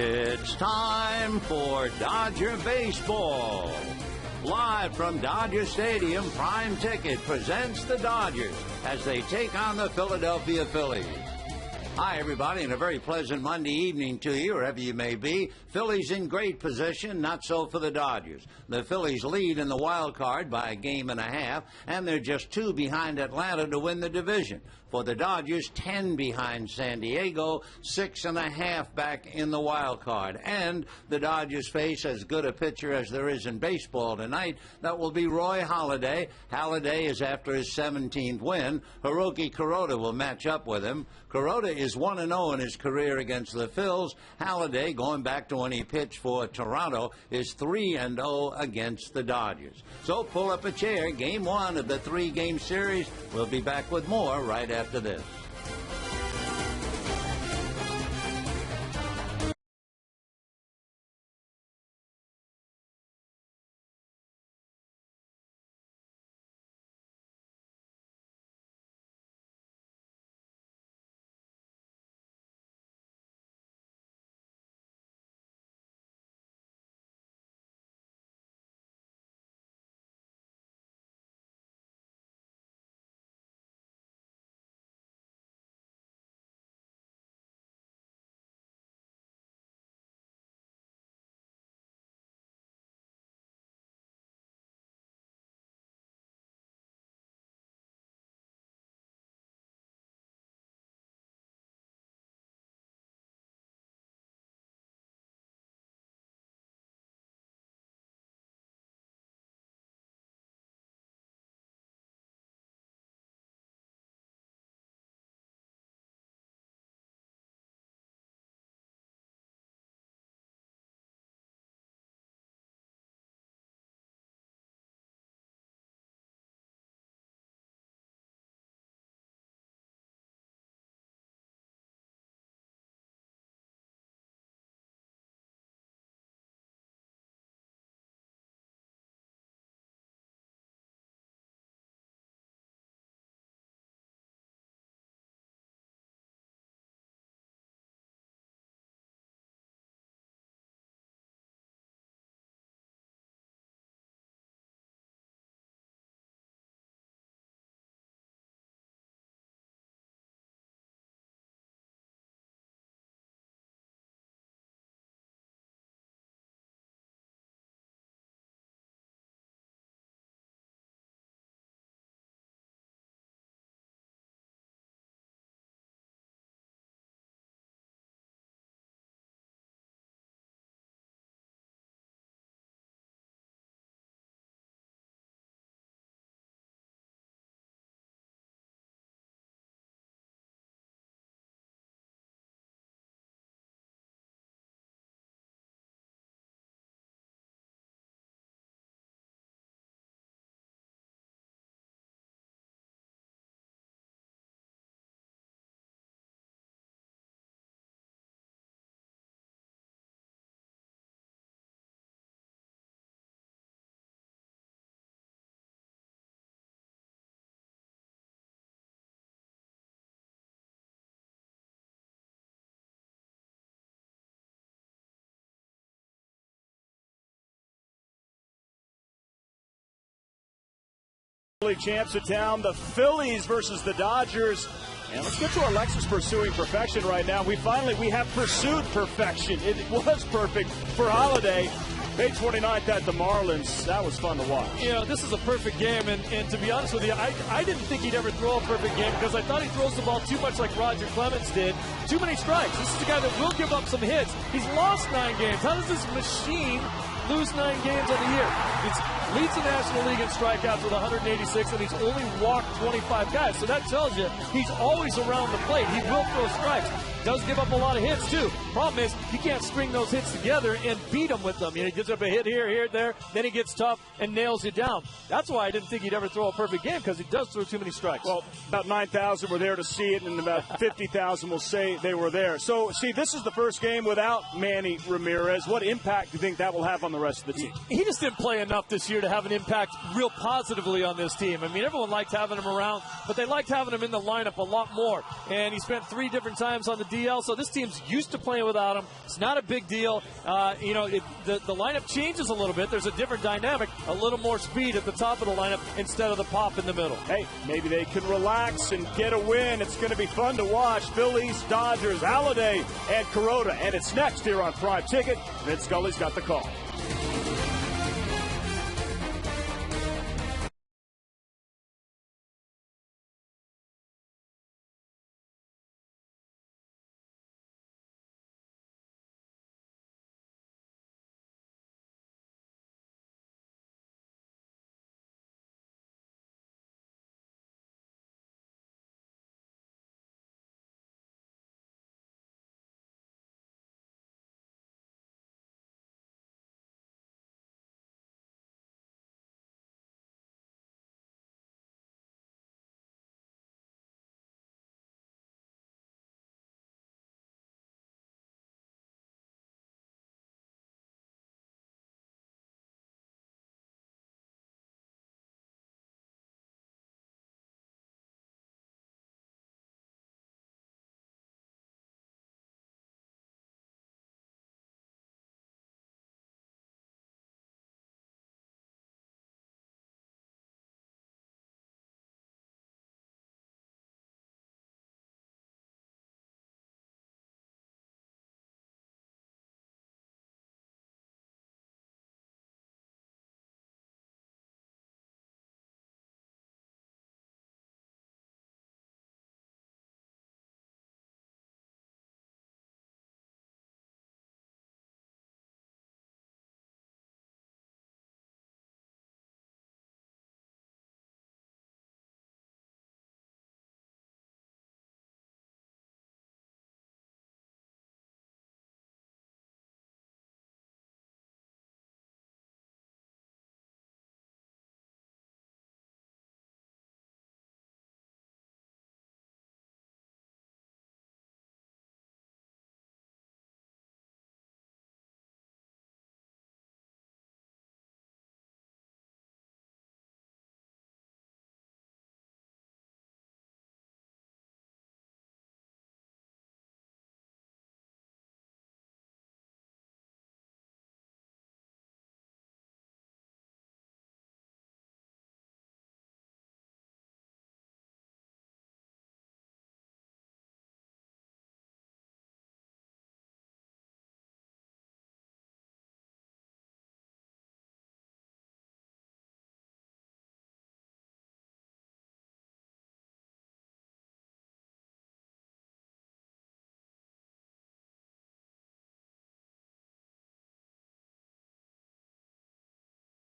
It's time for Dodger Baseball. Live from Dodger Stadium, Prime Ticket presents the Dodgers as they take on the Philadelphia Phillies. Hi, everybody, and a very pleasant Monday evening to you, wherever you may be. Phillies in great position, not so for the Dodgers. The Phillies lead in the wild card by a game and a half, and they're just 2 behind Atlanta to win the division. For the Dodgers, 10 behind San Diego, 6.5 back in the wild card. And the Dodgers face as good a pitcher as there is in baseball tonight. That will be Roy Halladay. Halladay is after his 17th win. Hiroki Kuroda will match up with him. Kuroda is 1-0 in his career against the Phils. Halladay, going back to when he pitched for Toronto, is 3-0 against the Dodgers. So pull up a chair. Game 1 of the 3-game series. We'll be back with more right after this. Champs of town, the Phillies versus the Dodgers. And let's get to our Lexus pursuing perfection right now. We have pursued perfection. It was perfect for Halladay. May 29th at the Marlins. That was fun to watch. You know, this is a perfect game, and to be honest with you, I didn't think he'd ever throw a perfect game because I thought he throws the ball too much like Roger Clemens did. Too many strikes. This is a guy that will give up some hits. He's lost 9 games. How does this machine lose 9 games on the year? He leads the National League in strikeouts with 186, and he's only walked 25 guys. So that tells you he's always around the plate. He will throw strikes. Does give up a lot of hits, too. Problem is, he can't string those hits together and beat them with them. You know, he gets up a hit here, there, then he gets tough and nails you down. That's why I didn't think he'd ever throw a perfect game, because he does throw too many strikes. Well, about 9,000 were there to see it, and about 50,000 will say they were there. So, see, this is the first game without Manny Ramirez. What impact do you think that will have on the rest of the team. He just didn't play enough this year to have an impact real positively on this team. I mean, everyone liked having him around, but they liked having him in the lineup a lot more. And he spent 3 different times on the DL, so this team's used to playing without him. It's not a big deal. The lineup changes a little bit. There's a different dynamic, a little more speed at the top of the lineup instead of the pop in the middle. Hey, maybe they can relax and get a win. It's going to be fun to watch. Phillies, Dodgers, Halladay, and Kuroda. And it's next here on Prime Ticket. Vince Scully's got the call.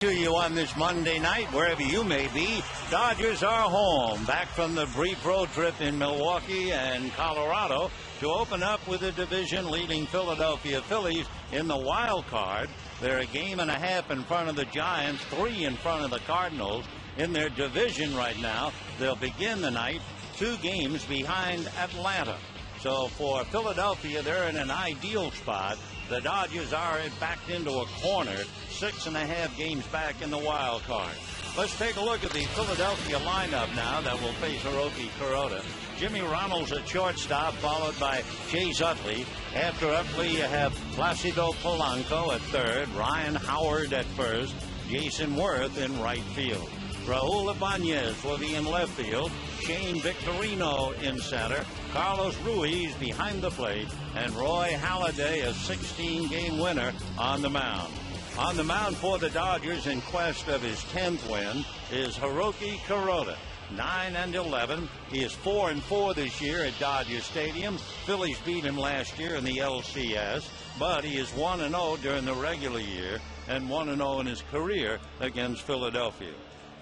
To you on this Monday night, wherever you may be. Dodgers are home, back from the brief road trip in Milwaukee and Colorado to open up with the division-leading Philadelphia Phillies in the wild card. They're a game and a half in front of the Giants, 3 in front of the Cardinals in their division right now. They'll begin the night 2 games behind Atlanta. So for Philadelphia, they're in an ideal spot. The Dodgers are backed into a corner, 6.5 games back in the wild card. Let's take a look at the Philadelphia lineup now that will face Hiroki Kuroda. Jimmy Ronalds at shortstop, followed by Chase Utley. After Utley, you have Placido Polanco at third, Ryan Howard at first, Jason Worth in right field. Raul Ibanez will be in left field, Shane Victorino in center, Carlos Ruiz behind the plate, and Roy Halladay, a 16-game winner, on the mound. On the mound for the Dodgers in quest of his 10th win is Hiroki Kuroda. 9-11. He is 4-4 this year at Dodger Stadium. Phillies beat him last year in the LCS, but he is 1-0 during the regular year and 1-0 in his career against Philadelphia.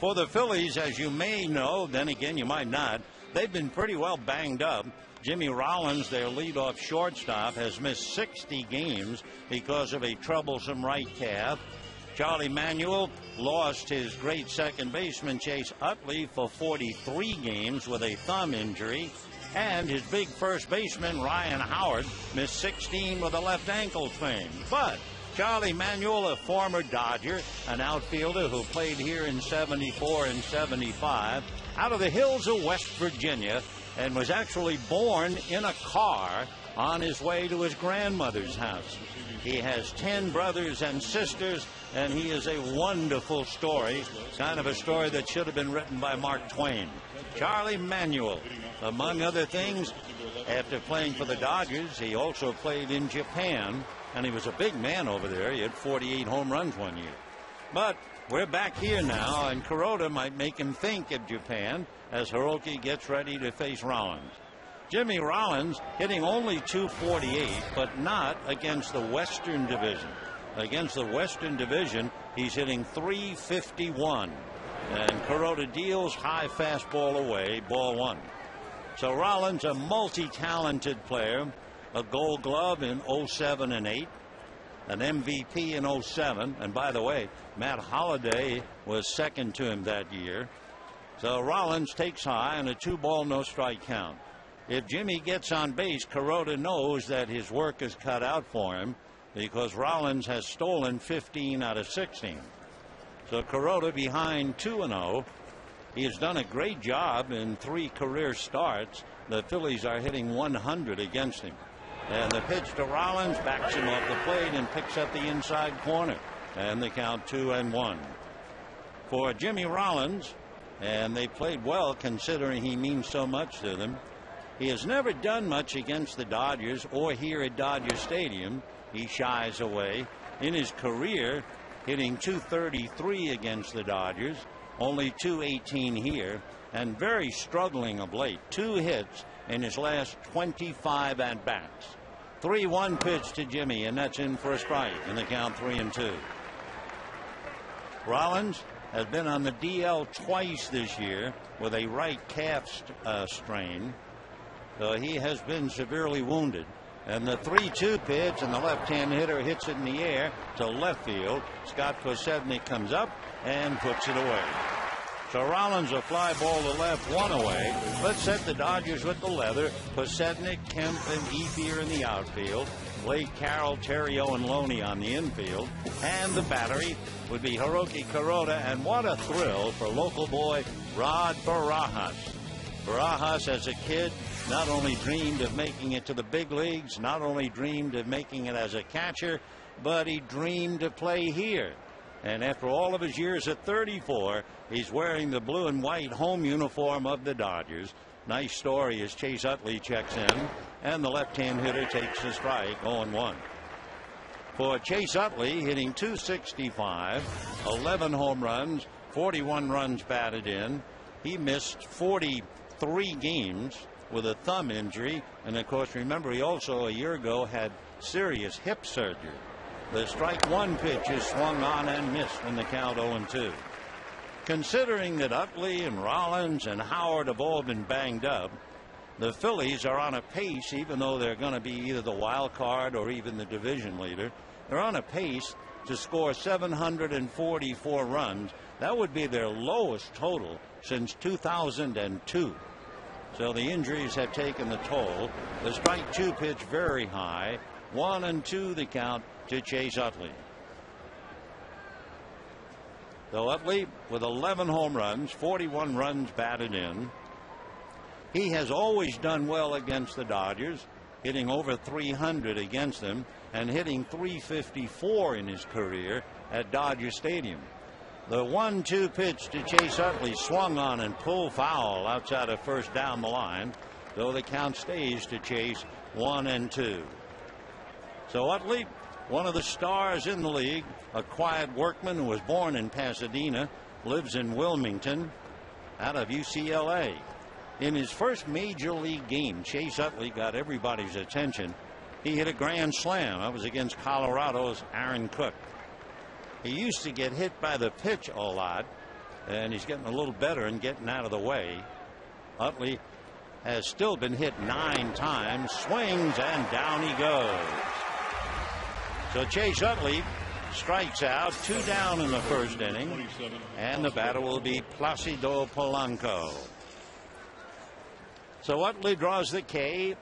For the Phillies, as you may know, then again you might not, they've been pretty well banged up. Jimmy Rollins, their leadoff shortstop, has missed 60 games because of a troublesome right calf. Charlie Manuel lost his great second baseman Chase Utley for 43 games with a thumb injury. And his big first baseman Ryan Howard missed 16 with a left ankle thing. But Charlie Manuel, a former Dodger, an outfielder who played here in 74 and 75, out of the hills of West Virginia, and was actually born in a car on his way to his grandmother's house. He has 10 brothers and sisters, and he is a wonderful story, kind of a story that should have been written by Mark Twain. Charlie Manuel, among other things, after playing for the Dodgers, he also played in Japan, and he was a big man over there. He had 48 home runs one year. But we're back here now, and Kuroda might make him think of Japan as Hiroki gets ready to face Rollins. Jimmy Rollins hitting only .248, but not against the Western Division. Against the Western Division, he's hitting .351. And Kuroda deals high fastball away, ball one. So Rollins, a multi-talented player, a Gold Glove in 07 and 8, an MVP in 07. And by the way, Matt Holliday was second to him that year. So Rollins takes high on a 2-ball, no strike count. If Jimmy gets on base, Kuroda knows that his work is cut out for him because Rollins has stolen 15 out of 16. So Kuroda behind 2-0. He has done a great job in 3 career starts. The Phillies are hitting 100 against him. And the pitch to Rollins backs him off the plate and picks up the inside corner. And the count 2-1 for Jimmy Rollins. And they played well considering he means so much to them. He has never done much against the Dodgers or here at Dodger Stadium. He shies away. In his career, hitting .233 against the Dodgers, only .218 here, and very struggling of late. 2 hits in his last 25 at-bats. 3-1 pitch to Jimmy, and that's in for a strike, and the count 3-2. Rollins has been on the DL twice this year with a right calf strain. So he has been severely wounded. And the 3-2 pitch, and the left-hand hitter hits it in the air to left field. Scott Posednik comes up and puts it away. So Rollins, a fly ball to left, 1 away. Let's set the Dodgers with the leather. Posednik, Kemp, and Ethier in the outfield. Blake Carroll, Terrio, and Loney on the infield. And the battery would be Hiroki Kuroda. And what a thrill for local boy Rod Barajas. Barajas, as a kid, not only dreamed of making it to the big leagues, not only dreamed of making it as a catcher, but he dreamed to play here. And after all of his years at 34, he's wearing the blue and white home uniform of the Dodgers. Nice story as Chase Utley checks in, and the left-hand hitter takes a strike, 0-1. For Chase Utley, hitting .265, 11 home runs, 41 runs batted in. He missed 43 games with a thumb injury, and of course, remember, he also a year ago had serious hip surgery. The strike 1 pitch is swung on and missed in the count, 0-2. Considering that Utley and Rollins and Howard have all been banged up, the Phillies are on a pace, even though they're going to be either the wild card or even the division leader. They're on a pace to score 744 runs. That would be their lowest total since 2002. So the injuries have taken the toll. The strike 2 pitch very high. 1-2 the count to Chase Utley. So Utley with 11 home runs, 41 runs batted in. He has always done well against the Dodgers, hitting over 300 against them and hitting .354 in his career at Dodger Stadium. The 1-2 pitch to Chase Utley swung on and pulled foul outside of first down the line, though the count stays to Chase, 1-2. So Utley, one of the stars in the league, a quiet workman who was born in Pasadena, lives in Wilmington, out of UCLA. In his first major league game, Chase Utley got everybody's attention. He hit a grand slam. That was against Colorado's Aaron Cook. He used to get hit by the pitch a lot, and he's getting a little better and getting out of the way. Utley has still been hit 9 times, swings, and down he goes. So Chase Utley strikes out, 2 down in the first inning, and the batter will be Placido Polanco. So Utley draws the K.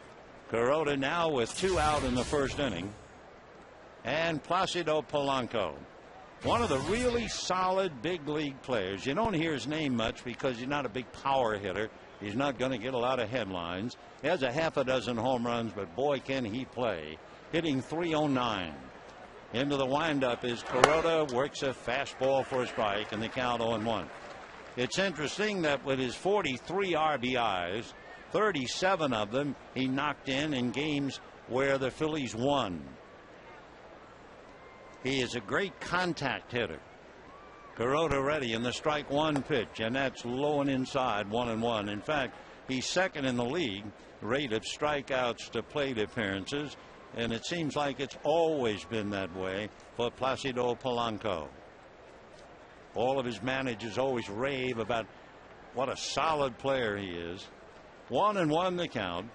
Kuroda now with 2 out in the first inning. and Placido Polanco. One of the really solid big league players. You don't hear his name much because he's not a big power hitter. He's not going to get a lot of headlines. He has a half a dozen home runs, but boy, can he play. Hitting .309. Into the windup is Kuroda, works a fastball for a strike, and the count 0-1. It's interesting that with his 43 RBIs, 37 of them he knocked in games where the Phillies won. He is a great contact hitter. Kuroda ready in the strike one pitch, and that's low and inside, 1-1. In fact, he's second in the league rate of strikeouts to plate appearances, and it seems like it's always been that way for Placido Polanco. All of his managers always rave about what a solid player he is. 1-1 the count.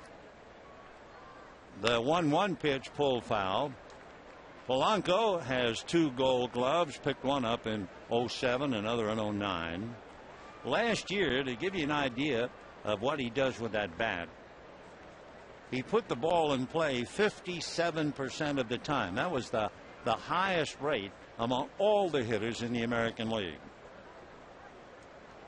The 1-1 pitch pulled foul. Polanco has 2 Gold Gloves, picked one up in '07, another in '09. Last year, to give you an idea of what he does with that bat, he put the ball in play 57% of the time. That was the highest rate among all the hitters in the American League.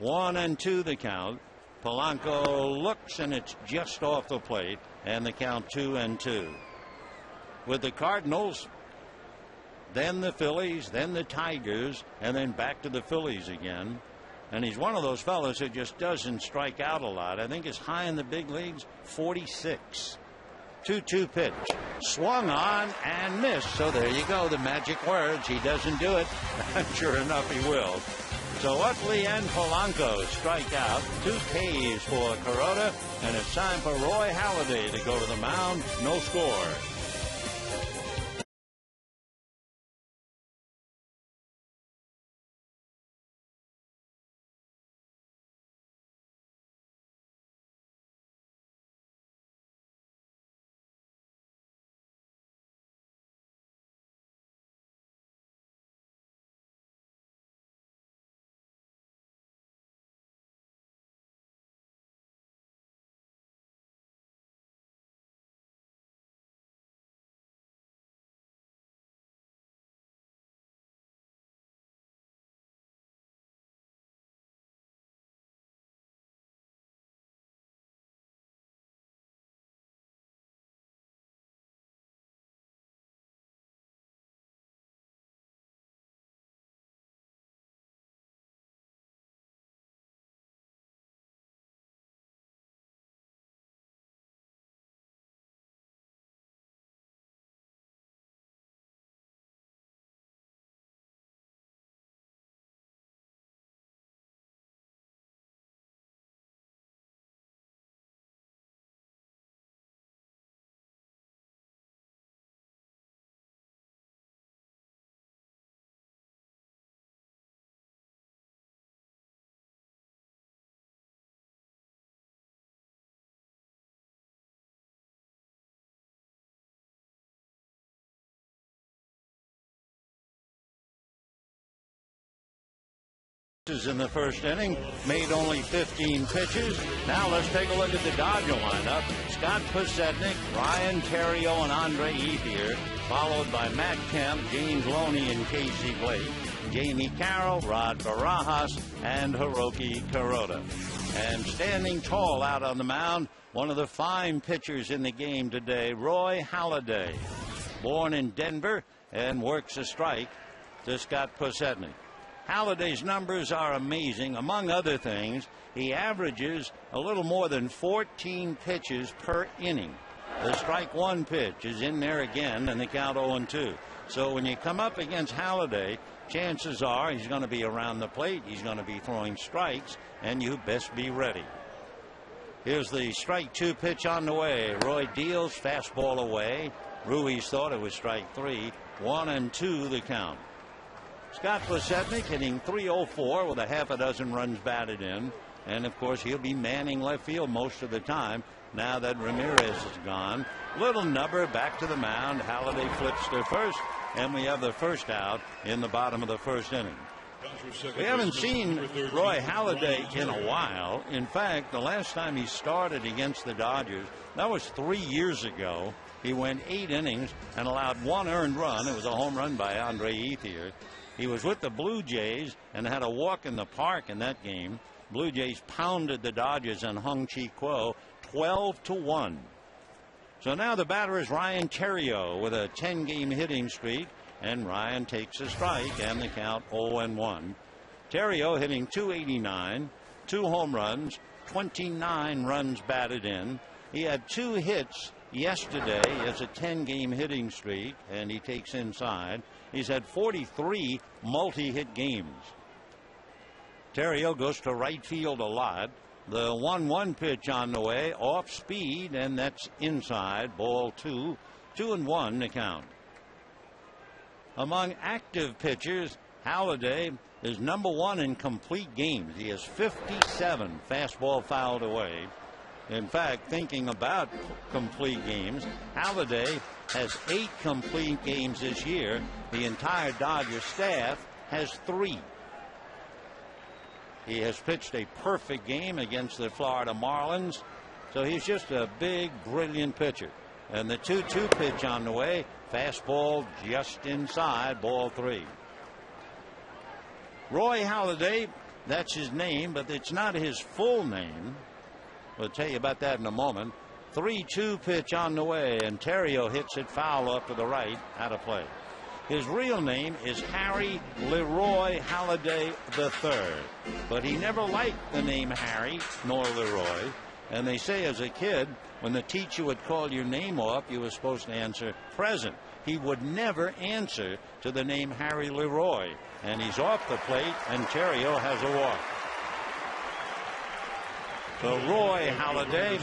1-2 the count. Polanco looks, and it's just off the plate, and the count 2-2. With the Cardinals, then the Phillies, then the Tigers, and then back to the Phillies again. And he's one of those fellows who just doesn't strike out a lot. I think his high in the big leagues, 46. 2-2 pitch. Swung on and missed. So there you go, the magic words. He doesn't do it. And sure enough, he will. So Utley and Polanco strike out. 2 Ks for Kuroda. And it's time for Roy Halladay to go to the mound. No score. In the first inning, made only 15 pitches. Now let's take a look at the Dodger lineup. Scott Pusetnik, Ryan Theriot, and Andre Ethier, followed by Matt Kemp, James Loney, and Casey Blake. Jamie Carroll, Rod Barajas, and Hiroki Kuroda. And standing tall out on the mound, one of the fine pitchers in the game today, Roy Halladay. Born in Denver and works a strike to Scott Pusetnik. Halladay's numbers are amazing. Among other things, he averages a little more than 14 pitches per inning. The strike one pitch is in there again, and the count 0-2. So when you come up against Halladay, chances are he's going to be around the plate, he's going to be throwing strikes, and you best be ready. Here's the strike 2 pitch on the way. Roy deals, fastball away. Ruiz thought it was strike 3. 1-2 the count. Scott Pusetnik hitting .304 with a half a dozen runs batted in. And of course, he'll be manning left field most of the time now that Ramirez is gone. Little Nubber back to the mound. Halladay flips to first, and we have the first out in the bottom of the first inning. We haven't seen Roy Halladay in a while. In fact, the last time he started against the Dodgers, that was 3 years ago. He went 8 innings and allowed 1 earned run. It was a home run by Andre Ethier. He was with the Blue Jays and had a walk in the park in that game. Blue Jays pounded the Dodgers and Hung Chi Kuo 12-1. So now the batter is Ryan Theriot with a 10-game hitting streak, and Ryan takes a strike and the count 0-1. Theriot hitting .289, 2 home runs, 29 runs batted in. He had 2 hits yesterday as a 10-game hitting streak, and he takes inside. He's had 43 multi-hit games. Theriot goes to right field a lot. The 1-1 pitch on the way, off speed, and that's inside. Ball 2, 2-1 to count. Among active pitchers, Halladay is #1 in complete games. He has 57 fastball fouled away. In fact, thinking about complete games, Halladay has 8 complete games this year. The entire Dodgers staff has 3. He has pitched a perfect game against the Florida Marlins, so he's just a big, brilliant pitcher. And the 2-2 pitch on the way, fastball just inside, ball 3. Roy Halladay, that's his name, but it's not his full name. We'll tell you about that in a moment. 3-2 pitch on the way, and Theriot hits it foul up to the right, out of play. His real name is Harry Leroy Halladay III, but he never liked the name Harry nor Leroy. And they say as a kid, when the teacher would call your name up, you were supposed to answer present. He would never answer to the name Harry Leroy. And he's off the plate, and Theriot has a walk. So Roy Halladay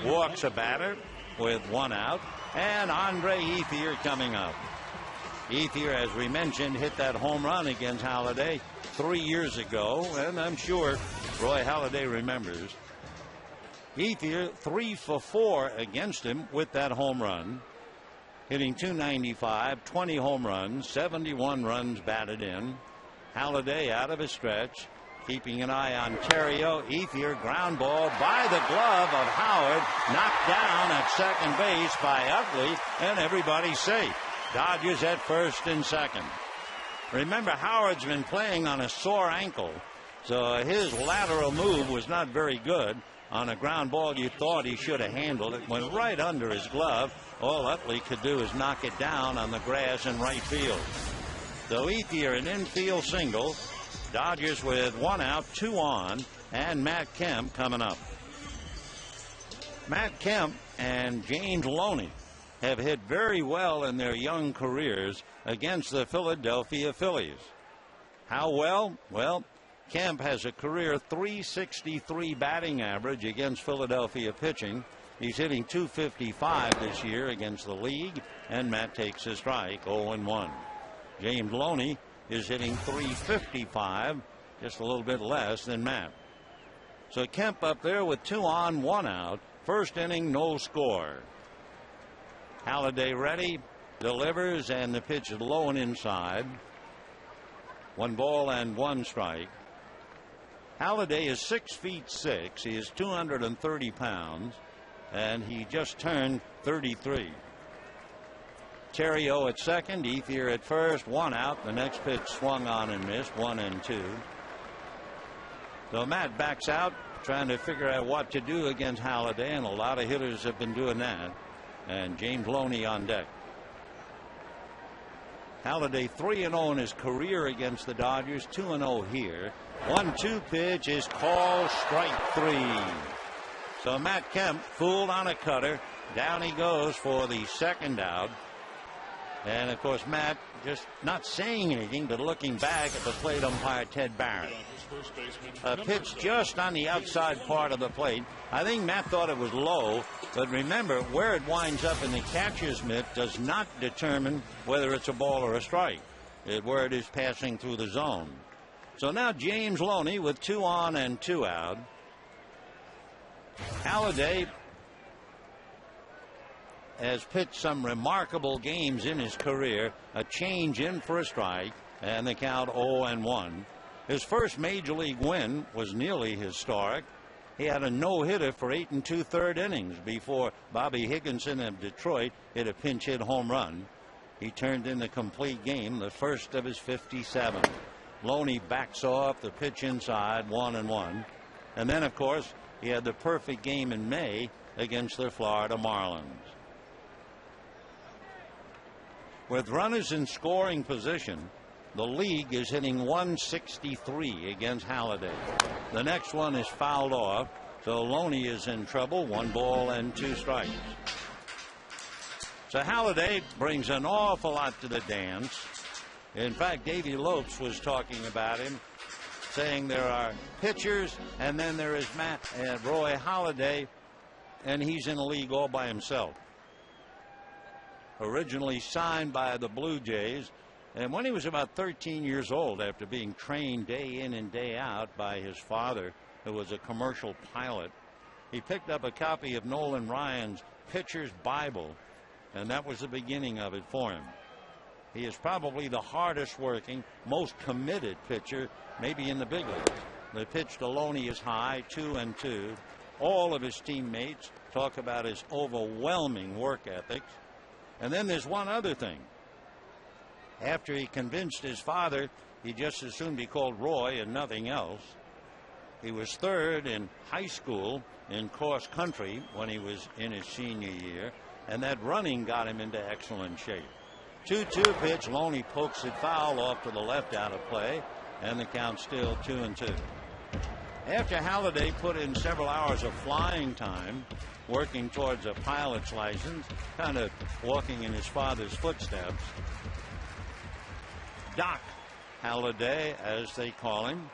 walks a batter with 1 out, and Andre Ethier coming up. Ethier, as we mentioned, hit that home run against Halladay 3 years ago, and I'm sure Roy Halladay remembers. Ethier 3 for 4 against him with that home run, hitting .295, 20 home runs, 71 runs batted in. Halladay out of his stretch, keeping an eye on Theriot. Ethier, ground ball by the glove of Howard, knocked down at second base by Utley, and everybody's safe. Dodgers at first and second. Remember, Howard's been playing on a sore ankle, so his lateral move was not very good. On a ground ball you thought he should have handled it. Went right under his glove. All Utley could do is knock it down on the grass in right field. So Ethier an infield single. Dodgers with 1 out, 2 on, and Matt Kemp coming up. Matt Kemp and James Loney have hit very well in their young careers against the Philadelphia Phillies. How well? Well, Kemp has a career .363 batting average against Philadelphia pitching. He's hitting .255 this year against the league, and Matt takes a strike, 0-1. James Loney is hitting .355, just a little bit less than Matt. So Kemp up there with 2 on, 1 out. First inning, no score. Halladay ready, delivers, and the pitch is low and inside. 1 ball and 1 strike. Halladay is 6'6". He is 230 pounds, and he just turned 33. Theriot at second, Ethier at first, 1 out. The next pitch swung on and missed, 1-2. So Matt backs out, trying to figure out what to do against Halladay, and a lot of hitters have been doing that. And James Loney on deck. Halladay 3-0 in his career against the Dodgers, 2-0 here. 1-2 pitch is called strike 3. So Matt Kemp fooled on a cutter. Down he goes for the second out. And of course, Matt just not saying anything, but looking back at the plate umpire Ted Barrett. A pitch just on the outside part of the plate. I think Matt thought it was low, but remember, where it winds up in the catcher's mitt does not determine whether it's a ball or a strike. Where it is passing through the zone. So now James Loney with 2 on and 2 out. Halladay has pitched some remarkable games in his career. A change in for a strike, and the count 0-1. His first major league win was nearly historic. He had a no-hitter for 8 2/3 innings before Bobby Higginson of Detroit hit a pinch hit home run. He turned in the complete game, the first of his 57. Loney backs off the pitch inside, 1-1. And then, of course, he had the perfect game in May against the Florida Marlins. With runners in scoring position, the league is hitting 163 against Halladay. The next one is fouled off, so Loney is in trouble. 1 ball and 2 strikes. So Halladay brings an awful lot to the dance. In fact, Davey Lopes was talking about him, saying there are pitchers, and then there is Roy Halladay, and he's in a league all by himself. Originally signed by the Blue Jays, and when he was about 13 years old, after being trained day in and day out by his father, who was a commercial pilot, he picked up a copy of Nolan Ryan's Pitcher's Bible, and that was the beginning of it for him. He is probably the hardest working, most committed pitcher maybe in the big leagues. The pitch to Loney is high, 2-2. All of his teammates talk about his overwhelming work ethics. And then there's one other thing. After he convinced his father he'd just as soon be called Roy and nothing else, he was 3rd in high school in cross country when he was in his senior year, and that running got him into excellent shape. 2-2 pitch. Loney pokes it foul off to the left out of play, and the count's still 2-2. After Halladay put in several hours of flying time working towards a pilot's license, kind of walking in his father's footsteps, Doc Halladay, as they call him,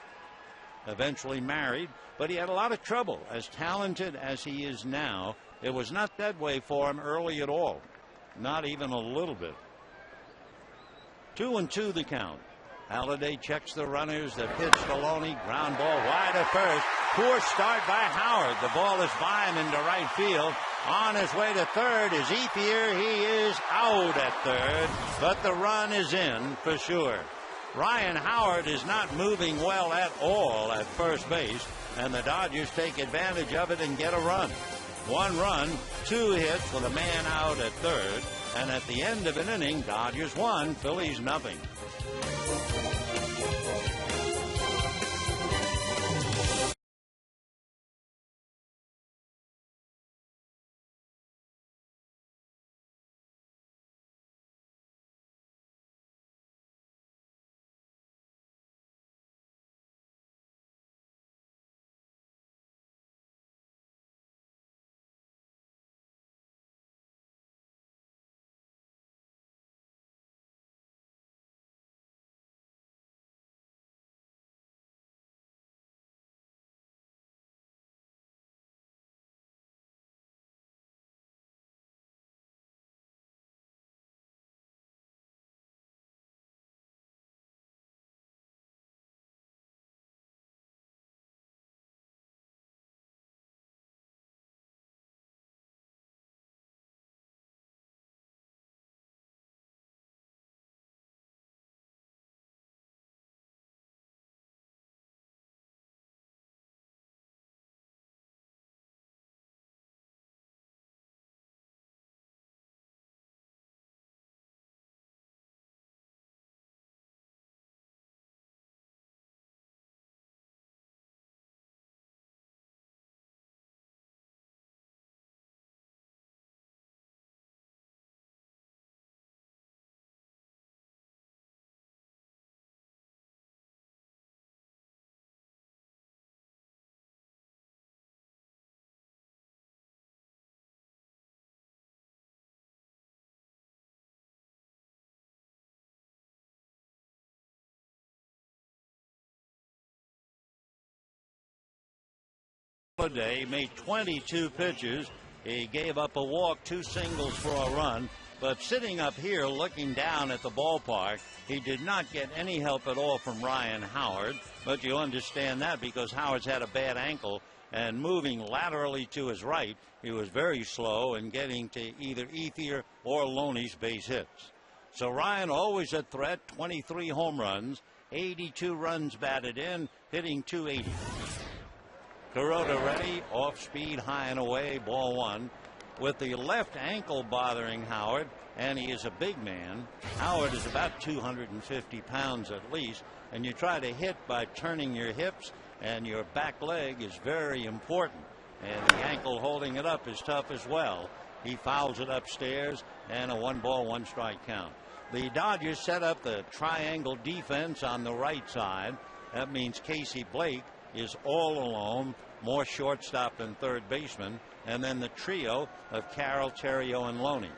eventually married, but he had a lot of trouble. As talented as he is now, it was not that way for him early at all, not even a little bit. 2-2 the count. Halladay checks the runners. The pitch to Loney. Ground ball wide at first. Poor start by Howard. The ball is by him into right field. On his way to third is Ethier. He is out at third, but the run is in for sure. Ryan Howard is not moving well at all at first base, and the Dodgers take advantage of it and get a run. 1 run, 2 hits with a man out at third, and at the end of an inning, Dodgers 1, Phillies nothing. Day made 22 pitches. He gave up a walk, 2 singles for a run, but sitting up here looking down at the ballpark, he did not get any help at all from Ryan Howard. But you understand that because Howard's had a bad ankle, and moving laterally to his right, he was very slow in getting to either Ethier or Loney's base hits. So Ryan always a threat, 23 home runs, 82 runs batted in, hitting .280. Kuroda ready, off speed, high and away, ball one. With the left ankle bothering Howard, and he is a big man. Howard is about 250 pounds at least, and you try to hit by turning your hips, and your back leg is very important. And the ankle holding it up is tough as well. He fouls it upstairs, and a 1-ball, 1-strike count. The Dodgers set up the triangle defense on the right side. That means Casey Blake is all alone, more shortstop than third baseman, and then the trio of Carroll, Theriot, and Loney.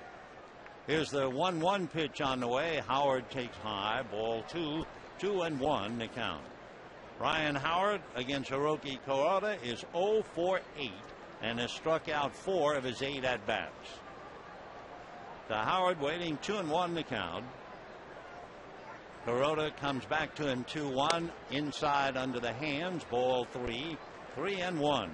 Here's the 1-1 pitch on the way. Howard takes high, ball 2, 2-1 the count. Ryan Howard against Hiroki Kuroda is 0 for 8 and has struck out 4 of his 8 at-bats. To Howard, waiting, 2-1 the count. Kuroda comes back to him, 2-1, inside under the hands, ball 3, 3-1.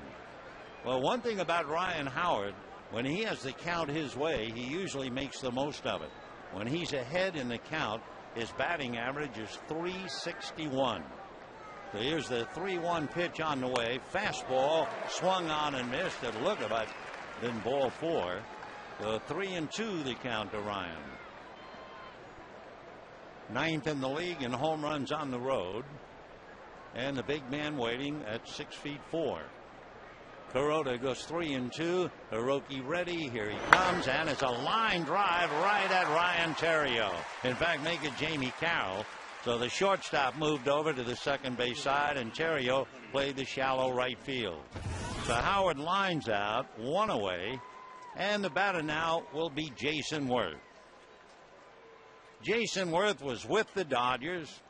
Well, one thing about Ryan Howard, when he has the count his way, he usually makes the most of it. When he's ahead in the count, his batting average is .361. So here's the 3-1 pitch on the way. Fastball swung on and missed. It looked about then ball 4. So 3-2 the count to Ryan. 9th in the league in home runs on the road. And the big man waiting at 6'4". Kuroda goes 3-2. Hiroki ready. Here he comes, and it's a line drive right at Ryan Theriot. In fact, make it Jamie Carroll. So the shortstop moved over to the second base side, and Theriot played the shallow right field. So Howard lines out, 1 away, and the batter now will be Jason Worth. Jason Worth was with the Dodgers,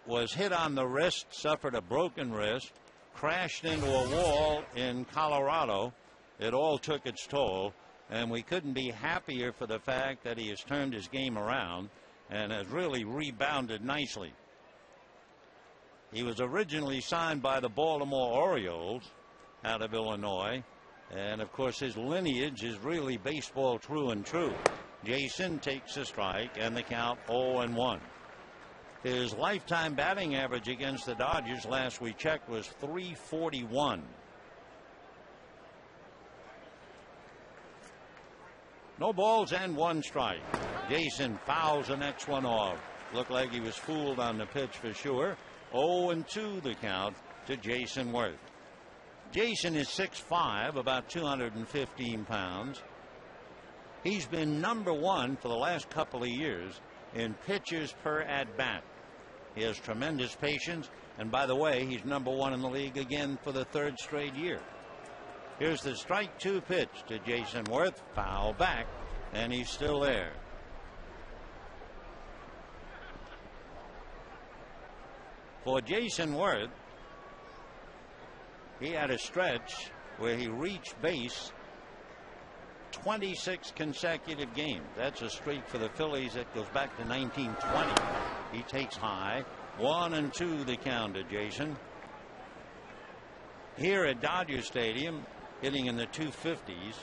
was hit on the wrist, suffered a broken wrist, crashed into a wall in Colorado. It all took its toll, and we couldn't be happier for the fact that he has turned his game around and has really rebounded nicely. He was originally signed by the Baltimore Orioles out of Illinois, and of course his lineage is really baseball true and true. Jason takes a strike, and the count 0-1. His lifetime batting average against the Dodgers last we checked was .341. No balls and 1 strike. Jason fouls the next one off. Looked like he was fooled on the pitch for sure. 0-2 the count to Jason Worth. Jason is 6'5", about 215 pounds. He's been number 1 for the last couple of years in pitches per at bat. He has tremendous patience, and by the way, he's number 1 in the league again for the 3rd straight year. Here's the strike 2 pitch to Jason Worth. Foul back, and he's still there. For Jason Worth, he had a stretch where he reached base 26 consecutive games. That's a streak for the Phillies that goes back to 1920. He takes high. 1-2 the count to Jason. Here at Dodger Stadium, hitting in the 250s,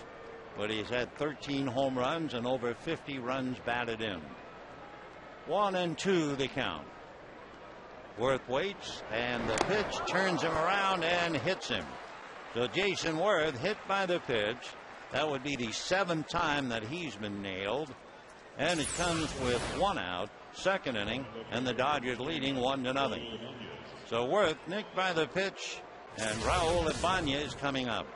but he's had 13 home runs and over 50 runs batted in. 1-2 the count. Worth waits, and the pitch turns him around and hits him. So Jason Worth hit by the pitch. That would be the 7th time that he's been nailed, and it comes with 1 out, 2nd inning, and the Dodgers leading 1-0. So Worth nicked by the pitch, and Raul Ibanez coming up.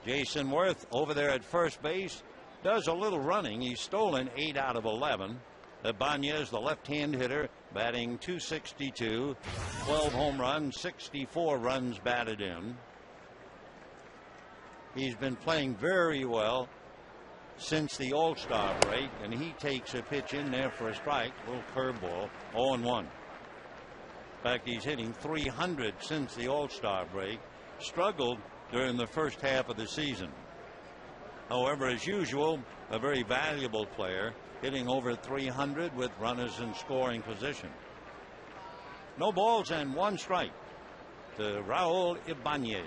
Jason Worth over there at first base does a little running. He's stolen 8 out of 11. Ibanez, the left-hand hitter, batting .262, 12 home runs, 64 runs batted in. He's been playing very well since the All-Star break, and he takes a pitch in there for a strike, a little curveball, 0-1. In fact, he's hitting .300 since the All-Star break. Struggled during the first half of the season. However, as usual, a very valuable player, hitting over .300 with runners in scoring position. No balls and 1 strike to Raul Ibanez.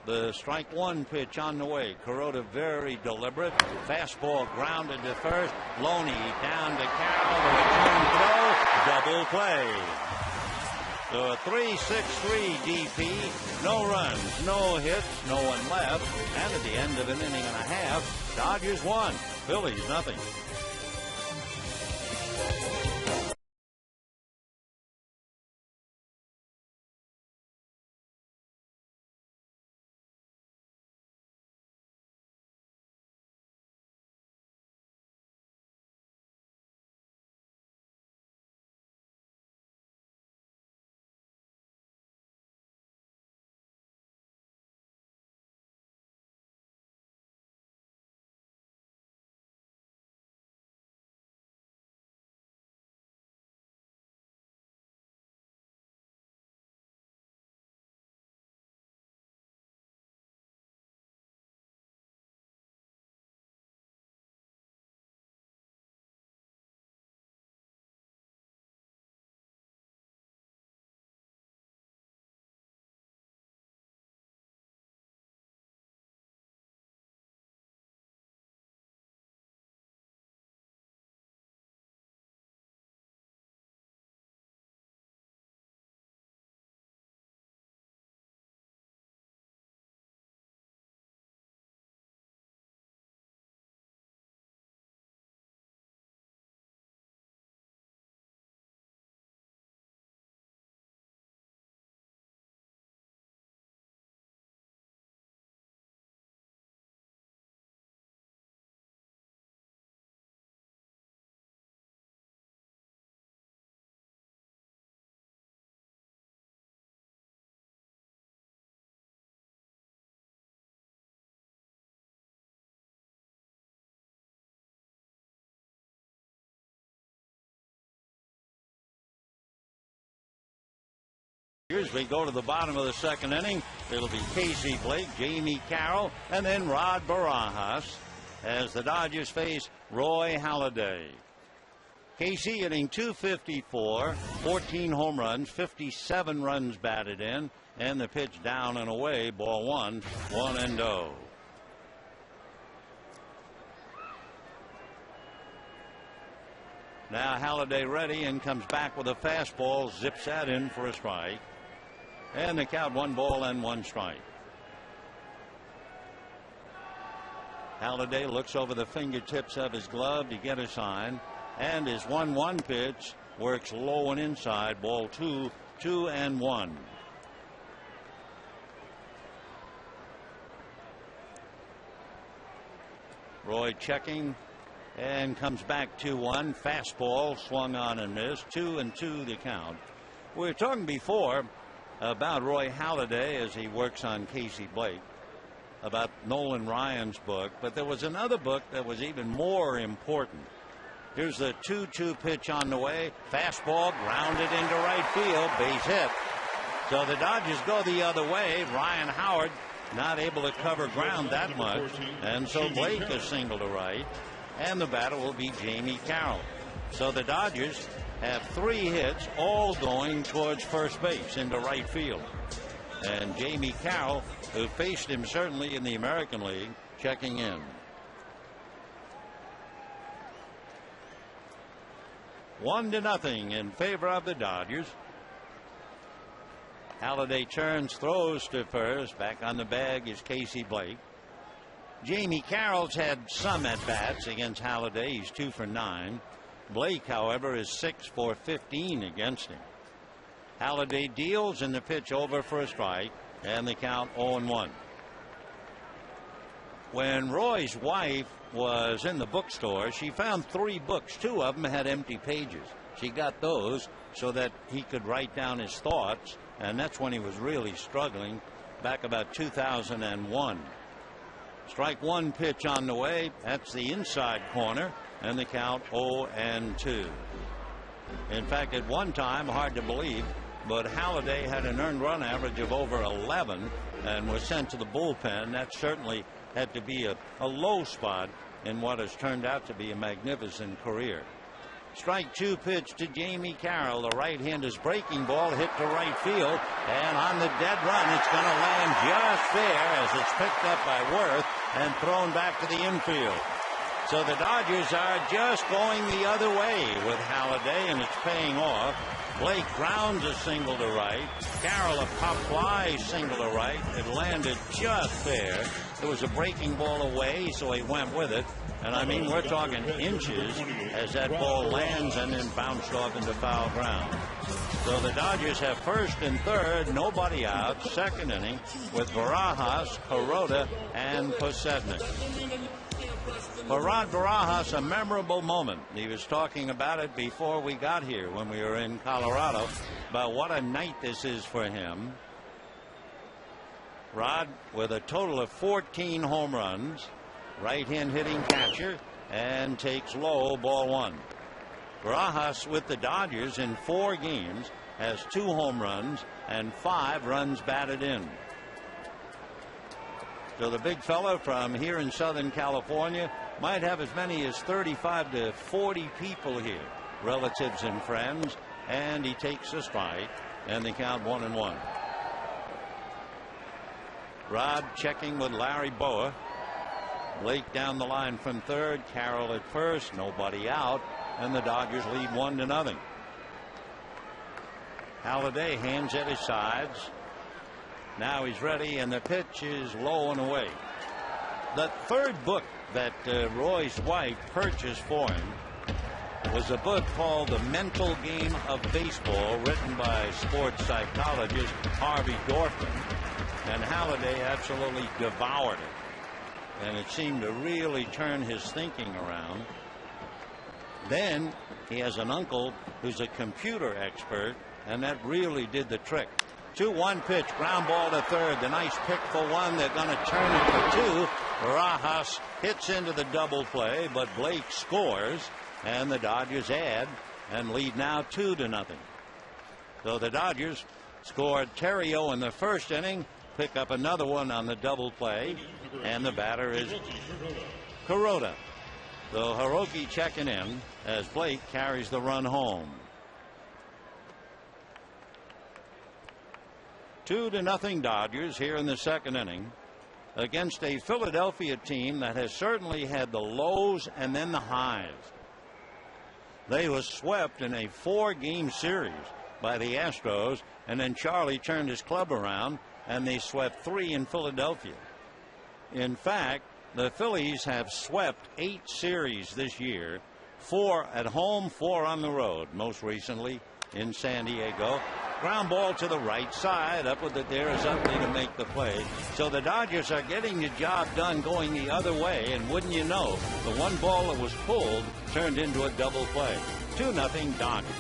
The strike 1 pitch on the way. Kuroda very deliberate. Fastball grounded to first. Loney down to Carroll. The return throw. double play. So a 3-6-3 DP, no runs, no hits, no one left, and at the end of an inning and a half, Dodgers won, Phillies nothing. As we go to the bottom of the second inning, it'll be Casey Blake, Jamie Carroll, and then Rod Barajas as the Dodgers face Roy Halladay. Casey hitting .254, 14 home runs, 57 runs batted in, and the pitch down and away, ball one, 1-0. Now Halladay ready and comes back with a fastball, zips that in for a strike. And the count 1-1 strike. Halladay looks over the fingertips of his glove to get a sign, and his 1-1 pitch works low and inside, ball 2, 2-1. Roy checking and comes back 2-1. Fastball swung on and missed. 2-2 the count. We were talking before about Roy Halladay as he works on Casey Blake, about Nolan Ryan's book, but there was another book that was even more important. Here's the 2-2 pitch on the way. Fastball grounded into right field, base hit. So the Dodgers go the other way. Ryan Howard not able to cover ground that much, and so Blake is single to right, and the batter will be Jamie Carroll. So the Dodgers have 3 hits, all going towards first base into right field. And Jamie Carroll, who faced him certainly in the American League, checking in. One to nothing in favor of the Dodgers. Halladay turns, throws to first. Back on the bag is Casey Blake. Jamie Carroll's had some at-bats against Halladay. He's 2 for 9. Blake, however, is 6 for 15 against him. Halladay deals and the pitch over for a strike, and the count 0-1. When Roy's wife was in the bookstore, she found 3 books. 2 of them had empty pages. She got those so that he could write down his thoughts, and that's when he was really struggling, back about 2001. Strike 1 pitch on the way. That's the inside corner, and the count 0-2. In fact, at one time, hard to believe, but Halladay had an earned run average of over 11 and was sent to the bullpen. That certainly had to be a low spot in what has turned out to be a magnificent career. Strike 2 pitch to Jamie Carroll. The right-hander's breaking ball hit to right field, and on the dead run, it's going to land just there as it's picked up by Worth and thrown back to the infield. So the Dodgers are just going the other way with Halladay, and it's paying off. Blake grounds a single to right. Carroll a pop fly single to right. It landed just there. It was a breaking ball away, so he went with it. And I mean, we're talking inches as that ball lands and then bounced off into foul ground. So the Dodgers have first and third, nobody out. Second inning with Barajas, Kuroda, and Posednik. For Rod Barajas, a memorable moment. He was talking about it before we got here when we were in Colorado about what a night this is for him. Rod with a total of 14 home runs, right-hand hitting catcher, and takes low, ball one. Barajas with the Dodgers in 4 games has 2 home runs and 5 runs batted in. So the big fella from here in Southern California might have as many as 35 to 40 people here, relatives and friends, and he takes a strike, and they count 1-1. Rod checking with Larry Boa. Blake down the line from third, Carroll at first, nobody out, and the Dodgers lead 1-0. Halladay hands at his sides. Now he's ready, and the pitch is low and away. The third book that Roy's wife purchased for him was a book called The Mental Game of Baseball, written by sports psychologist Harvey Dorfman. And Halladay absolutely devoured it. And it seemed to really turn his thinking around. Then he has an uncle who's a computer expert, and that really did the trick. 2-1 pitch, ground ball to third. The nice pick for one. They're going to turn it for 2. Barajas hits into the double play, but Blake scores, and the Dodgers add and lead now 2-0. So the Dodgers scored Terrio in the first inning, pick up another one on the double play, and the batter is Kuroda. So Hiroki checking in as Blake carries the run home. 2-0 Dodgers here in the second inning against a Philadelphia team that has certainly had the lows and then the highs. They were swept in a 4-game series by the Astros, and then Charlie turned his club around and they swept 3 in Philadelphia. In fact, the Phillies have swept 8 series this year, 4 at home, 4 on the road, most recently in San Diego. Ground ball to the right side, up with it there is Utley to make the play. So the Dodgers are getting the job done going the other way, and wouldn't you know, the one ball that was pulled turned into a double play. 2-0 Dodgers.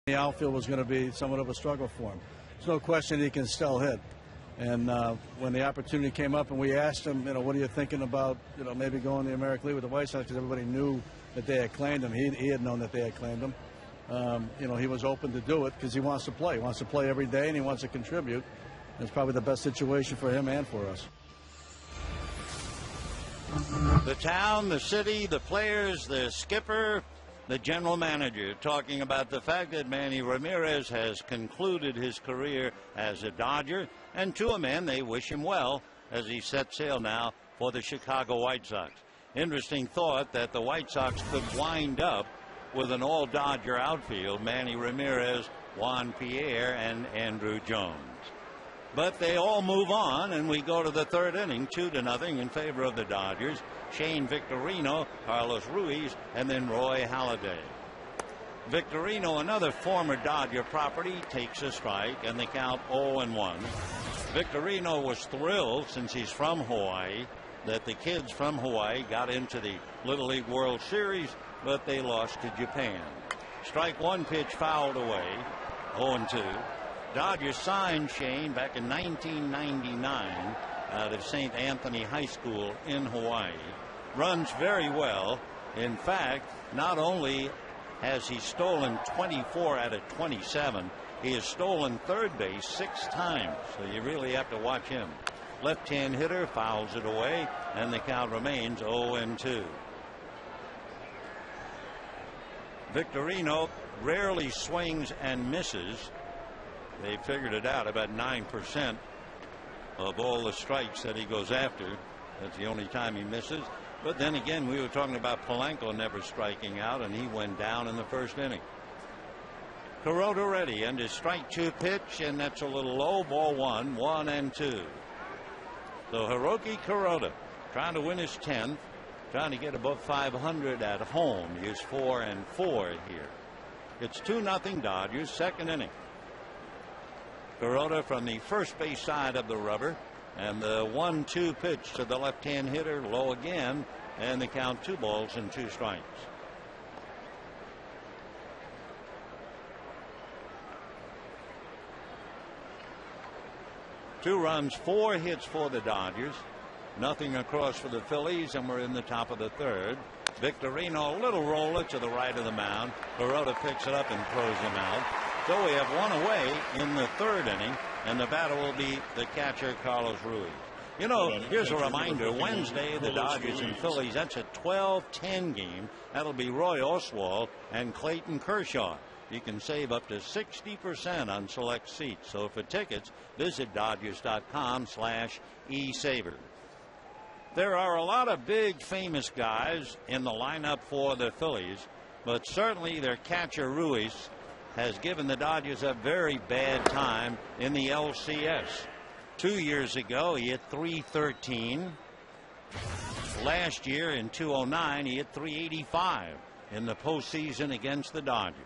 The outfield was going to be somewhat of a struggle for him. There's no question he can still hit. And when the opportunity came up and we asked him, what are you thinking about, maybe going to the American League with the White Sox, because everybody knew that they had claimed him. He had known that they had claimed him. He was open to do it because he wants to play. He wants to play every day and he wants to contribute. And it's probably the best situation for him and for us. The town, the city, the players, the skipper, the general manager talking about the fact that Manny Ramirez has concluded his career as a Dodger, and to a man they wish him well as he sets sail now for the Chicago White Sox. Interesting thought that the White Sox could wind up with an all-Dodger outfield, Manny Ramirez, Juan Pierre, and Andrew Jones. But they all move on, and we go to the third inning, 2-0 in favor of the Dodgers. Shane Victorino, Carlos Ruiz, and then Roy Halladay. Victorino, another former Dodger property, takes a strike, and the count 0-1. Victorino was thrilled, since he's from Hawaii, that the kids from Hawaii got into the Little League World Series, but they lost to Japan. Strike one, pitch fouled away, 0-2. Dodgers signed Shane back in 1999 out of St. Anthony High School in Hawaii. Runs very well. In fact, not only has he stolen 24 out of 27, he has stolen third base 6 times. So you really have to watch him. Left-hand hitter fouls it away, and the count remains 0-2. Victorino rarely swings and misses. They figured it out, about 9% of all the strikes that he goes after. That's the only time he misses. But then again, we were talking about Polanco never striking out, and he went down in the first inning. Kuroda ready, and his strike 2 pitch, and that's a little low. Ball 1-2. So Hiroki Kuroda trying to win his 10th, trying to get above 500 at home. He's 4-4 here. It's 2-0 Dodgers, second inning. Kuroda from the first base side of the rubber, and the 1-2 pitch to the left-hand hitter, low again, and the count 2 balls and 2 strikes. Two runs, 4 hits for the Dodgers, nothing across for the Phillies, and we're in the top of the third. Victorino, a little roller to the right of the mound. Kuroda picks it up and throws him out. So we have one away in the third inning, and the batter will be the catcher, Carlos Ruiz. Here's a reminder. Wednesday, the Dodgers and Phillies, that's a 12-10 game. That'll be Roy Oswalt and Clayton Kershaw. You can save up to 60% on select seats. So for tickets, visit Dodgers.com/eSaver. There are a lot of big famous guys in the lineup for the Phillies, but certainly their catcher Ruiz has given the Dodgers a very bad time in the LCS. 2 years ago, he hit .313. Last year in 2009, he hit .385 in the postseason against the Dodgers.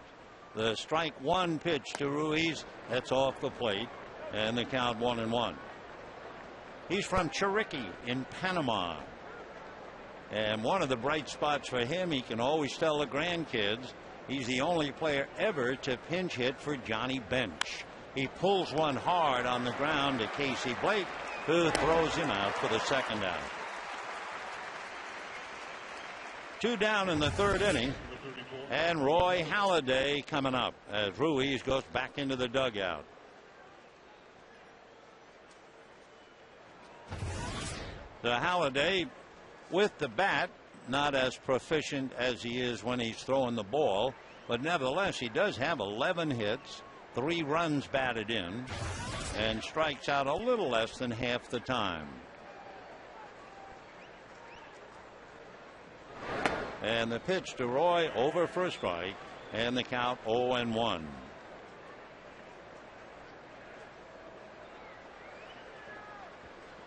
The strike 1 pitch to Ruiz, that's off the plate, and the count 1-1. He's from Chiriqui in Panama. And one of the bright spots for him, he can always tell the grandkids, he's the only player ever to pinch hit for Johnny Bench. He pulls one hard on the ground to Casey Blake, who throws him out for the second out. 2 down in the third inning, and Roy Halladay coming up as Ruiz goes back into the dugout. The Halladay with the bat, not as proficient as he is when he's throwing the ball, but nevertheless he does have 11 hits, 3 runs batted in, and strikes out a little less than half the time. And the pitch to Roy over for a strike, and the count 0-1.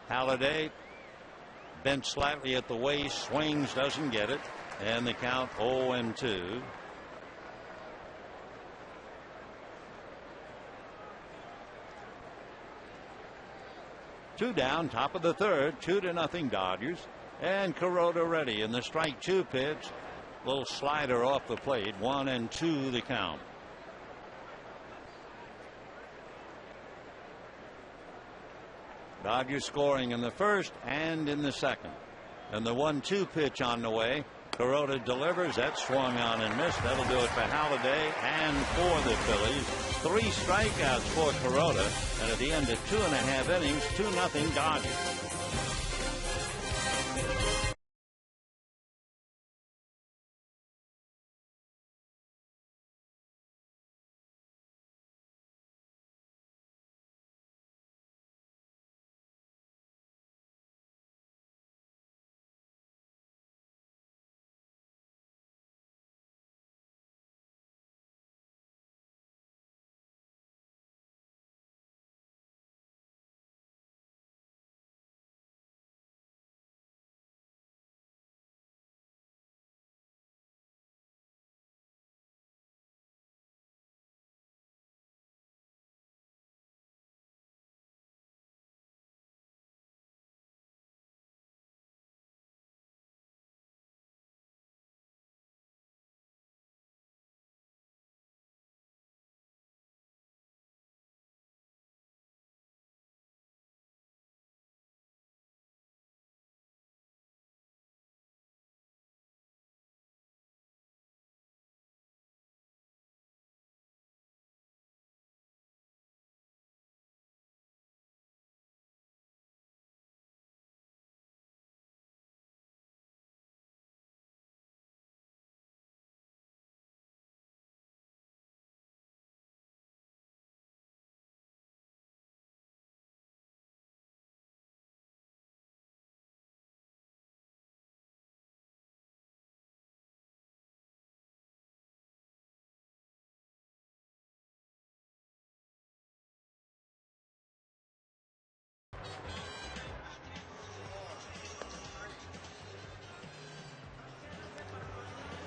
Halladay bent slightly at the waist, swings, doesn't get it, and the count 0-2. Two down, top of the third, 2-0 Dodgers, and Kuroda ready in the strike 2 pitch. Little slider off the plate, 1-2 the count. Dodgers scoring in the first and in the second. And the 1-2 pitch on the way. Kuroda delivers. That swung on and missed. That'll do it for Halladay and for the Phillies. 3 strikeouts for Kuroda. And at the end of 2.5 innings, 2-0 Dodgers.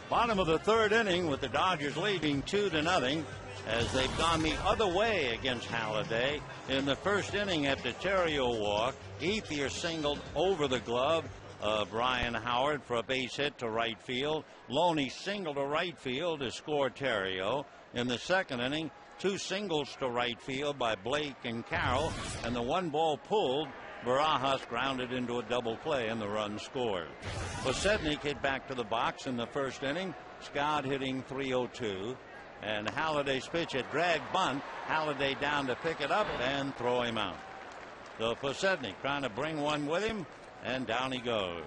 Bottom of the third inning with the Dodgers leading 2-0 as they've gone the other way against Halladay. In the first inning after Terrio walk, Ethier singled over the glove of Ryan Howard for a base hit to right field. Loney singled to right field to score Terrio. In the second inning, 2 singles to right field by Blake and Carroll, and the 1 ball pulled. Barajas grounded into a double play and the run scored. Posednik hit back to the box in the first inning. Scott hitting .302. And Halladay's pitch at drag bunt. Halladay down to pick it up and throw him out. So Posednik trying to bring one with him, and down he goes.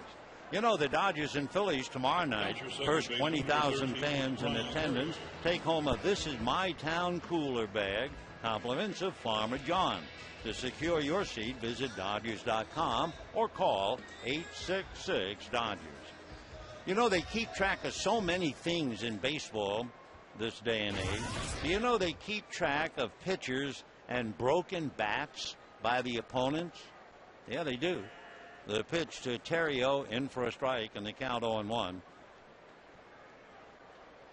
You know, the Dodgers and Phillies tomorrow night, first 20,000 fans in attendance, take home a This Is My Town cooler bag, compliments of Farmer John. To secure your seat, visit Dodgers.com or call 866-DODGERS. You know, they keep track of so many things in baseball this day and age. Do you know they keep track of pitchers and broken bats by the opponents? Yeah, they do. The pitch to Terrio in for a strike and the count 0-1.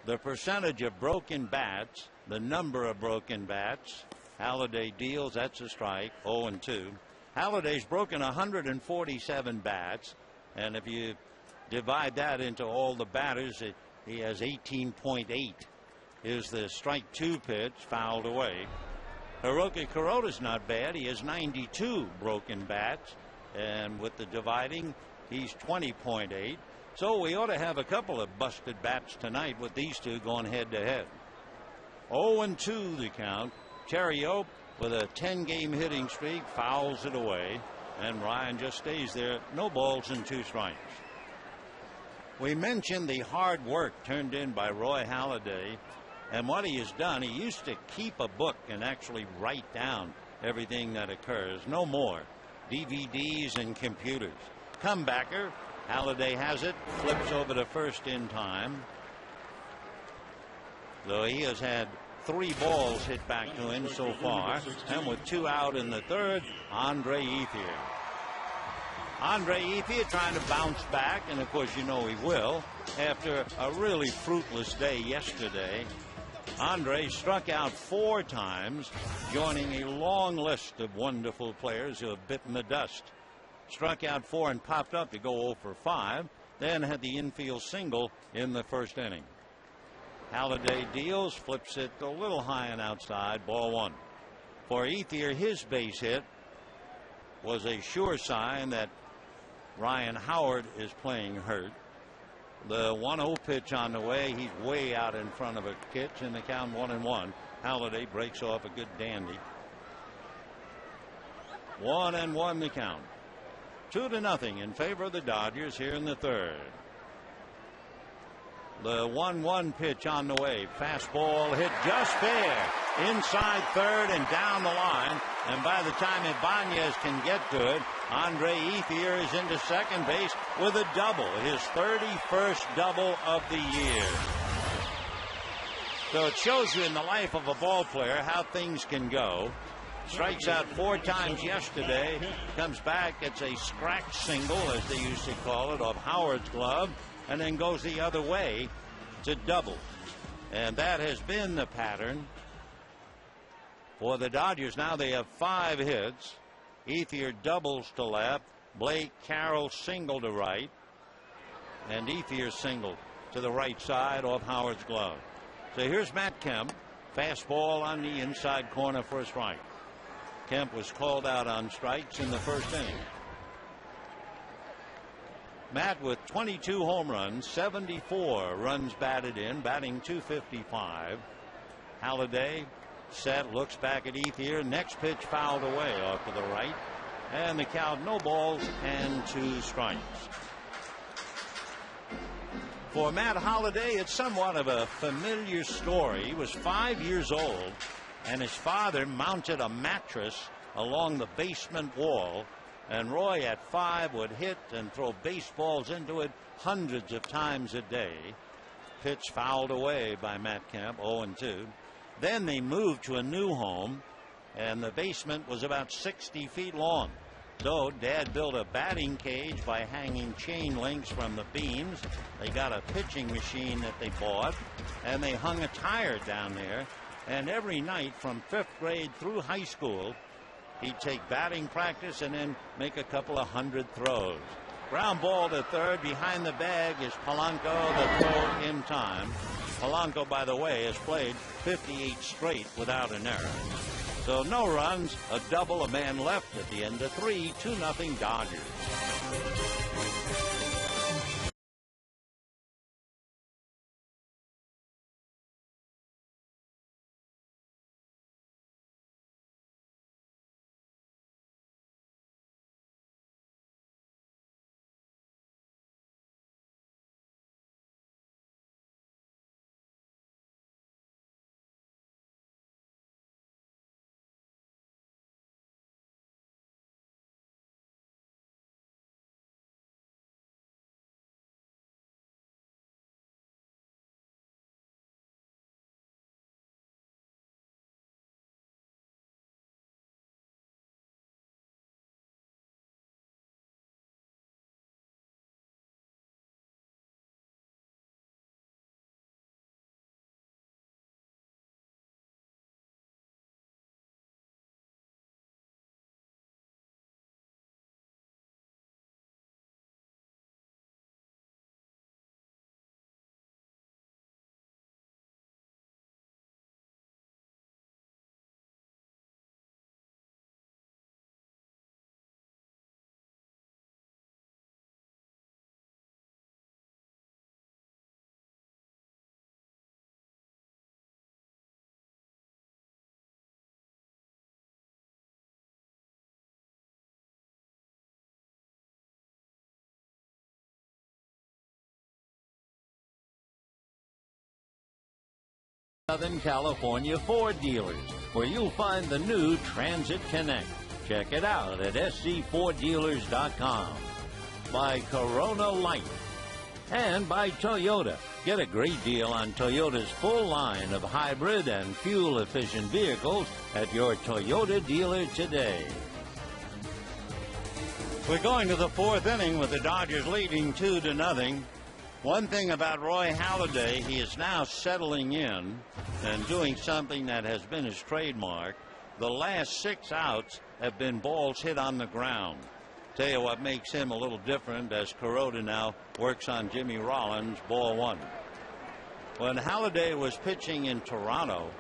The percentage of broken bats, the number of broken bats, Halladay deals, that's a strike, 0-2. Halladay's broken 147 bats, and if you divide that into all the batters, he has 18.8. Is the strike 2 pitch fouled away. Hiroki Kuroda's not bad. He has 92 broken bats, and with the dividing, he's 20.8. So we ought to have a couple of busted bats tonight with these two going head to head. 0-2 the count. Terrio with a 10-game hitting streak fouls it away, and Ryan just stays there. No balls and 2 strikes. We mentioned the hard work turned in by Roy Halladay, and what he has done. He used to keep a book and actually write down everything that occurs. No more DVDs and computers. Comebacker. Halladay has it, flips over to first in time. Though he has had 3 balls hit back to him so far, and with 2 out in the third, Andre Ethier. Andre Ethier trying to bounce back, and of course you know he will. After a really fruitless day yesterday, Andre struck out 4 times, joining a long list of wonderful players who have bitten the dust. Struck out 4 and popped up to go 0 for 5, then had the infield single in the first inning. Halladay deals, flips it a little high and outside, ball 1. For Ethier, his base hit was a sure sign that Ryan Howard is playing hurt. The 1-0 pitch on the way. He's way out in front of a pitch, and the count 1-1. Halladay breaks off a good dandy. 1-1 the count. 2-0 in favor of the Dodgers here in the third. The 1-1 pitch on the way. Fastball hit just fair. Inside third and down the line. And by the time Ibanez can get to it, Andre Ethier is into second base with a double. His 31st double of the year. So it shows you in the life of a ball player how things can go. Strikes out 4 times yesterday. Comes back. It's a scratch single, as they used to call it, of Howard's glove. And then goes the other way to double. And that has been the pattern for the Dodgers. Now they have 5 hits. Ethier doubles to left. Blake Carroll single to right. And Ethier single to the right side off Howard's glove. So here's Matt Kemp. Fastball on the inside corner for a strike. Kemp was called out on strikes in the first inning. Matt with 22 home runs, 74 runs batted in, batting .255. Halladay set, looks back at Ethier. Next pitch fouled away off to the right. And the count, no balls and 2 strikes. For Matt Halladay, it's somewhat of a familiar story. He was 5 years old, and his father mounted a mattress along the basement wall. And Roy at 5 would hit and throw baseballs into it hundreds of times a day. Pitch fouled away by Matt Kemp, 0-2. Then they moved to a new home, and the basement was about 60 feet long. So Dad built a batting cage by hanging chain links from the beams. They got a pitching machine that they bought, and they hung a tire down there. And every night from 5th grade through high school, he'd take batting practice and then make a couple of 100 throws. Ground ball to third. Behind the bag is Polanco. The throw in time. Polanco, by the way, has played 58 straight without an error. So no runs, a double, a man left at the end of 3, 2-0 Dodgers. Southern California Ford dealers, where you'll find the new Transit Connect. Check it out at scforddealers.com. By Corona Light. And by Toyota. Get a great deal on Toyota's full line of hybrid and fuel-efficient vehicles at your Toyota dealer today. We're going to the 4th inning with the Dodgers leading 2-0. One thing about Roy Halladay, he is now settling in and doing something that has been his trademark. The last 6 outs have been balls hit on the ground. Tell you what makes him a little different as Kuroda now works on Jimmy Rollins, ball 1. When Halladay was pitching in Toronto,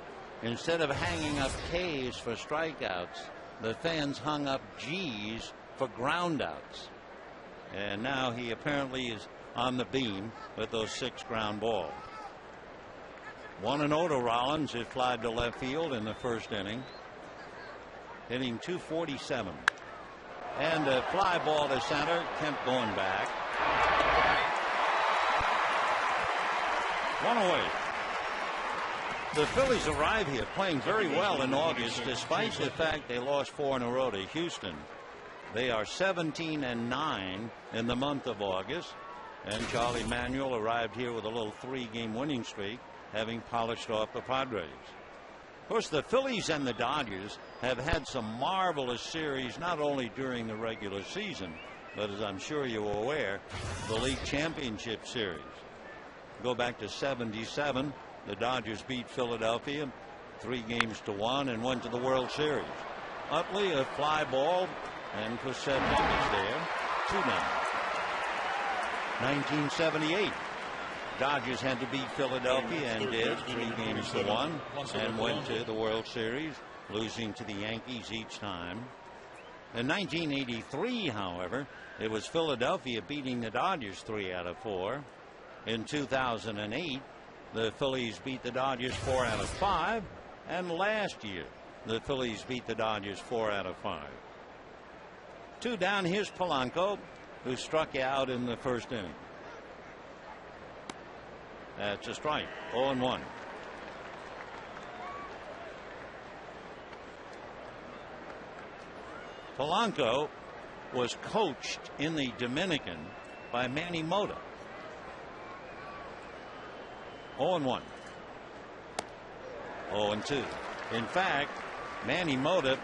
instead of hanging up Ks for strikeouts, the fans hung up G's for groundouts. And now he apparently is on the beam with those 6 ground balls. 1-0 to Rollins, who flied to left field in the first inning, hitting .247. And a fly ball to center. Kemp going back. 1 away. The Phillies arrive here playing very well in August, despite the fact they lost 4 in a row to Houston. They are 17-9 in the month of August, and Charlie Manuel arrived here with a little 3-game winning streak, having polished off the Padres. Of course, the Phillies and the Dodgers have had some marvelous series, not only during the regular season, but as I'm sure you're aware, the League Championship Series. Go back to '77, the Dodgers beat Philadelphia 3-1 and went to the World Series. Utley, a fly ball, and Cosette is there, 2-0. 1978. Dodgers had to beat Philadelphia and did 3-1 and went to the World Series, losing to the Yankees each time. In 1983, however, it was Philadelphia beating the Dodgers 3 out of 4. In 2008, the Phillies beat the Dodgers 4 out of 5, and last year the Phillies beat the Dodgers 4 out of 5. 2 down. Here's Polanco, who struck out in the first inning. That's a strike. 0-1. Polanco was coached in the Dominican by Manny Mota. 0-1. 0-2. In fact, Manny Mota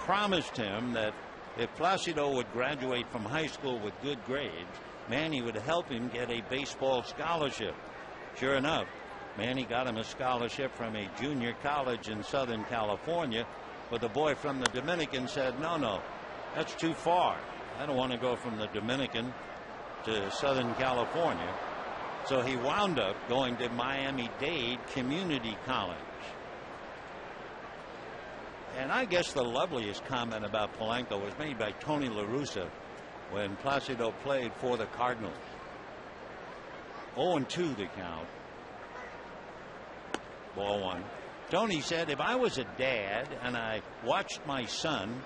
promised him that if Placido would graduate from high school with good grades, Manny would help him get a baseball scholarship. Sure enough, Manny got him a scholarship from a junior college in Southern California, but the boy from the Dominican said, no, that's too far. I don't want to go from the Dominican to Southern California. So he wound up going to Miami-Dade Community College. And I guess the loveliest comment about Polanco was made by Tony La Russa when Placido played for the Cardinals. 0-2 the count. Ball 1. Tony said, if I was a dad and I watched my son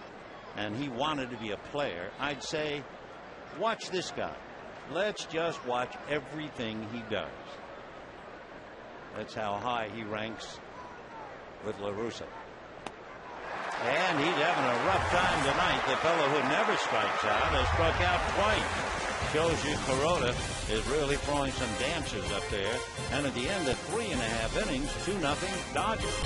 and he wanted to be a player, I'd say, watch this guy. Let's just watch everything he does. That's how high he ranks with La Russa. And he's having a rough time tonight. The fellow who never strikes out has struck out twice. Shows you Kuroda is really throwing some dancers up there. And at the end of 3.5 innings, 2-0 Dodgers.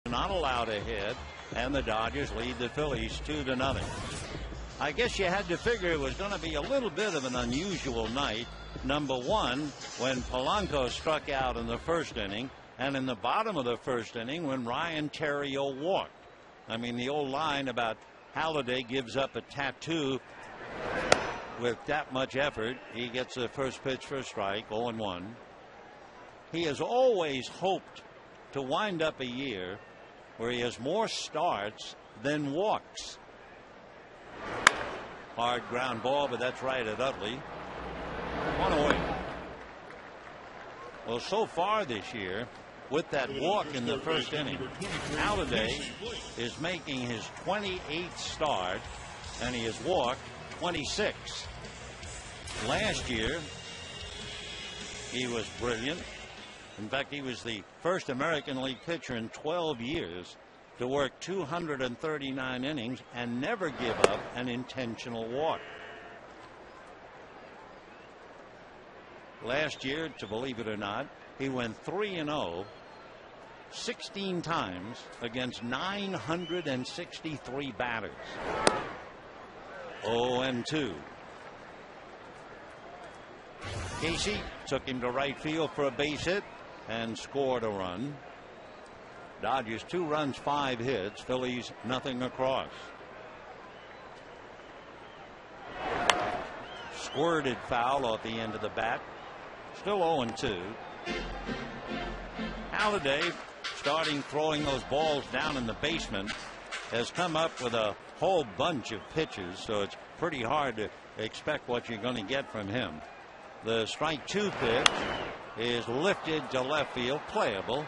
Not allowed a hit, and the Dodgers lead the Phillies 2-0. I guess you had to figure it was going to be a little bit of an unusual night. Number one, when Polanco struck out in the first inning, and in the bottom of the first inning when Ryan Theriot walked. I mean, the old line about Halladay gives up a tattoo with that much effort. He gets the first pitch for a strike, 0-1. He has always hoped to wind up a year where he has more starts than walks. Hard ground ball, but that's right at Utley. 1 away. Well, so far this year, with that walk in the first inning, Halladay is making his 28th start, and he has walked 26. Last year, he was brilliant. In fact, he was the first American League pitcher in 12 years to work 239 innings and never give up an intentional walk. Last year, to believe it or not, he went 3-0 16 times against 963 batters. 0-2. Casey took him to right field for a base hit and scored a run. Dodgers 2 runs, 5 hits. Phillies nothing across. Squirted foul off the end of the bat. Still 0-2. Halladay, starting throwing those balls down in the basement, has come up with a whole bunch of pitches, so it's pretty hard to expect what you're going to get from him. The strike 2 pitch is lifted to left field, playable.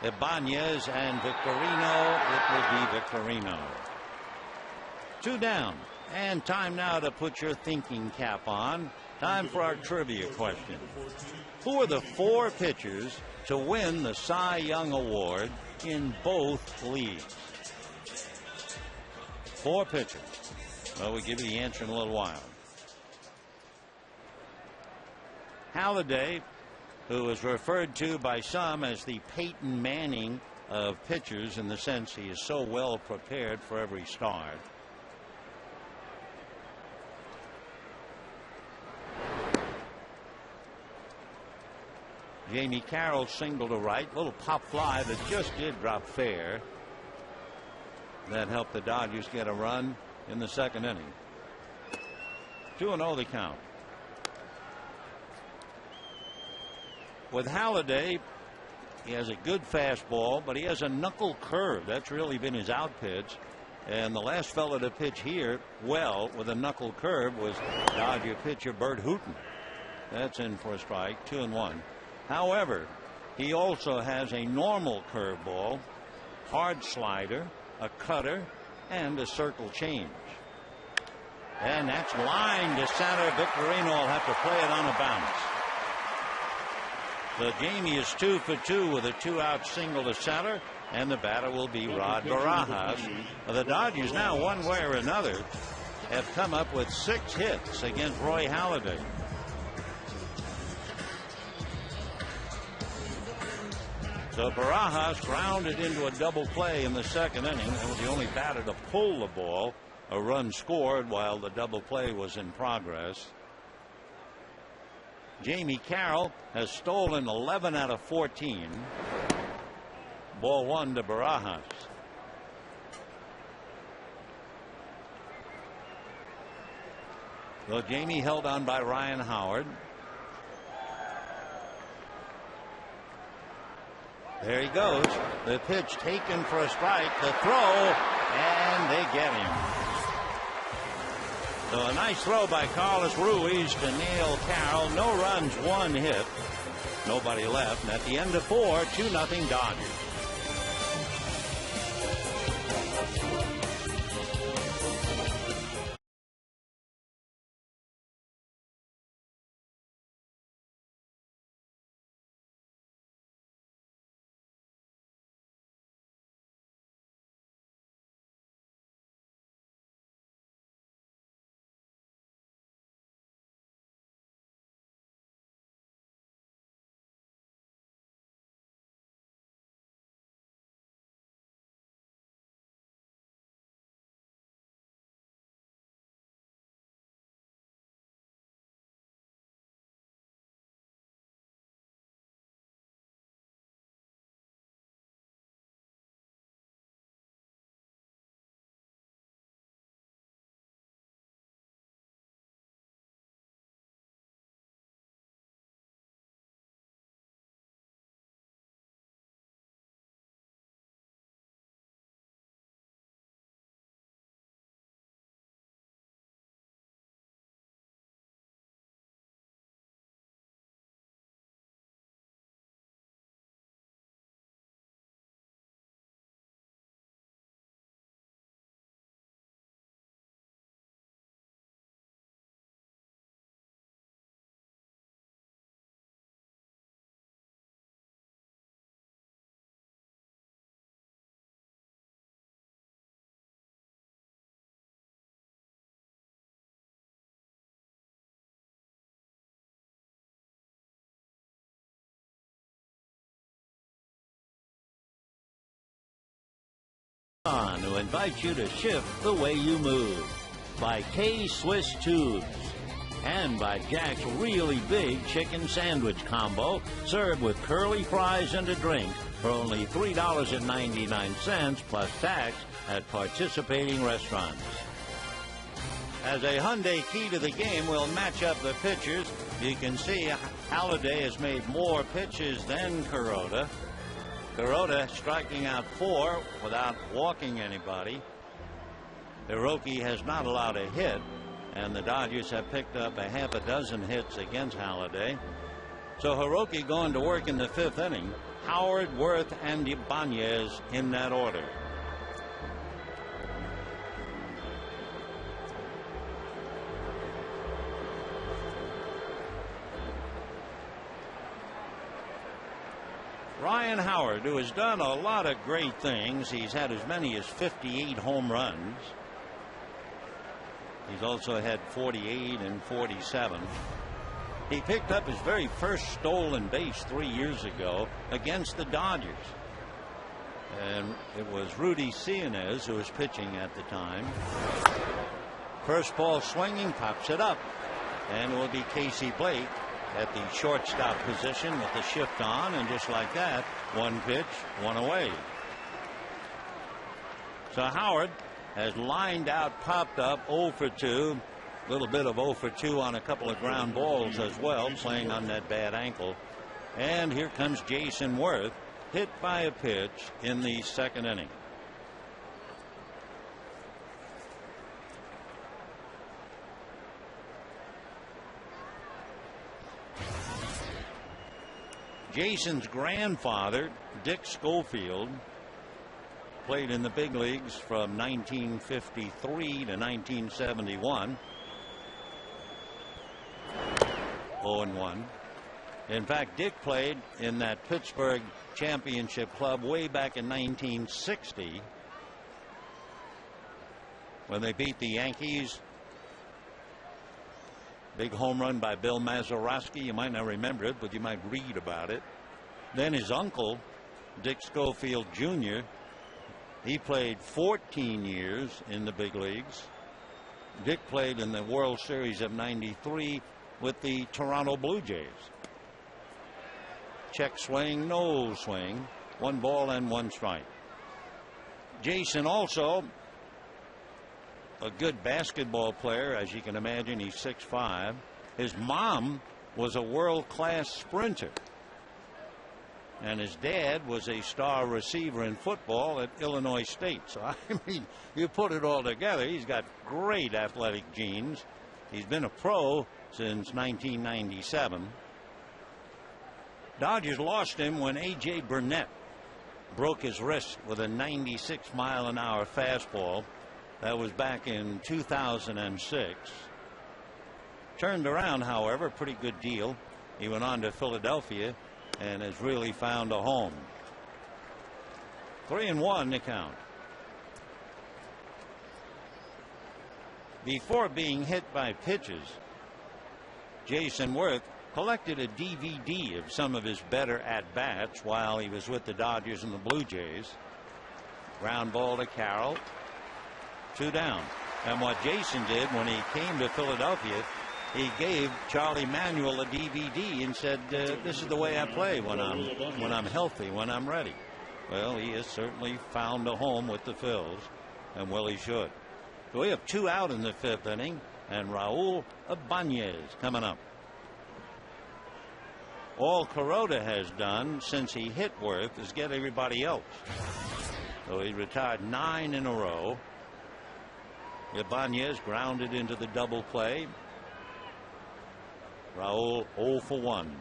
Ibanez and Victorino. It will be Victorino. 2 down, and time now to put your thinking cap on. Time for our trivia question. Who are the 4 pitchers to win the Cy Young Award in both leagues? 4 pitchers. Well, we'll give you the answer in a little while. Halladay, who is referred to by some as the Peyton Manning of pitchers in the sense he is so well prepared for every start. Jamie Carroll single to right, little pop fly that just did drop fair. That helped the Dodgers get a run in the second inning. 2-0 the count. With Halladay, he has a good fastball, but he has a knuckle curve. That's really been his out pitch. And the last fellow to pitch here well with a knuckle curve was Dodger pitcher Bert Hooton. That's in for a strike, 2-1. However, he also has a normal curveball, hard slider, a cutter, and a circle change. And that's line to center. Victorino will have to play it on a bounce. So Jamie is 2 for 2 with a 2-out single to center, and the batter will be Rod Barajas. The Dodgers now, one way or another, have come up with 6 hits against Roy Halladay. So Barajas grounded into a double play in the second inning and was the only batter to pull the ball. A run scored while the double play was in progress. Jamie Carroll has stolen 11 out of 14. Ball 1 to Barajas. So Jamie held on by Ryan Howard. There he goes. The pitch taken for a strike. The throw, and they get him. So a nice throw by Carlos Ruiz to nail Carroll. No runs, 1 hit. Nobody left. And at the end of 4, 2-0 Dodgers. to invite you to shift the way you move. By K-Swiss Tubes. And by Jack's really big chicken sandwich combo, served with curly fries and a drink for only $3.99 plus tax at participating restaurants. As a Hyundai key to the game, we'll match up the pitchers. You can see Halladay has made more pitches than Kuroda. Kuroda striking out 4 without walking anybody. Hiroki has not allowed a hit, and the Dodgers have picked up a half a dozen hits against Halladay. So Hiroki going to work in the 5th inning. Howard, Worth, and Ibanez in that order. Ryan Howard, who has done a lot of great things. He's had as many as 58 home runs. He's also had 48 and 47. He picked up his very first stolen base 3 years ago against the Dodgers. And it was Rudy Cianez who was pitching at the time. First ball swinging, pops it up. And it will be Casey Blake at the shortstop position with the shift on, and just like that, one pitch, one away. So Howard has lined out, popped up 0 for 2. A little bit of 0 for 2 on a couple of ground balls as well, playing on that bad ankle. And here comes Jason Worth, hit by a pitch in the 2nd inning. Jason's grandfather, Dick Schofield, played in the big leagues from 1953 to 1971. 0-1. In fact, Dick played in that Pittsburgh championship club way back in 1960 when they beat the Yankees. Big home run by Bill Mazeroski. You might not remember it, but you might read about it. Then his uncle, Dick Schofield Jr., he played 14 years in the big leagues. Dick played in the World Series of '93 with the Toronto Blue Jays. Check swing, no swing. 1 ball and 1 strike. Jason also a good basketball player, as you can imagine. He's 6'5". His mom was a world-class sprinter, and his dad was a star receiver in football at Illinois State. So I mean, you put it all together, he's got great athletic genes. He's been a pro since 1997. Dodgers lost him when A.J. Burnett broke his wrist with a 96-mile-an-hour fastball. That was back in 2006. Turned around, however, pretty good deal. He went on to Philadelphia and has really found a home. 3-1 the count. Before being hit by pitches, Jason Worth collected a DVD of some of his better at-bats while he was with the Dodgers and the Blue Jays. Ground ball to Carroll. 2 down. And what Jason did when he came to Philadelphia, he gave Charlie Manuel a DVD and said, this is the way I play when I'm healthy, when I'm ready. Well, he has certainly found a home with the Phils, and well, he should. So we have 2 out in the 5th inning, and Raul Ibanez coming up. All Kuroda has done since he hit Worth is get everybody else. So he retired 9 in a row. Ibanez grounded into the double play. Raul 0 for 1.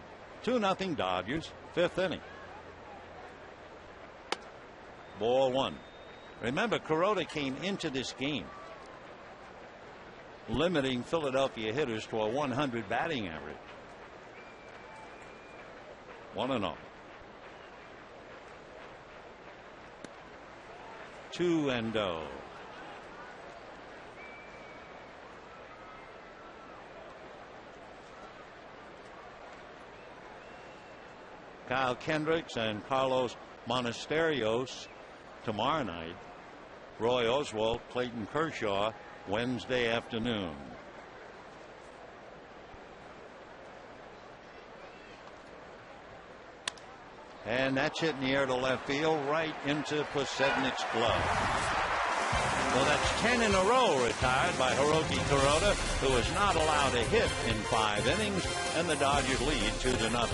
2-0 Dodgers, 5th inning. Ball 1. Remember, Kuroda came into this game limiting Philadelphia hitters to a 100 batting average. 1-0. 2-0. Kyle Kendricks and Carlos Monasterios tomorrow night. Roy Oswalt, Clayton Kershaw Wednesday afternoon. And that's hit in the air to left field, right into Posednik's glove. Well, that's 10 in a row retired by Hiroki Kuroda, who is not allowed a hit in 5 innings, and the Dodgers lead 2-0.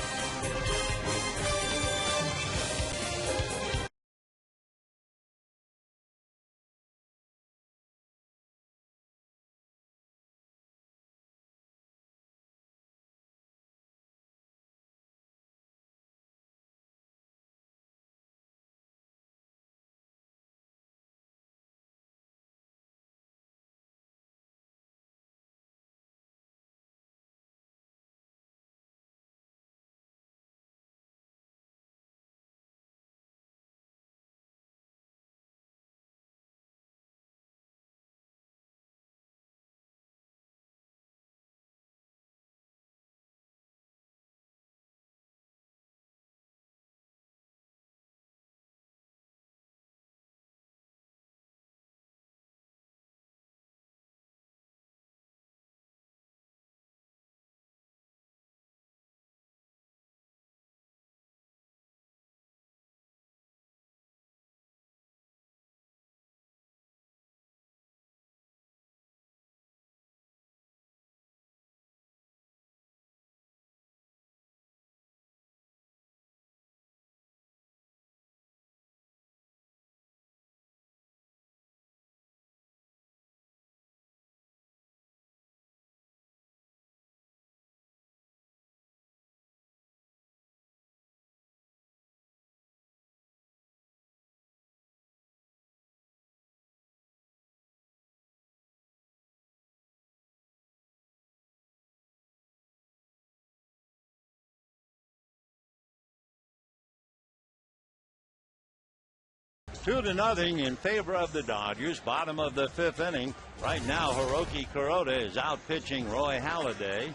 Two to nothing in favor of the Dodgers. Bottom of the 5th inning. Right now, Hiroki Kuroda is out pitching Roy Halladay,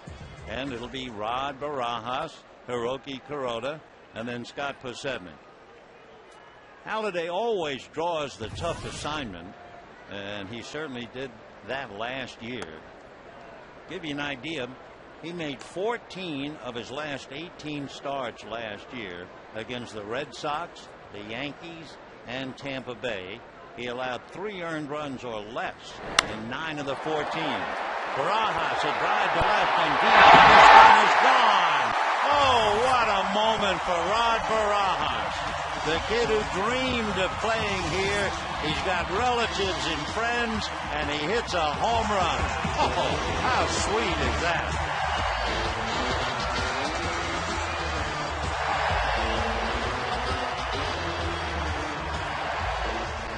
and it'll be Rod Barajas, Hiroki Kuroda, and then Scott Posednik. Halladay always draws the tough assignment, and he certainly did that last year. Give you an idea, he made 14 of his last 18 starts last year against the Red Sox, the Yankees, and Tampa Bay. He allowed 3 earned runs or less in 9 of the 14. Barajas, a drive to left and deep, and this one is gone. Oh, what a moment for Rod Barajas. The kid who dreamed of playing here. He's got relatives and friends, and he hits a home run. Oh, how sweet is that?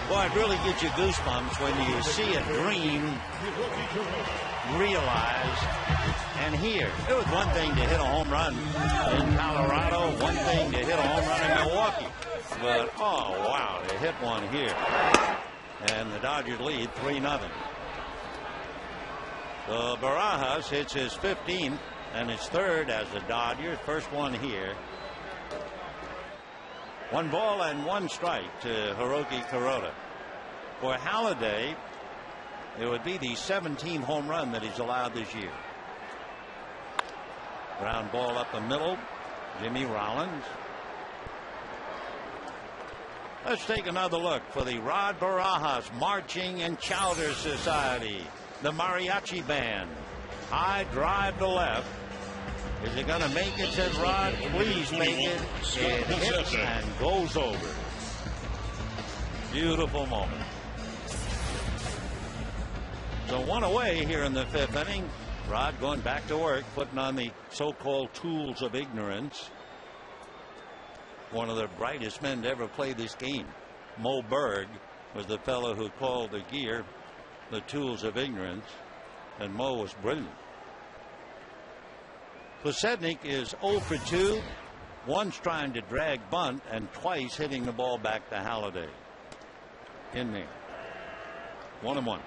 Boy, it really gives you goosebumps when you see a dream realized and here. It was one thing to hit a home run in Colorado, one thing to hit a home run in Milwaukee. But, oh, wow, they hit one here. And the Dodgers lead 3-0. So Barajas hits his 15th and his 3rd as the Dodgers. First one here. 1 ball and 1 strike to Hiroki Kuroda. For Halladay, it would be the 17th home run that he's allowed this year. Ground ball up the middle. Jimmy Rollins. Let's take another look for the Rod Barajas Marching and Chowder Society. The Mariachi Band. High drive to left. Is it going to make it, says Rod? Please make it. It hits and goes over. Beautiful moment. So 1 away here in the 5th inning. Rod going back to work, putting on the so-called tools of ignorance. One of the brightest men to ever play this game. Mo Berg was the fellow who called the gear the tools of ignorance, and Mo was brilliant. Posednik is 0 for 2. Once trying to drag bunt and twice hitting the ball back to Halladay. In there. 1-1.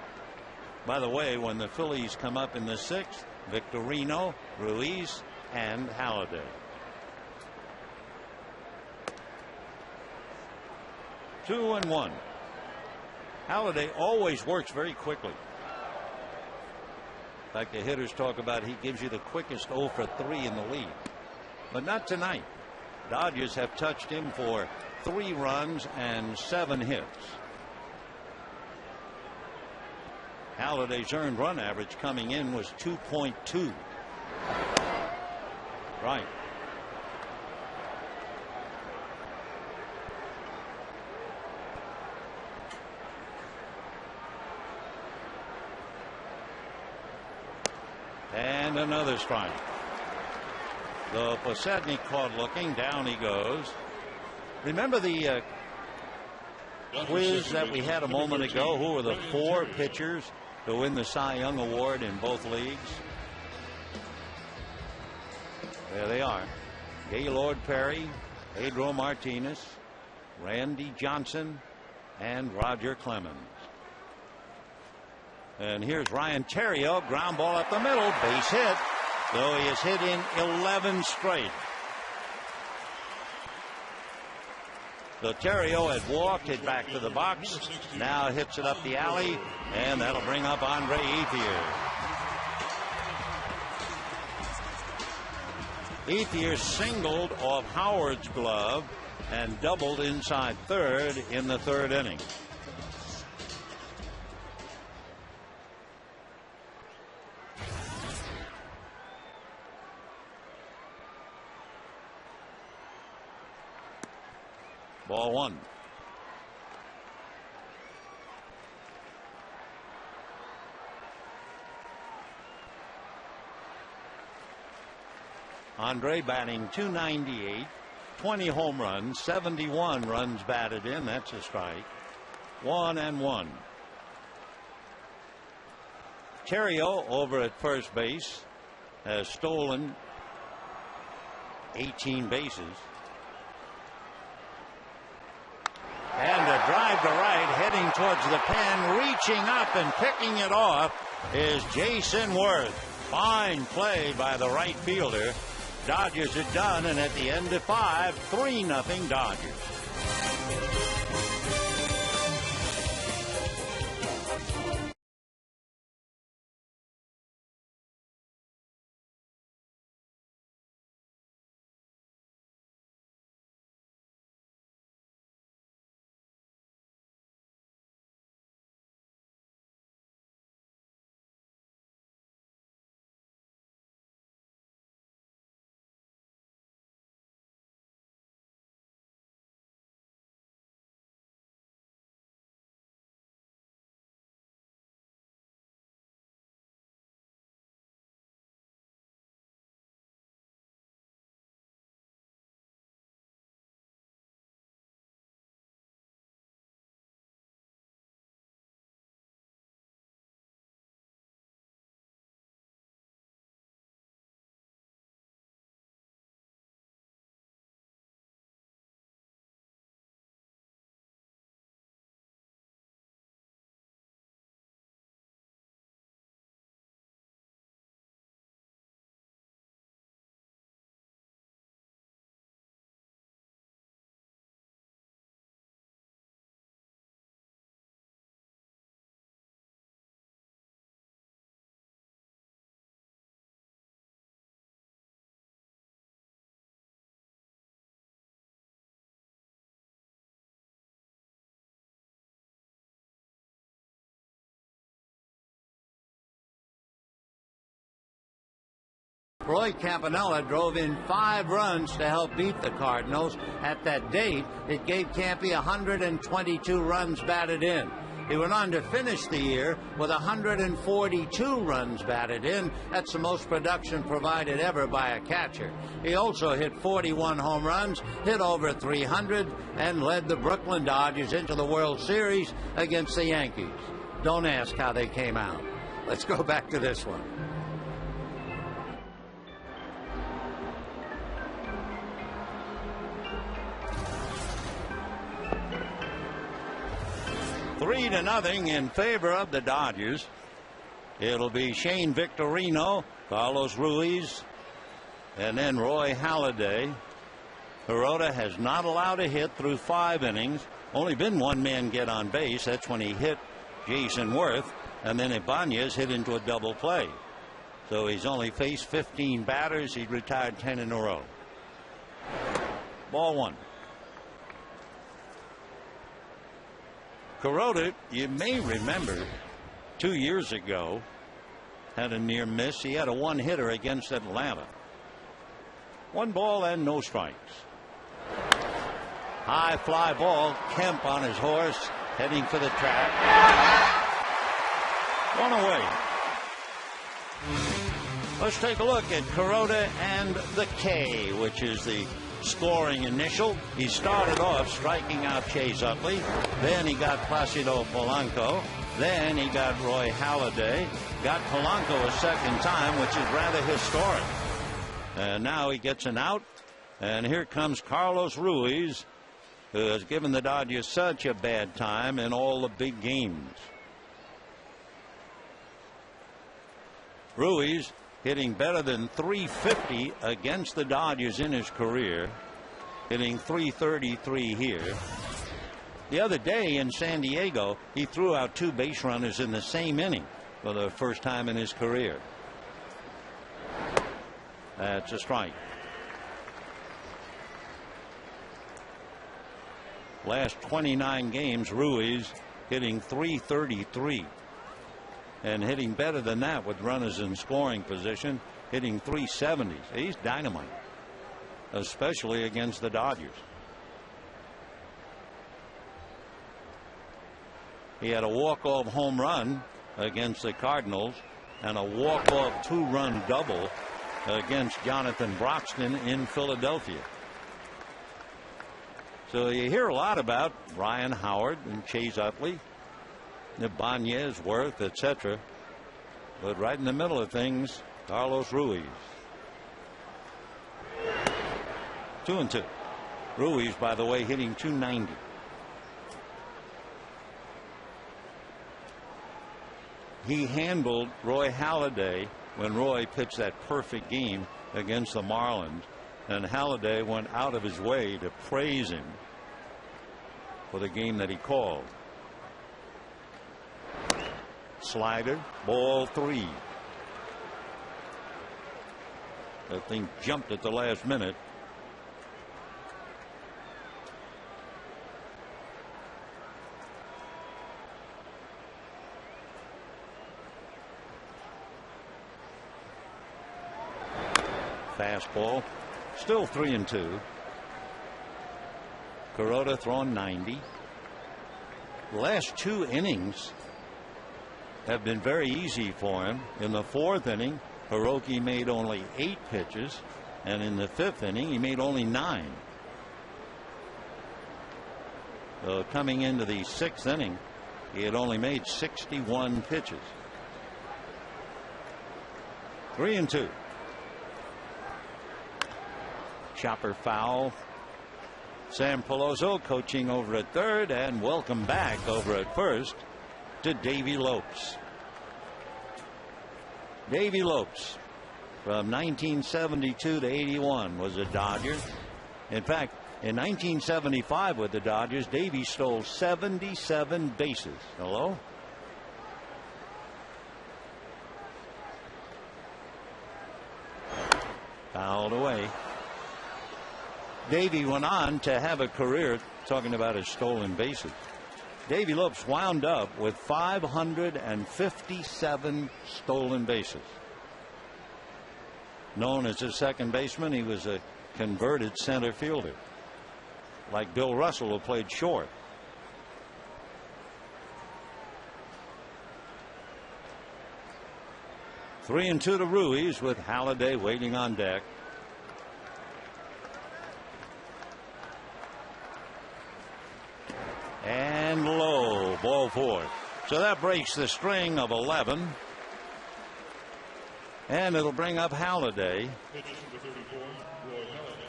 By the way, when the Phillies come up in the 6th, Victorino, Ruiz, and Halladay. 2-1. Halladay always works very quickly. Like the hitters talk about, he gives you the quickest 0 for 3 in the league. But not tonight. Dodgers have touched him for 3 runs and 7 hits. Halladay's earned run average coming in was 2.2. Right. And another strike. The Posednik caught looking. Down he goes. Remember the quiz that we had a moment ago? Who were the 4 pitchers to win the Cy Young Award in both leagues? There they are. Gaylord Perry, Pedro Martinez, Randy Johnson, and Roger Clemens. And here's Ryan Theriot, ground ball up the middle, base hit, though he has hit in 11 straight. So Theriot had walked it back to the box, now hits it up the alley, and that'll bring up Andre Ethier. Ethier singled off Howard's glove and doubled inside third in the 3rd inning. Ball 1. Andre batting .298, 20 home runs, 71 runs batted in. That's a strike. 1-1. Theriot over at first base has stolen 18 bases. And a drive to right, heading towards the pen, reaching up and picking it off is Jason Worth. Fine play by the right fielder. Dodgers are done, and at the end of 5, 3-0 Dodgers. Roy Campanella drove in 5 runs to help beat the Cardinals. At that date, it gave Campy 122 runs batted in. He went on to finish the year with 142 runs batted in. That's the most production provided ever by a catcher. He also hit 41 home runs, hit over 300, and led the Brooklyn Dodgers into the World Series against the Yankees. Don't ask how they came out. Let's go back to this one. 3-0 in favor of the Dodgers. It'll be Shane Victorino, Carlos Ruiz, and then Roy Halladay. Kuroda has not allowed a hit through 5 innings. Only been one man get on base. That's when he hit Jason Worth, and then Ibanez hit into a double play. So he's only faced 15 batters. He retired 10 in a row. Ball one. Kuroda, you may remember 2 years ago, had a near miss. He had a one-hitter against Atlanta. 1 ball and no strikes. High fly ball. Kemp on his horse, heading for the track. 1 away. Let's take a look at Kuroda and the K, which is the scoring initial. He started off striking out Chase Utley. Then he got Placido Polanco. Then he got Roy Halladay. Got Polanco a second time, which is rather historic. And now he gets an out. And here comes Carlos Ruiz, who has given the Dodgers such a bad time in all the big games. Ruiz hitting better than .350 against the Dodgers in his career, hitting .333 here. The other day in San Diego, he threw out 2 base runners in the same inning for the first time in his career. That's a strike. Last 29 games, Ruiz hitting .333. And hitting better than that with runners in scoring position, hitting .370s. He's dynamite, especially against the Dodgers. He had a walk-off home run against the Cardinals and a walk-off 2-run double against Jonathan Broxton in Philadelphia. So you hear a lot about Ryan Howard and Chase Utley, Ibanez, Worth, etc. But right in the middle of things, Carlos Ruiz. 2-2. Ruiz, by the way, hitting .290. He handled Roy Halladay when Roy pitched that perfect game against the Marlins, and Halladay went out of his way to praise him for the game that he called. Slider, ball 3. That thing jumped at the last minute. Fastball, still 3-2. Kuroda throwing 90. The last 2 innings have been very easy for him. In the 4th inning, Hiroki made only 8 pitches, and in the 5th inning, he made only 9. So coming into the 6th inning, he had only made 61 pitches. 3-2. Chopper foul. Sam Peloso coaching over at third, and welcome back over at first to Davey Lopes. Davey Lopes, from 1972 to 81, was a Dodger. In fact, in 1975 with the Dodgers, Davey stole 77 bases. Hello? Fouled away. Davey went on to have a career, talking about his stolen bases. Davey Lopes wound up with 557 stolen bases. Known as a second baseman, he was a converted center fielder, like Bill Russell, who played short. Three and two to Ruiz with Halladay waiting on deck. And low, ball 4. So that breaks the string of 11. And it'll bring up Halladay.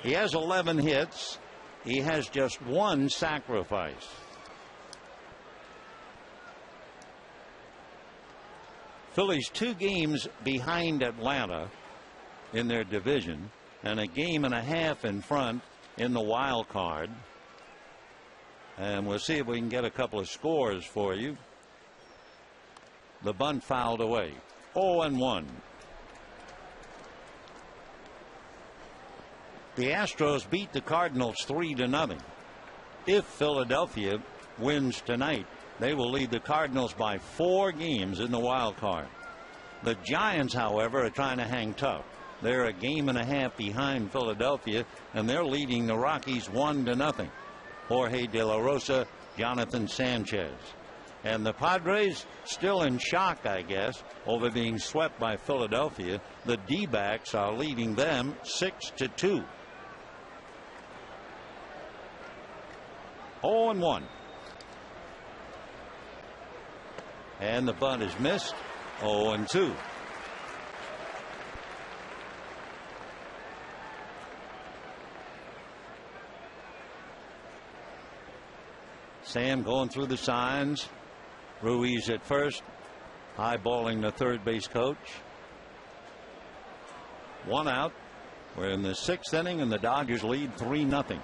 He has 11 hits. He has just 1 sacrifice. Phillies 2 games behind Atlanta in their division, and a game and a half in front in the wild card. And we'll see if we can get a couple of scores for you. The bunt fouled away. 0-1. The Astros beat the Cardinals 3-0. If Philadelphia wins tonight, they will lead the Cardinals by 4 games in the wild card. The Giants, however, are trying to hang tough. They're a game and a half behind Philadelphia, and they're leading the Rockies 1-0. Jorge De La Rosa, Jonathan Sanchez. And the Padres still in shock, I guess, over being swept by Philadelphia. The D-backs are leading them 6-2. 0-1. And the bunt is missed. 0-2. Sam going through the signs. Ruiz at first, eyeballing the third base coach. 1 out. We're in the 6th inning, and the Dodgers lead 3-0.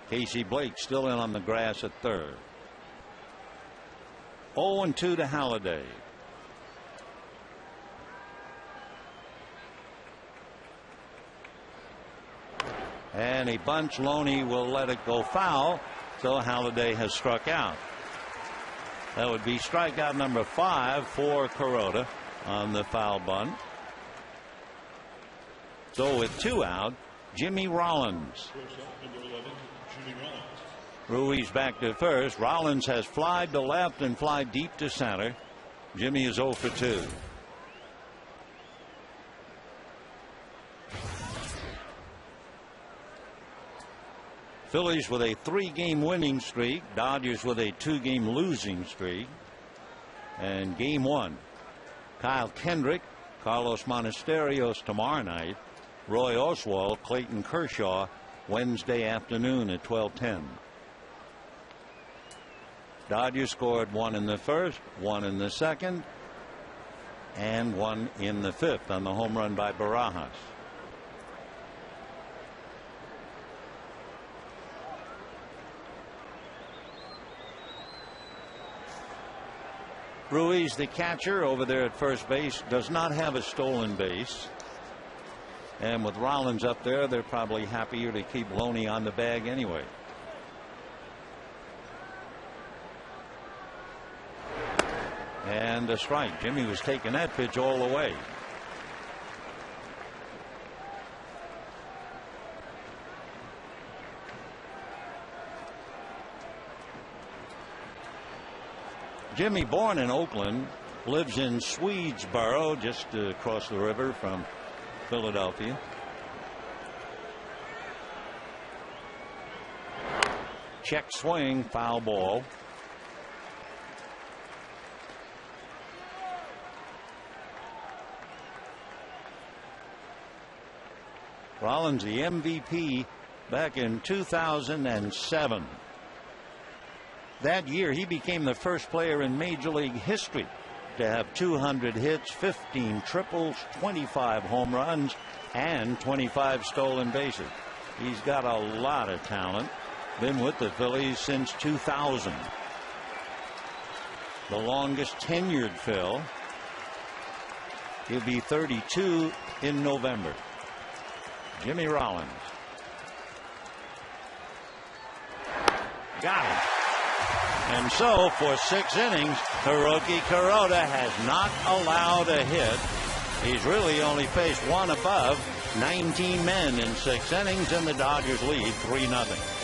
Casey Blake still in on the grass at third. 0-2 to Halladay. And he bunts. Loney will let it go foul, so Halladay has struck out. That would be strikeout number 5 for Kuroda on the foul bunt. So with 2 out, Jimmy Rollins. Ruiz back to first. Rollins has flied to left and fly deep to center. Jimmy is 0 for 2. Phillies with a 3-game winning streak. Dodgers with a 2-game losing streak. And game 1. Kyle Kendrick, Carlos Monasterios tomorrow night. Roy Oswalt, Clayton Kershaw Wednesday afternoon at 12:10. Dodgers scored 1 in the first, 1 in the second, and 1 in the 5th on the home run by Barajas. Ruiz, the catcher over there at first base, does not have a stolen base. And with Rollins up there, they're probably happier to keep Loney on the bag anyway. And a strike. Jimmy was taking that pitch all the way. Jimmy, born in Oakland, lives in Swedesboro, just across the river from Philadelphia. Check swing, foul ball. Rollins, the MVP back in 2007. That year, he became the first player in Major League history to have 200 hits, 15 triples, 25 home runs, and 25 stolen bases. He's got a lot of talent. Been with the Phillies since 2000. The longest tenured Phil. He'll be 32 in November. Jimmy Rollins. Got him. And so for 6 innings, Hiroki Kuroda has not allowed a hit. He's really only faced one above. 19 men in 6 innings, and the Dodgers lead 3-0.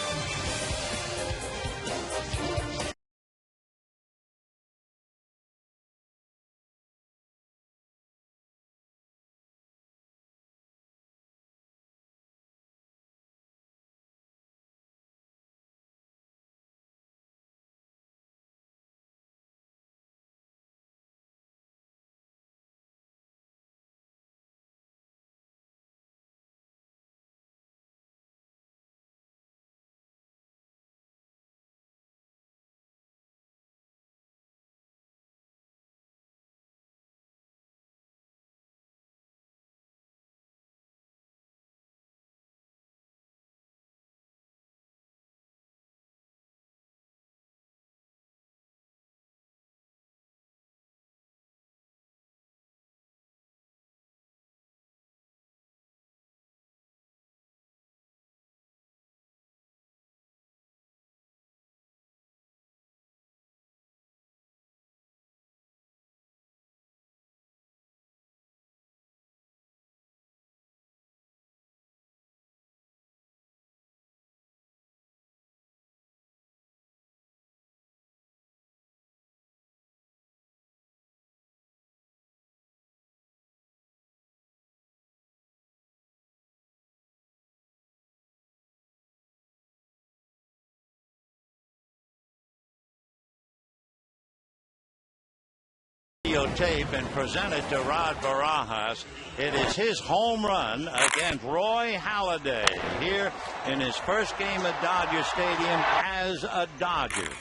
tape and present it to Rod Barajas. It is his home run against Roy Halladay here in his first game at Dodger Stadium as a Dodger.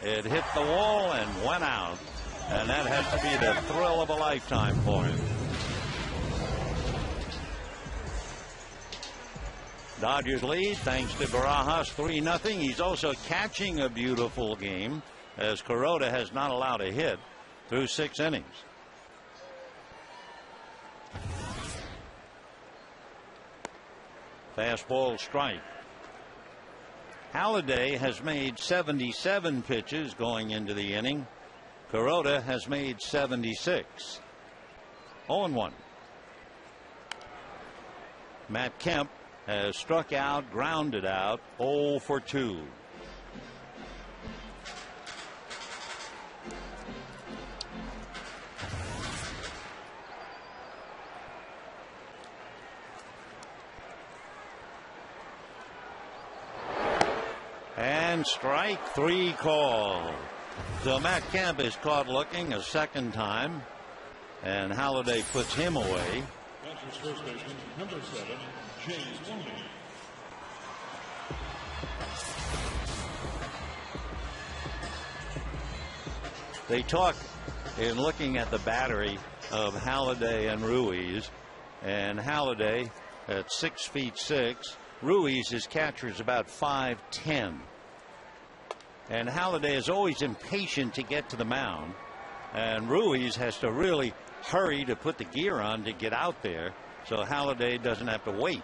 It hit the wall and went out, and that has to be the thrill of a lifetime for him. Dodgers lead thanks to Barajas 3-0. He's also catching a beautiful game, as Kuroda has not allowed a hit through 6 innings. Fastball strike. Halladay has made 77 pitches going into the inning. Kuroda has made 76. 0-1. Matt Kemp has struck out, grounded out, 0 for 2. And strike 3 call. So Matt Kemp is caught looking a second time, and Halladay puts him away. First baseman, number 7, James Loney. They talk in looking at the battery of Halladay and Ruiz, and Halladay at 6'6". Ruiz, his catcher, is about 5'10". And Halladay is always impatient to get to the mound, and Ruiz has to really hurry to put the gear on to get out there, so Halladay doesn't have to wait.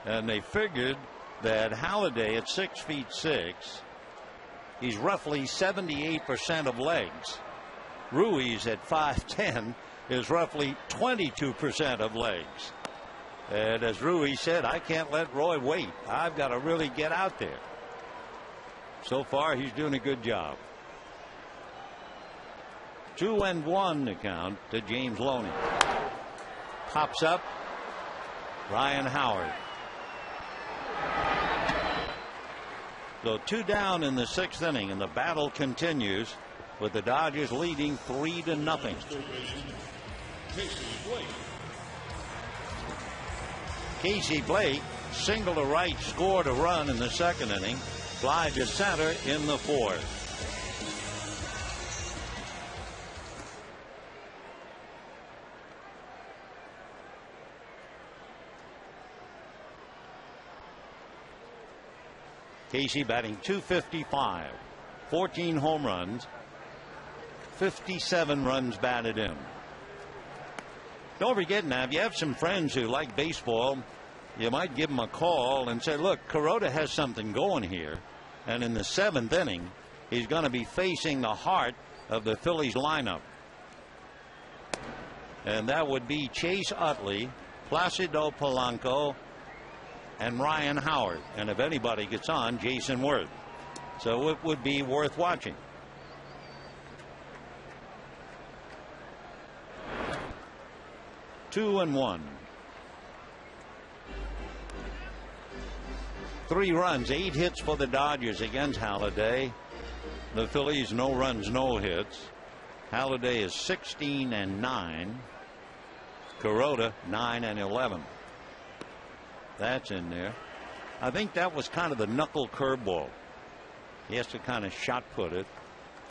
And they figured that Halladay at 6'6", he's roughly 78% of legs. Ruiz at 5'10" is roughly 22% of legs. And as Ruiz said, I can't let Roy wait. I've got to really get out there. So far, he's doing a good job. 2-1 to count to James Loney. Pops up. Ryan Howard. So 2 down in the 6th inning, and the battle continues with the Dodgers leading 3-0. Casey Blake single to right, scored a run in the 2nd inning. Fly to center in the 4th. Casey batting .255, 14 home runs, 57 runs batted in. Don't forget now, if you have some friends who like baseball, you might give them a call and say, look, Kuroda has something going here. And in the 7th inning, he's going to be facing the heart of the Phillies lineup. And that would be Chase Utley, Placido Polanco, and Ryan Howard. And if anybody gets on, Jason Worth. So it would be worth watching. 2-1. 3 runs, 8 hits for the Dodgers against Halladay. The Phillies, no runs, no hits. Halladay is 16-9. Kuroda 9-11. That's in there. I think that was kind of the knuckle curveball. He has to kind of shot put it.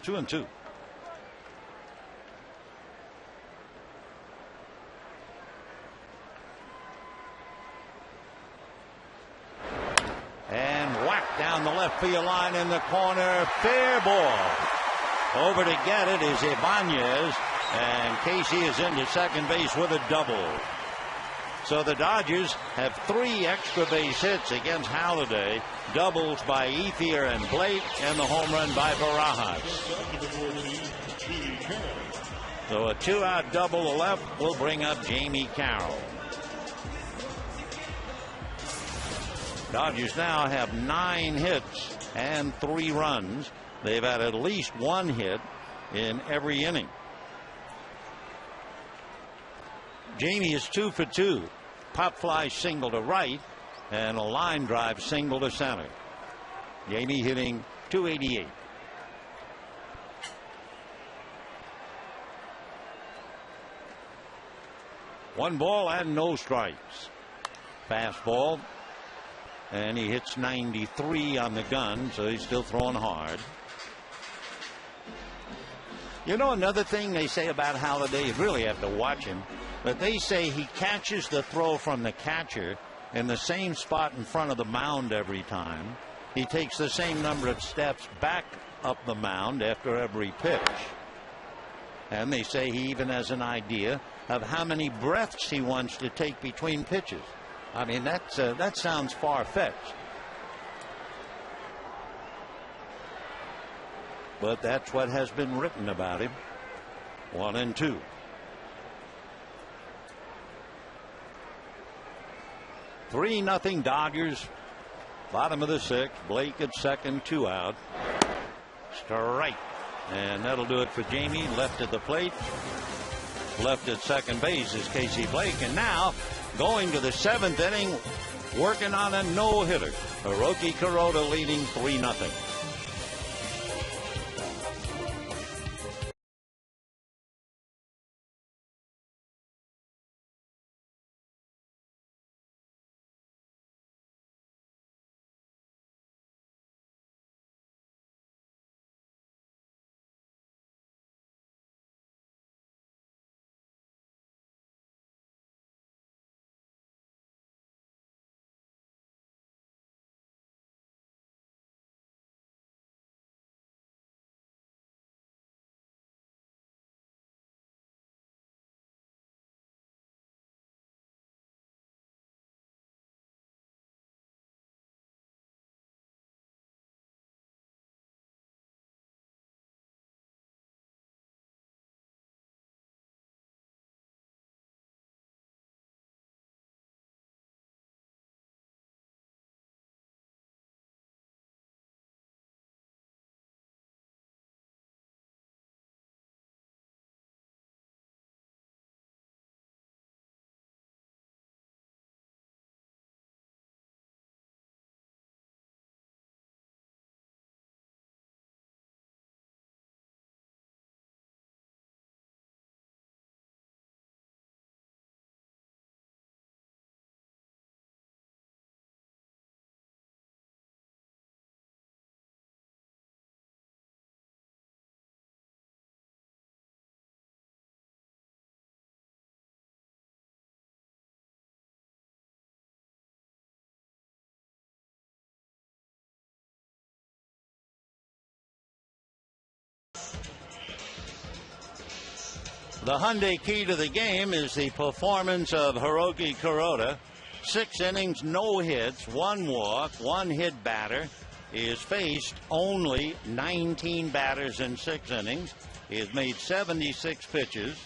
2-2. And whacked down the left field line in the corner. Fair ball. Over to get it is Ibanez, and Casey is into second base with a double. So the Dodgers have 3 extra base hits against Halladay, doubles by Ethier and Blake, and the home run by Barajas. So a 2-out double to left will bring up Jamie Carroll. Dodgers now have 9 hits and 3 runs. They've had at least 1 hit in every inning. Jamie is 2 for 2. Pop fly single to right and a line drive single to center. Jamie hitting .288. 1 ball and no strikes. Fastball, and he hits 93 on the gun, so he's still throwing hard. You know, another thing they say about Halladay, you really have to watch him, but they say he catches the throw from the catcher in the same spot in front of the mound every time. He takes the same number of steps back up the mound after every pitch. And they say he even has an idea of how many breaths he wants to take between pitches. I mean, that sounds far-fetched. But that's what has been written about him. 1-2. Three nothing Dodgers. Bottom of the sixth. Blake at second, 2 out. Strike. And that'll do it for Jamie. Left at the plate. Left at second base is Casey Blake. And now going to the 7th inning, working on a no-hitter. Hiroki Kuroda leading 3-0. The Hyundai key to the game is the performance of Hiroki Kuroda. 6 innings, no hits, 1 walk, 1 hit batter. He has faced only 19 batters in 6 innings. He has made 76 pitches.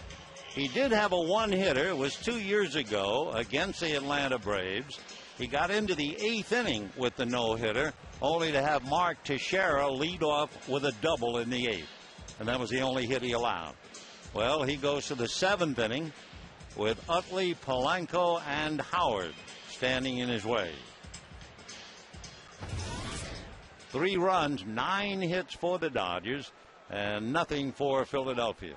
He did have a 1-hitter. It was 2 years ago against the Atlanta Braves. He got into the 8th inning with the no-hitter, only to have Mark Teixeira lead off with a double in the 8th. And that was the only hit he allowed. Well, he goes to the 7th inning with Utley, Polanco, and Howard standing in his way. 3 runs, 9 hits for the Dodgers, and nothing for Philadelphia.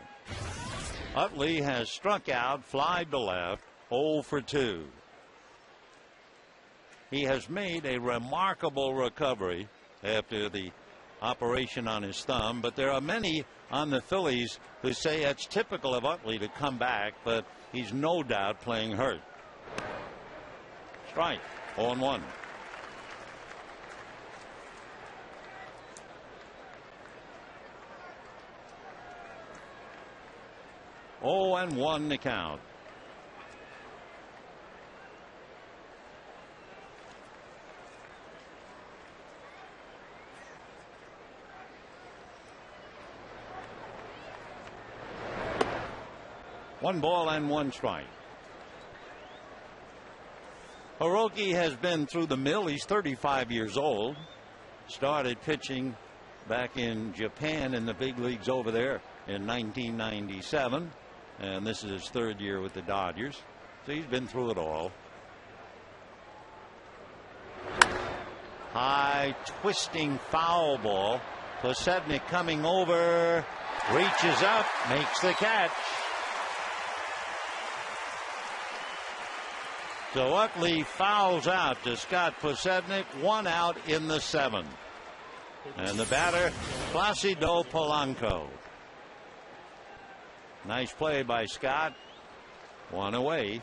Utley has struck out, flied to left, 0 for 2. He has made a remarkable recovery after the operation on his thumb, but there are many on the Phillies who say it's typical of Utley to come back, but he's no doubt playing hurt. Strike, 0-1. Oh, and 1 to count. One ball and 1 strike. Hiroki has been through the mill. He's 35 years old. Started pitching back in Japan in the big leagues over there in 1997. And this is his 3rd year with the Dodgers. So he's been through it all. High twisting foul ball. Posednik coming over. Reaches up. Makes the catch. So Utley fouls out to Scott Posednik, 1 out in the 7th. And the batter, Placido Polanco. Nice play by Scott. 1 away.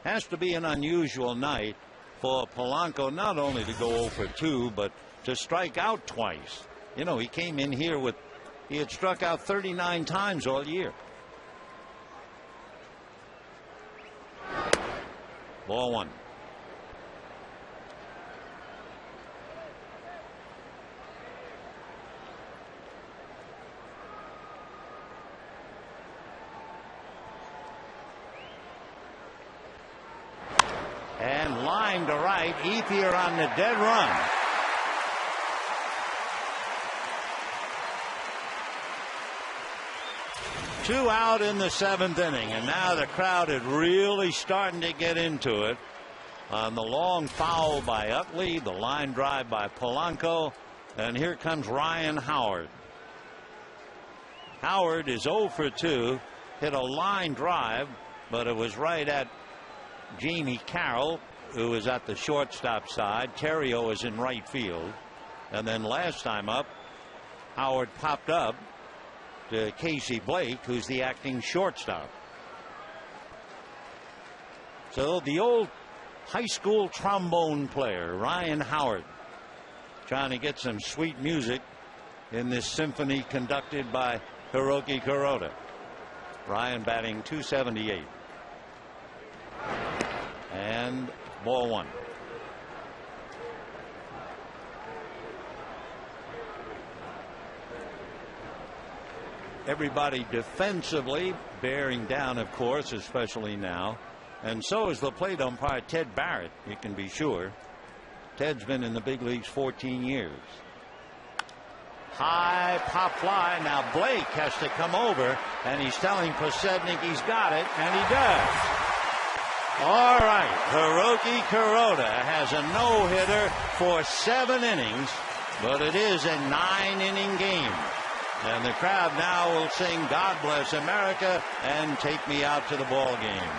Has to be an unusual night for Polanco not only to go 0 for 2, but to strike out twice. You know, he came in here with, he had struck out 39 times all year. Ball 1. And line to right, Ethier on the dead run. Two out in the 7th inning, and now the crowd is really starting to get into it on the long foul by Utley, the line drive by Polanco, and here comes Ryan Howard. Howard is 0 for 2, hit a line drive, but it was right at Jamie Carroll, who is at the shortstop side. Terrio is in right field. And then last time up, Howard popped up to Casey Blake, who's the acting shortstop. So the old high school trombone player, Ryan Howard, trying to get some sweet music in this symphony conducted by Hiroki Kuroda. Ryan batting .278. And ball 1. Everybody defensively bearing down, of course, especially now. And so is the plate umpire, Ted Barrett, you can be sure. Ted's been in the big leagues 14 years. High pop fly. Now Blake has to come over, and he's telling Posednik he's got it, and he does. All right, Hiroki Kuroda has a no-hitter for 7 innings, but it is a 9-inning game. And the crowd now will sing "God Bless America" and "Take Me Out to the Ball Game."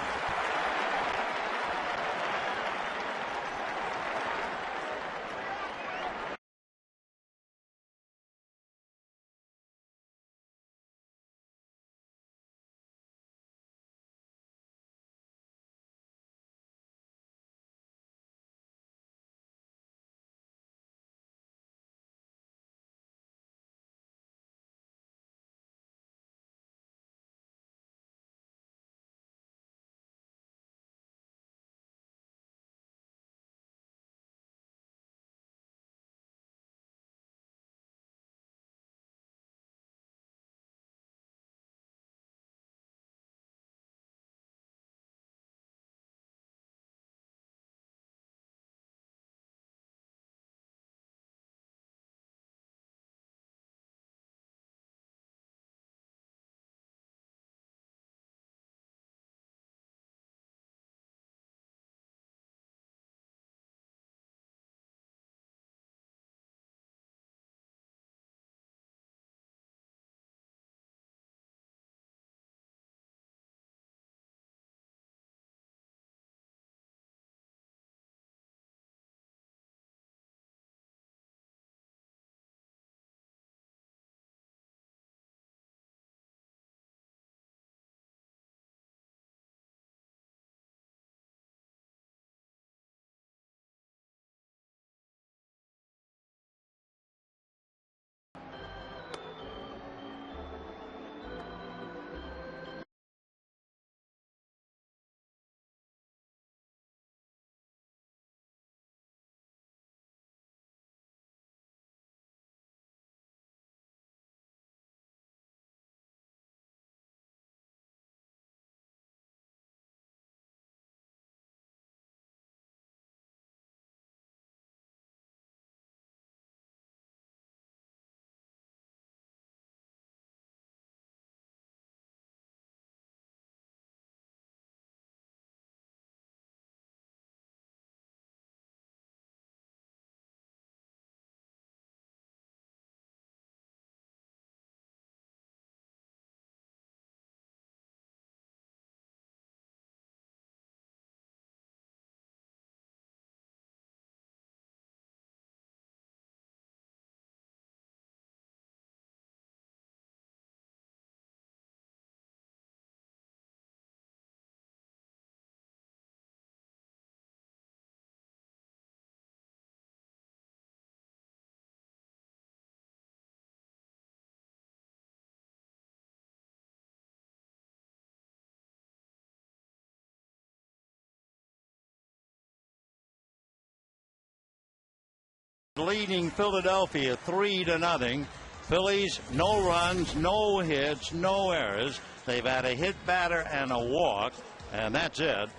leading Philadelphia 3-0. Phillies, no runs, no hits, no errors. They've had a hit batter and a walk, and that's it.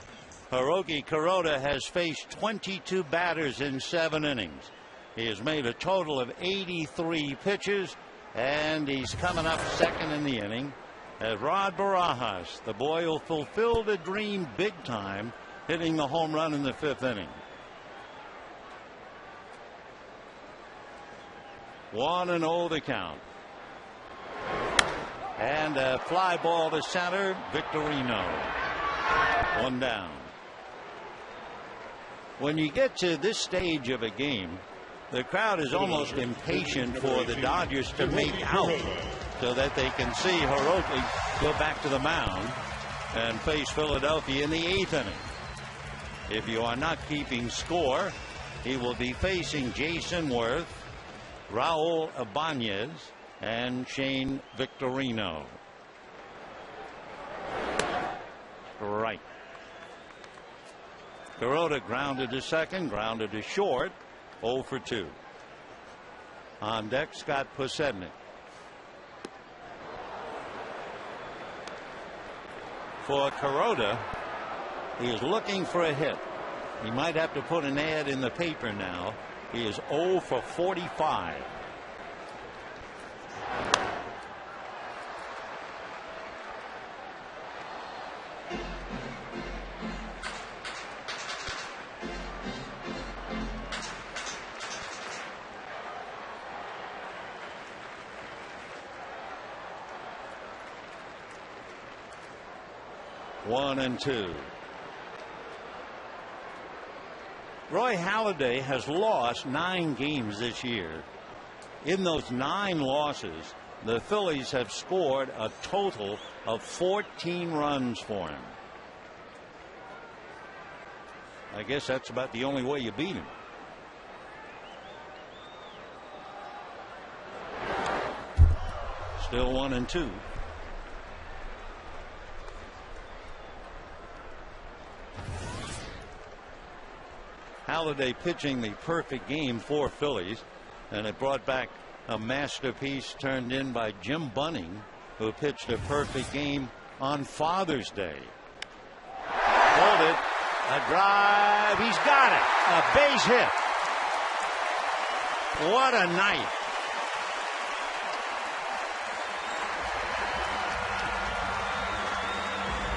Hiroki Kuroda has faced 22 batters in 7 innings. He has made a total of 83 pitches, and he's coming up second in the inning. As Rod Barajas, the boy who fulfilled a dream big time, hitting the home run in the 5th inning. 1-0 the count. And a fly ball to center. Victorino. 1 down. When you get to this stage of a game, the crowd is almost impatient for the Dodgers to make out so that they can see Hiroki go back to the mound and face Philadelphia in the 8th inning. If you are not keeping score, he will be facing Jason Worth, Raul Ibanez, and Shane Victorino. Right. Kuroda grounded to second, grounded to short, 0 for 2. On deck, Scott Pusednik. For Kuroda, he is looking for a hit. He might have to put an ad in the paper now. He is 0 for 45. One and two. Roy Halladay has lost 9 games this year. In those 9 losses, the Phillies have scored a total of 14 runs for him. I guess that's about the only way you beat him. Still 1 and 2. Halladay pitching the perfect game for Phillies, and it brought back a masterpiece turned in by Jim Bunning, who pitched a perfect game on Father's Day. Hold it. A drive. He's got it. A base hit. What a night.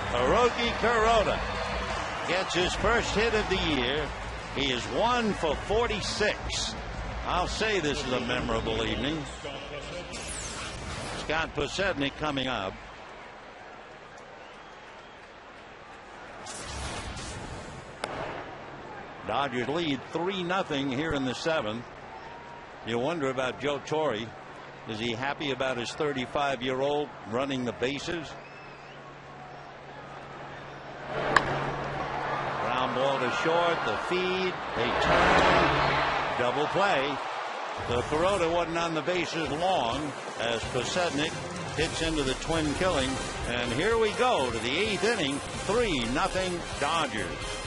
Hiroki Kuroda gets his first hit of the year. He is 1 for 46. I'll say this is a memorable evening. Scott Pusednik coming up. Dodgers lead 3-0 here in the 7th. You wonder about Joe Torre. Is he happy about his 35-year-old running the bases? Ball to short, the feed, they turn, double play. So Kuroda wasn't on the bases long as Pusednik hits into the twin killing. And here we go to the 8th inning, 3-0 Dodgers.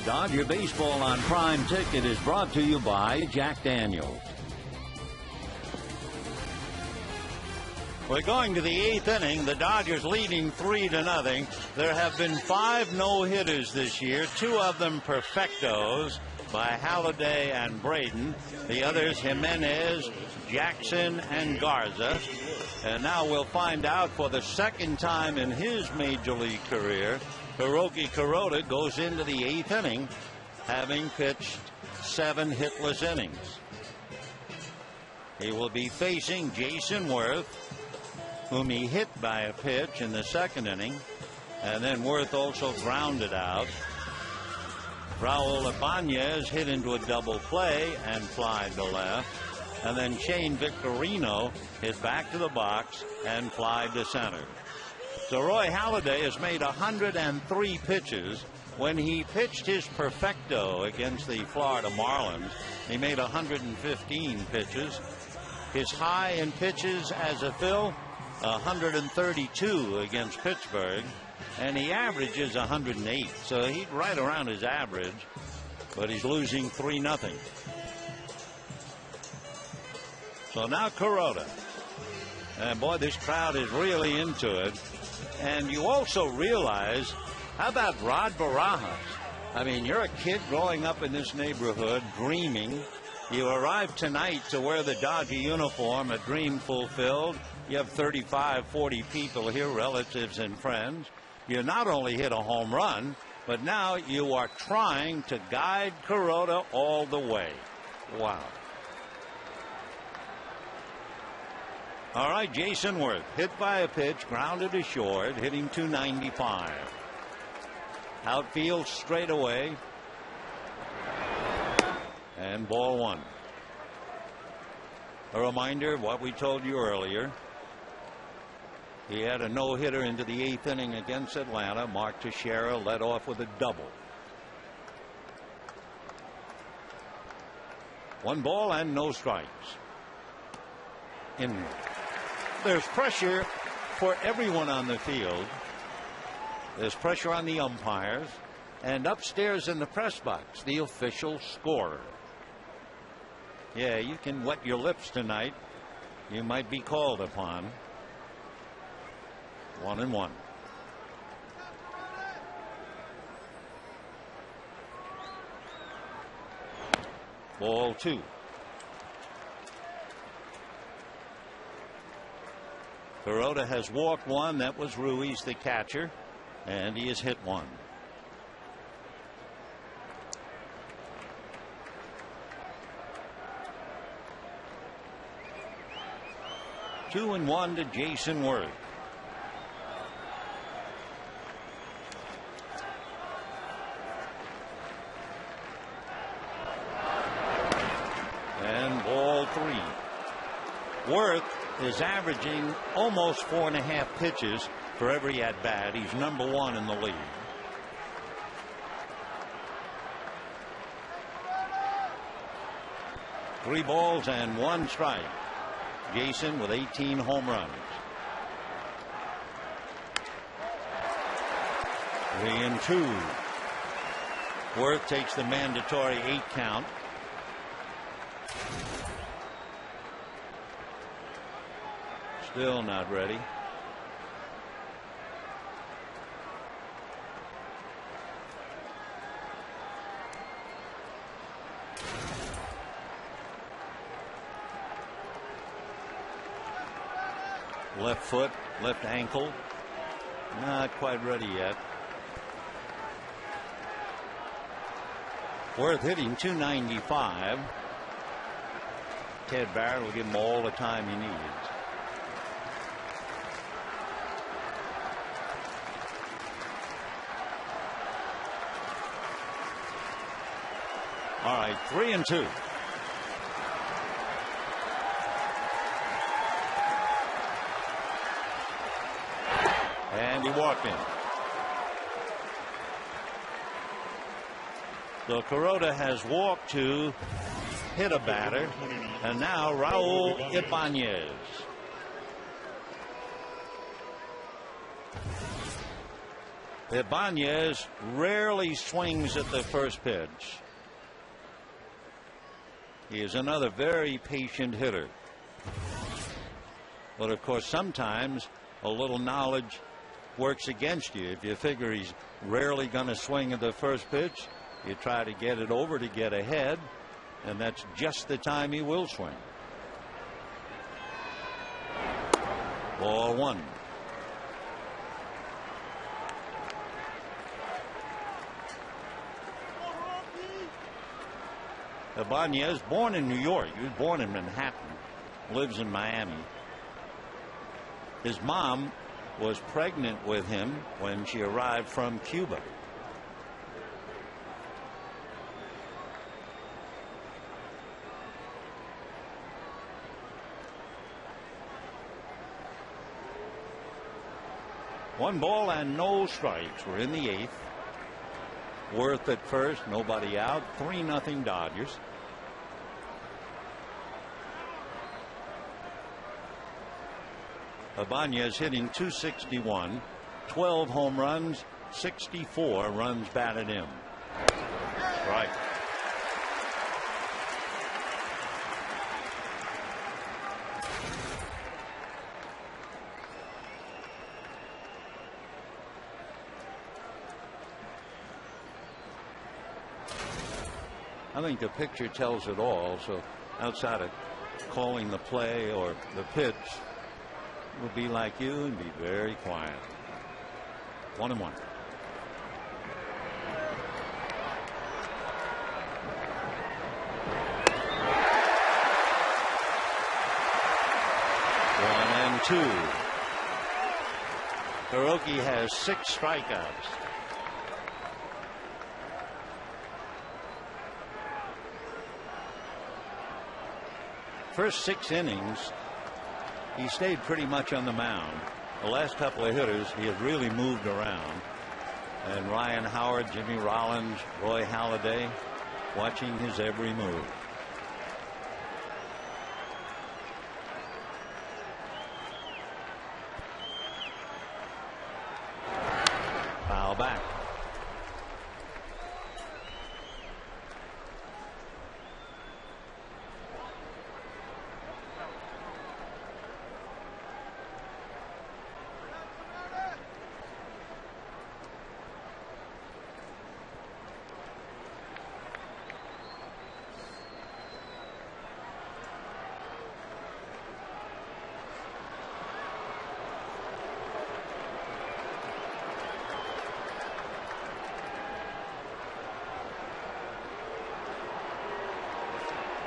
Dodger Baseball on Prime Ticket is brought to you by Jack Daniels. We're going to the 8th inning. The Dodgers leading 3-0. There have been 5 no-hitters this year, 2 of them perfectos by Halladay and Braden. The others, Jimenez, Jackson, and Garza. And now we'll find out for the second time in his major league career, Hiroki Kuroda goes into the 8th inning, having pitched 7 hitless innings. He will be facing Jason Worth, whom he hit by a pitch in the 2nd inning, and then Worth also grounded out. Raul Ibanez hit into a double play and flied to left, and then Shane Victorino hit back to the box and flied to center. So Roy Halladay has made 103 pitches. When he pitched his perfecto against the Florida Marlins, he made 115 pitches. His high in pitches as a Phil, 132 against Pittsburgh, and he averages 108. So he's right around his average, but he's losing 3-0. So now Kuroda. And boy, this crowd is really into it. And you also realize, how about Rod Barajas? I mean, you're a kid growing up in this neighborhood, dreaming. You arrive tonight to wear the Dodger uniform, a dream fulfilled. You have 35, 40 people here, relatives and friends. You not only hit a home run, but now you are trying to guide Kuroda all the way. Wow. All right, Jason Worth, hit by a pitch, grounded to short, hitting .295. Outfield straight away. And ball 1. A reminder of what we told you earlier. He had a no-hitter into the 8th inning against Atlanta. Mark Teixeira led off with a double. 1 ball and no strikes. There's pressure for everyone on the field. There's pressure on the umpires, and upstairs in the press box, the official scorer. Yeah, you can wet your lips tonight. You might be called upon. 1-1. Ball 2. Kuroda has walked 1. That was Ruiz, the catcher, and he has hit 1. Two and 1 to Jason Worth. And ball 3. Worth is averaging almost 4.5 pitches for every at bat. He's number 1 in the league. Three balls and 1 strike. Jason with 18 home runs. 3-2. Worth takes the mandatory 8 count. Still not ready. Left foot, left ankle. Not quite ready yet. Worth hitting .295. Ted Barrett will give him all the time he needs. All right, 3-2. And he walked in. So Kuroda has walked to hit a batter, and now Raul Ibanez. Ibanez rarely swings at the first pitch. He is another very patient hitter. But of course, sometimes a little knowledge works against you. If you figure he's rarely going to swing at the first pitch, you try to get it over to get ahead, and that's just the time he will swing. Ball one. Ibanez, born in New York. He was born in Manhattan, lives in Miami. His mom was pregnant with him when she arrived from Cuba. One ball and no strikes. We're in the eighth. Worth at first, nobody out. 3-0 Dodgers. Ibanez hitting .261, 12 home runs, 64 runs batted in. Right. I think the picture tells it all. So outside of calling the play or the pitch, will be like you and be very quiet. 1-1. 1-2. Kuroda has 6 strikeouts. First 6 innings, he stayed pretty much on the mound. The last couple of hitters, he had really moved around. And Ryan Howard, Jimmy Rollins, Roy Halladay, watching his every move. Foul back.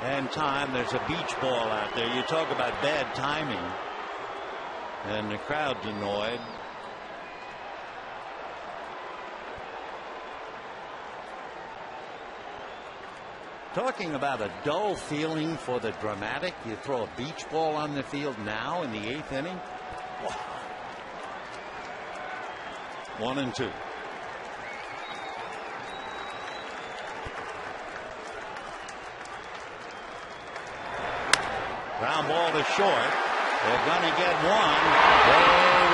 And time, there's a beach ball out there. You talk about bad timing, and the crowd's annoyed. Talking about a dull feeling for the dramatic, you throw a beach ball on the field now in the 8th inning. 1-2. Ground ball to short. They're going to get one. They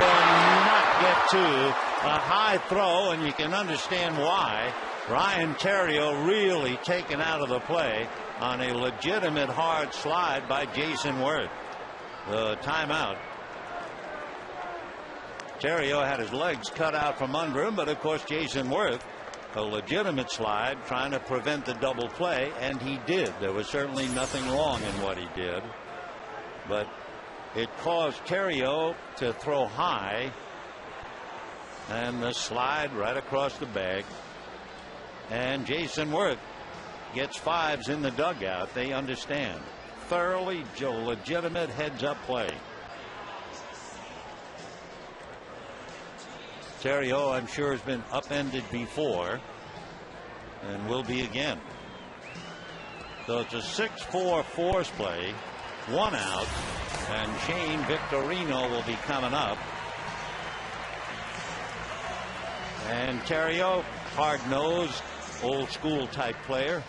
will not get two. A high throw, and you can understand why. Ryan Theriot really taken out of the play on a legitimate hard slide by Jason Worth. The timeout. Theriot had his legs cut out from under him, but of course Jason Worth, a legitimate slide, trying to prevent the double play, and he did. There was certainly nothing wrong in what he did. But it caused Theriot to throw high, and the slide right across the bag. And Jason Worth gets 5s in the dugout. They understand. Thoroughly legitimate heads-up play. Theriot, I'm sure, has been upended before and will be again. So it's a 6-4 force play. 1 out, and Shane Victorino will be coming up. And Theriot, hard-nosed, old-school type player.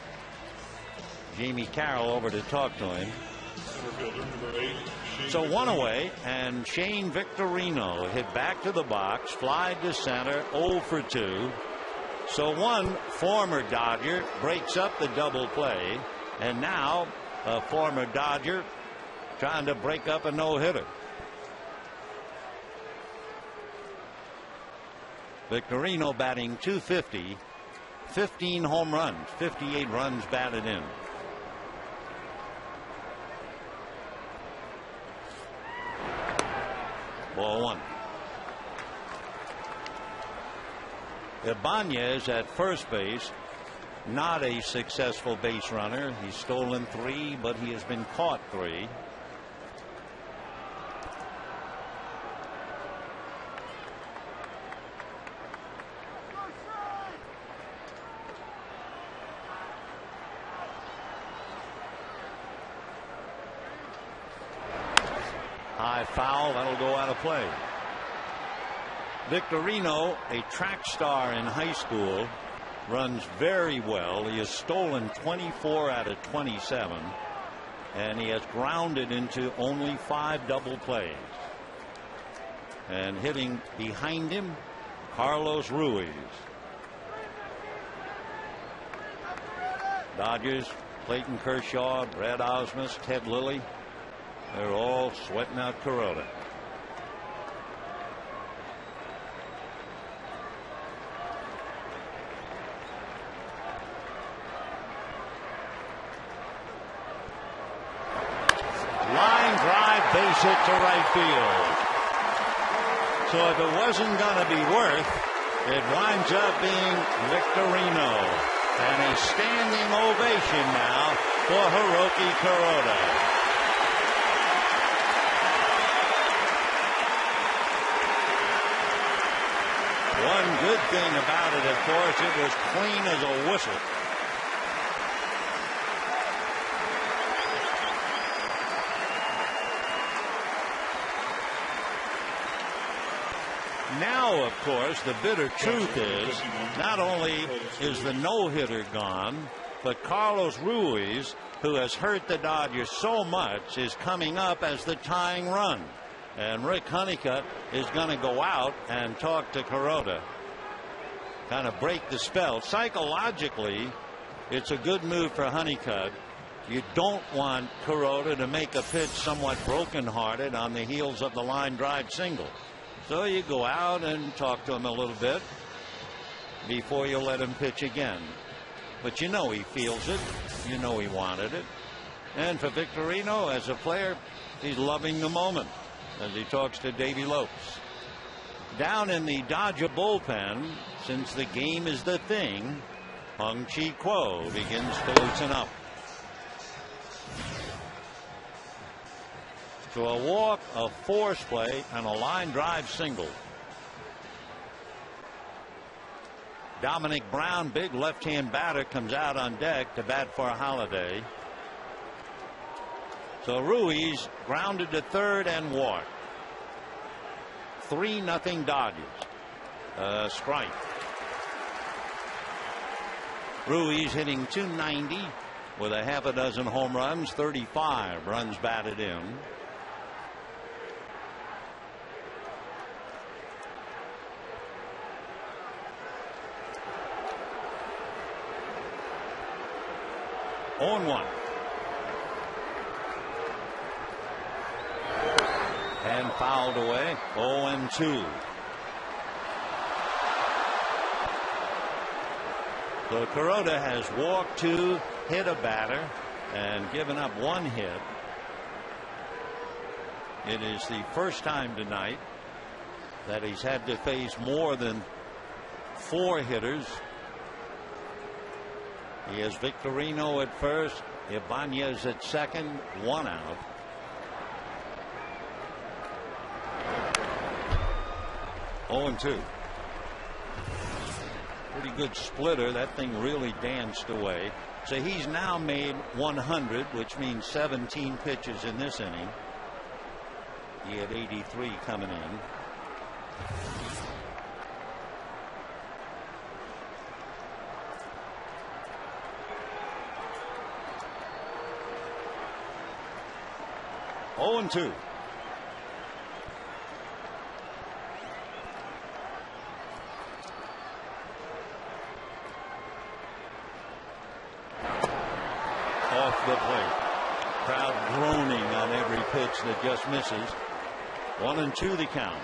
Jamie Carroll over to talk to him. Center fielder, number 8, So one away, and Shane Victorino hit back to the box, fly to center, 0 for 2. So one former Dodger breaks up the double play, and now a former Dodger trying to break up a no-hitter. Victorino batting .250, 15 home runs, 58 runs batted in. Ball 1. Ibanez at first base, not a successful base runner. He's stolen 3, but he has been caught 3. High foul, that'll go out of play. Victorino, a track star in high school, runs very well. He has stolen 24 out of 27, and he has grounded into only 5 double plays. And hitting behind him, Carlos Ruiz. Dodgers, Clayton Kershaw, Brad Osmus, Ted Lilly, they're all sweating out Kuroda. Line drive, base hit to right field. So if it wasn't going to be Worth, it winds up being Victorino. And a standing ovation now for Hiroki Kuroda. One good thing about it, of course, it was clean as a whistle. Now, of course, the bitter truth is not only is the no-hitter gone, but Carlos Ruiz, who has hurt the Dodgers so much, is coming up as the tying run. And Rick Honeycutt is going to go out and talk to Kuroda, kind of break the spell. Psychologically, it's a good move for Honeycutt. You don't want Kuroda to make a pitch somewhat brokenhearted on the heels of the line drive single. So you go out and talk to him a little bit before you let him pitch again. But you know he feels it. You know he wanted it. And for Victorino, as a player, he's loving the moment as he talks to Davey Lopes. Down in the Dodger bullpen, since the game is the thing, Hung-Chi Kuo begins to loosen up. So a walk, a force play, and a line drive single. Dominic Brown, big left-hand batter, comes out on deck to bat for Holiday. So Ruiz grounded to third and walked. 3-0 Dodgers. Strike. Ruiz hitting .290 with a half a dozen home runs, 35 runs batted in. On 1. And fouled away. 0-2. So Kuroda has walked 2, hit a batter, and given up 1 hit. It is the first time tonight that he's had to face more than 4 hitters. He has Victorino at first, Ibanez at second, 1 out. Oh, 2. Pretty good splitter. That thing really danced away. So he's now made 100, which means 17 pitches in this inning. He had 83 coming in. Oh, 2. the plate. Crowd groaning on every pitch that just misses. 1-2 the count.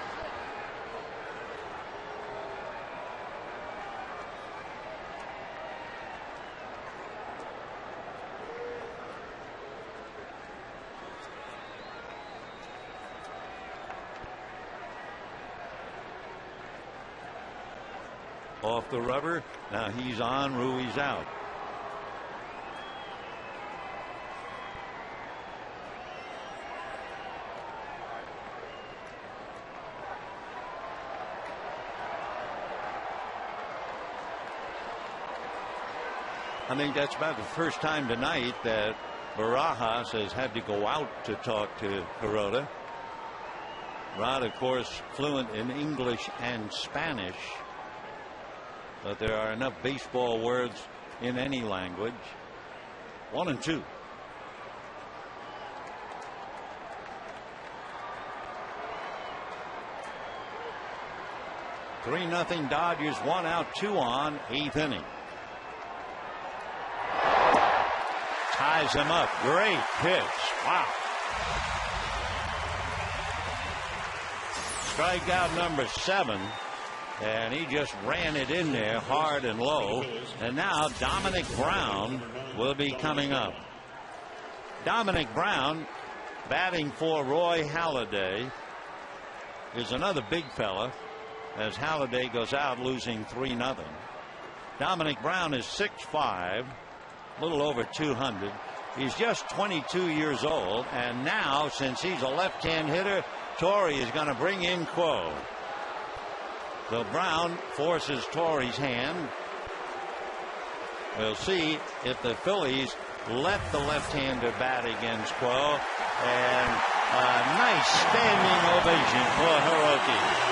Off the rubber. Now he's on. Rui's out. I think that's about the first time tonight that Barajas has had to go out to talk to Kuroda. Rod, of course, fluent in English and Spanish, but there are enough baseball words in any language. 1-2. Three nothing Dodgers. 1 out, 2 on. 8th inning. Ties him up. Great pitch. Wow. Strikeout number 7. And he just ran it in there hard and low. And now Dominic Brown will be coming up. Dominic Brown, batting for Roy Halladay, is another big fella as Halladay goes out losing 3-0. Dominic Brown is 6'5", a little over 200. He's just 22 years old. And now, since he's a left-hand hitter, Torrey is going to bring in Quo. So Brown forces Torrey's hand. We'll see if the Phillies let the left-hander bat against Quo. And a nice standing ovation for Hiroki.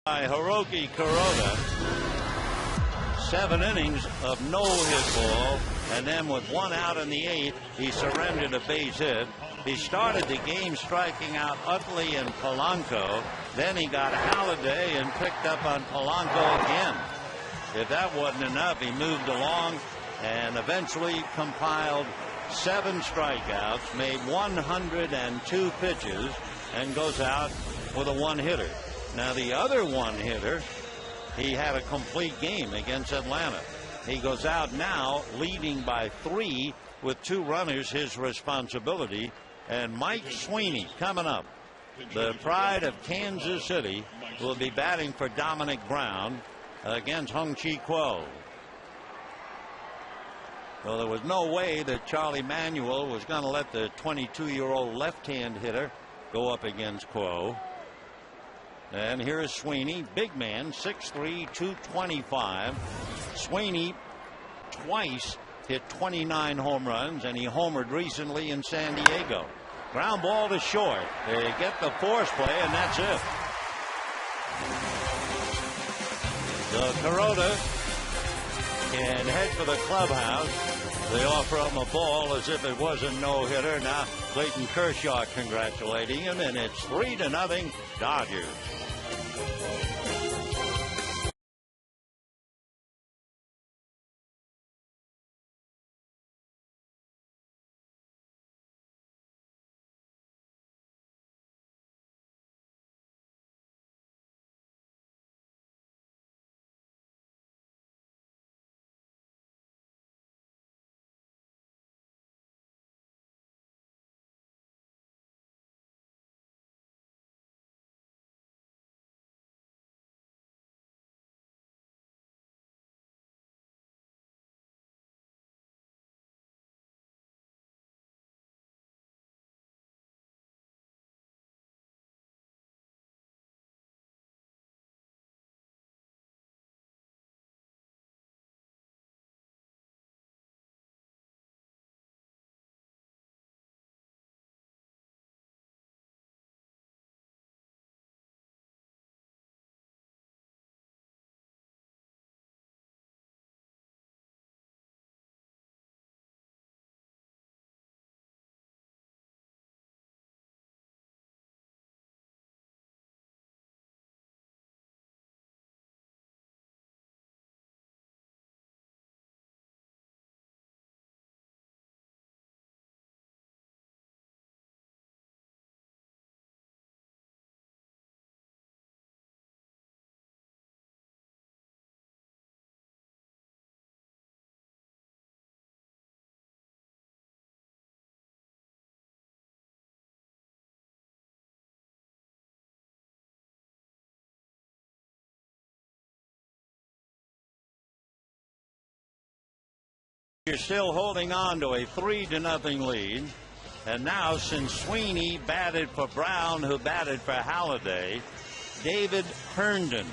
By Hiroki Kuroda. 7 innings of no hit ball, and then with 1 out in the 8th, he surrendered a base hit. He started the game striking out Utley and Polanco. Then he got Halladay and picked up on Polanco again. If that wasn't enough, he moved along and eventually compiled 7 strikeouts, made 102 pitches, and goes out with a 1-hitter. Now the other 1-hitter, he had a complete game against Atlanta. He goes out now leading by 3 with 2 runners his responsibility. And Mike Sweeney coming up. The pride of Kansas City will be batting for Dominic Brown against Hung-Chi Kuo. Well, there was no way that Charlie Manuel was going to let the 22-year-old left-hand hitter go up against Crow. And here's Sweeney, big man, 6'3", 225. Sweeney twice hit 29 home runs, and he homered recently in San Diego. Ground ball to short. They get the force play, and that's it. So Kuroda can head for the clubhouse. They offer him a ball as if it was a no-hitter. Now Clayton Kershaw congratulating him, and it's 3-0 Dodgers. You're still holding on to a 3-0 lead. And now, since Sweeney batted for Brown, who batted for Halladay, David Herndon,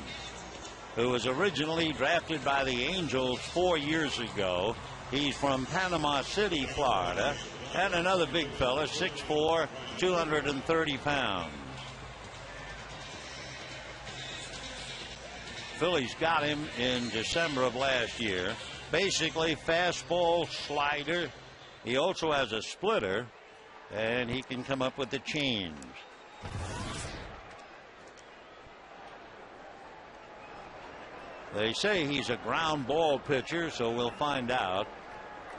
who was originally drafted by the Angels 4 years ago. He's from Panama City, Florida, and another big fella, 6'4", 230 pounds. Phillies got him in December of last year. Basically fastball, slider. He also has a splitter, and he can come up with the change. They say he's a ground ball pitcher, so we'll find out.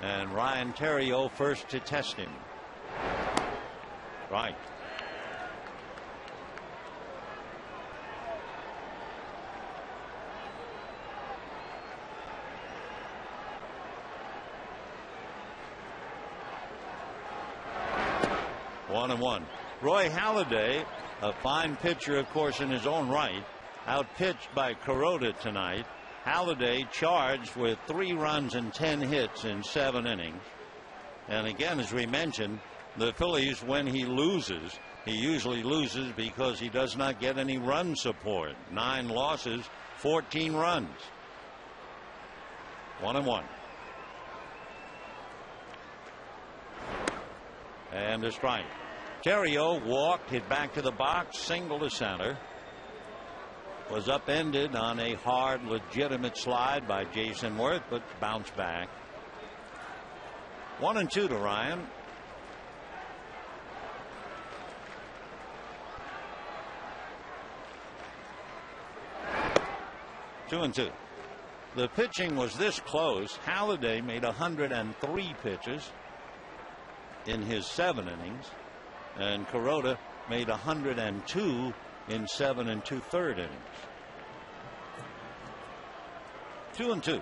And Ryan Theriot first to test him. Right. One and one. Roy Halladay, a fine pitcher, of course, in his own right, outpitched by Kuroda tonight. Halladay charged with 3 runs and 10 hits in 7 innings. And again, as we mentioned, the Phillies, when he loses, he usually loses because he does not get any run support. 9 losses, 14 runs. 1 and 1. And a strike. Theriot walked, hit back to the box, single to center. Was upended on a hard, legitimate slide by Jason Worth, but bounced back. 1 and 2 to Ryan. Two and 2. The pitching was this close. Halladay made 103 pitches in his 7 innings, and Kuroda made 102 in 7 2/3 innings. 2 and 2.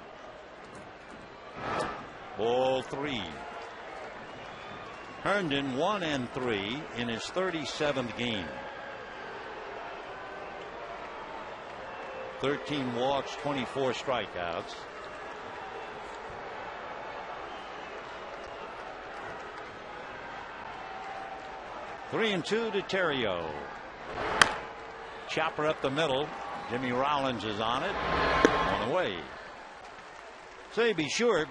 Ball 3. Herndon 1 and 3 in his 37th game. 13 walks, 24 strikeouts. 3-2 to Terrio. Chopper up the middle. Jimmy Rollins is on it. On the way. Say, be sure,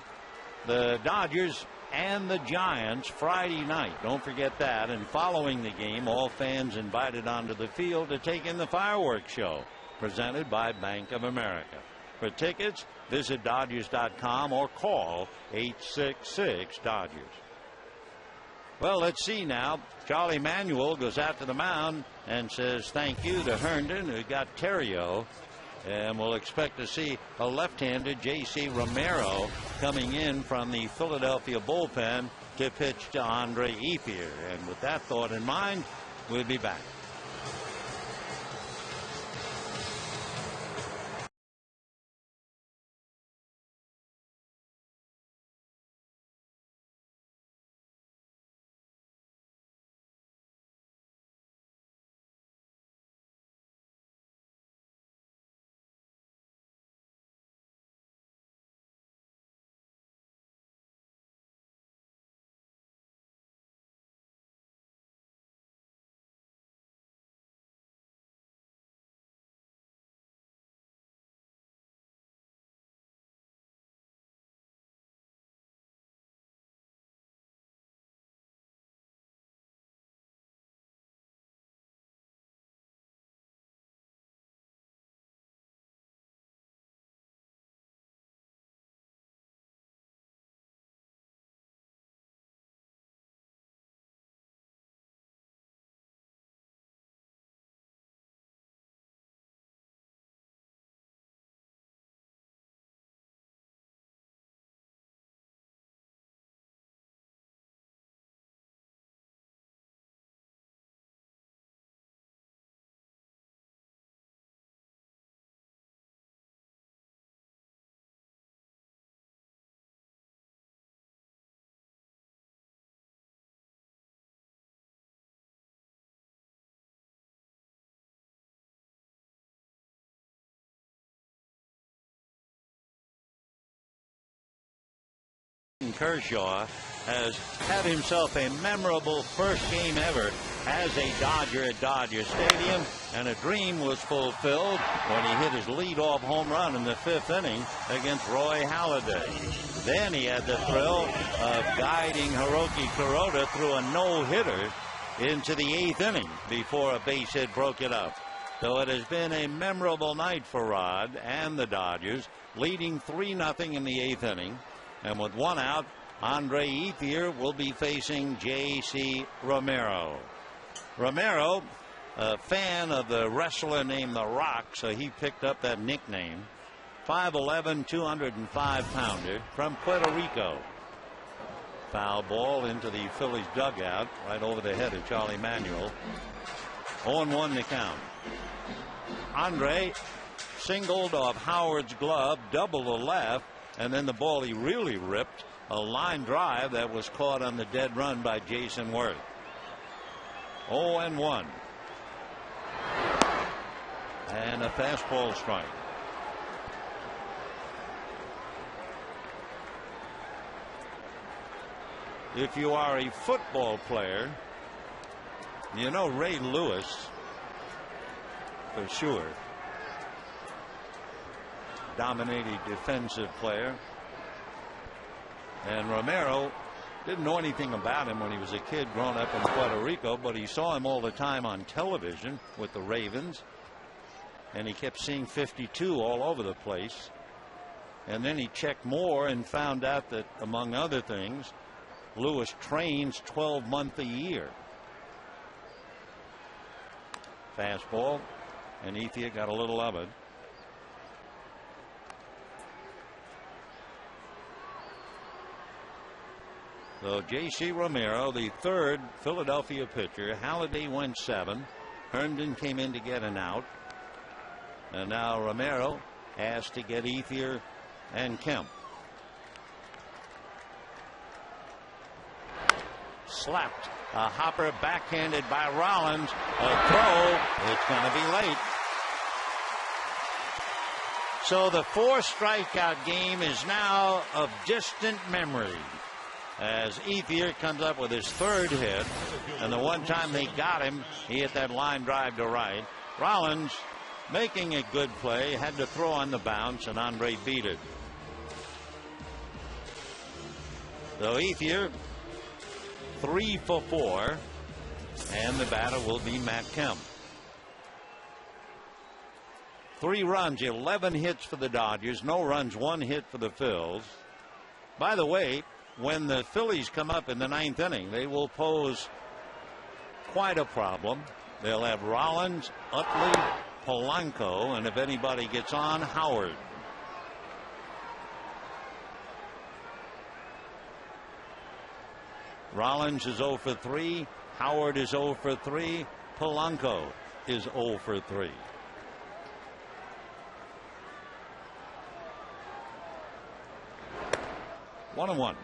the Dodgers and the Giants Friday night. Don't forget that. And following the game, all fans invited onto the field to take in the fireworks show presented by Bank of America. For tickets, visit Dodgers.com or call 866-DODGERS. Well, let's see now. Charlie Manuel goes out to the mound and says thank you to Herndon, who got Terrio. And we'll expect to see a left-handed J.C. Romero coming in from the Philadelphia bullpen to pitch to Andre Ethier. And with that thought in mind, we'll be back. Kershaw has had himself a memorable first game ever as a Dodger at Dodger Stadium, and a dream was fulfilled when he hit his leadoff home run in the 5th inning against Roy Halladay. Then he had the thrill of guiding Hiroki Kuroda through a no-hitter into the 8th inning before a base hit broke it up. So it has been a memorable night for Rod and the Dodgers, leading 3-0 in the 8th inning. And with one out, Andre Ethier will be facing J.C. Romero. Romero, a fan of the wrestler named The Rock, so he picked up that nickname. 5'11", 205-pounder from Puerto Rico. Foul ball into the Phillies dugout right over the head of Charlie Manuel. 0-1 the count. Andre singled off Howard's glove, double to left, and then the ball he really ripped, a line drive that was caught on the dead run by Jason Worth. 0-1. And a fastball strike. If you are a football player, you know Ray Lewis for sure. Dominating defensive player. And Romero didn't know anything about him when he was a kid growing up in Puerto Rico, but he saw him all the time on television with the Ravens, and he kept seeing 52 all over the place. And then he checked more and found out that, among other things, Lewis trains 12 months a year. Fastball, and Ethier got a little of it. So J.C. Romero, the third Philadelphia pitcher. Halladay went 7. Herndon came in to get an out. And now Romero asked to get Ethier and Kemp. Slapped. A hopper backhanded by Rollins. A throw. It's going to be late. So the 4 strikeout game is now of distant memory. as Ethier comes up with his third hit. And the one time they got him, he hit that line drive to right. Rollins making a good play, had to throw on the bounce, and Andre beat it. So Ethier 3 for 4, and the batter will be Matt Kemp. 3 runs, 11 hits for the Dodgers, no runs, 1 hit for the Phils. By the way, when the Phillies come up in the 9th inning, they will pose quite a problem. They'll have Rollins, Utley, Polanco, and if anybody gets on, Howard. Rollins is 0 for 3. Howard is 0 for 3. Polanco is 0 for 3. One and one.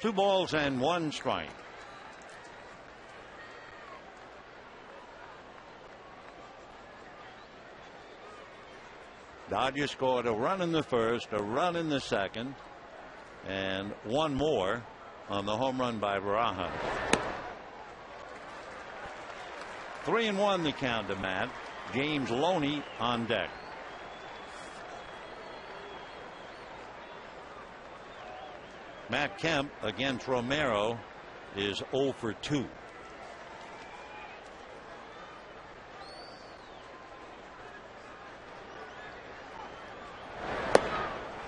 Two balls and 1 strike. Dodgers scored a run in the first, a run in the second, and 1 more on the home run by Baraja. 3-1 the count to Matt. James Loney on deck. Matt Kemp against Romero is 0 for 2.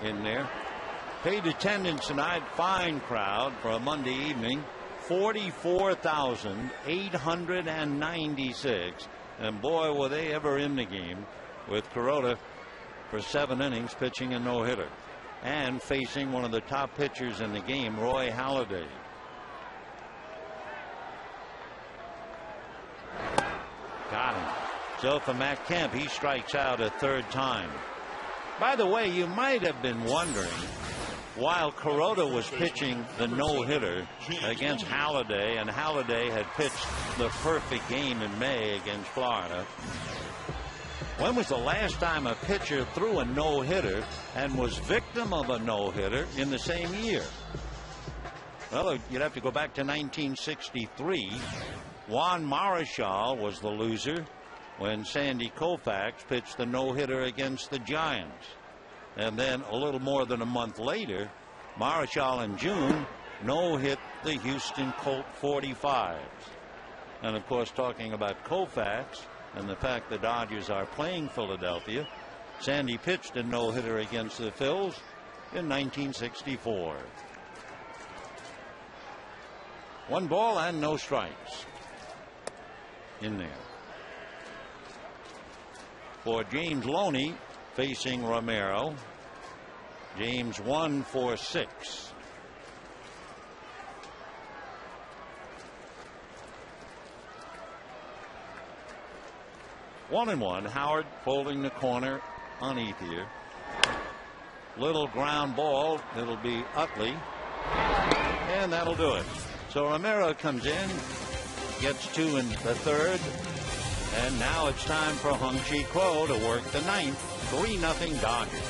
In there. Paid attendance tonight, fine crowd for a Monday evening, 44,896. And boy, were they ever in the game with Kuroda for 7 innings pitching a no-hitter and facing one of the top pitchers in the game, Roy Halladay. Got him. So for Matt Kemp, he strikes out a 3rd time. By the way, you might have been wondering, while Kuroda was pitching the no-hitter against Halladay, and Halladay had pitched the perfect game in May against Florida, when was the last time a pitcher threw a no-hitter and was victim of a no-hitter in the same year? Well, you'd have to go back to 1963. Juan Marichal was the loser when Sandy Koufax pitched the no-hitter against the Giants. And then a little more than a month later, Marichal in June no-hit the Houston Colt 45s. And of course, talking about Koufax and the fact the Dodgers are playing Philadelphia, Sandy pitched a no-hitter against the Phils in 1964. 1 ball and no strikes in there. For James Loney facing Romero, James 1 for 6. One and one. Howard folding the corner on Ethier. Little ground ball. It'll be Utley. And that'll do it. So Romero comes in, gets 2 in the 3rd. And now it's time for Hung-Chi Kuo to work the 9th. 3-0 Dodgers.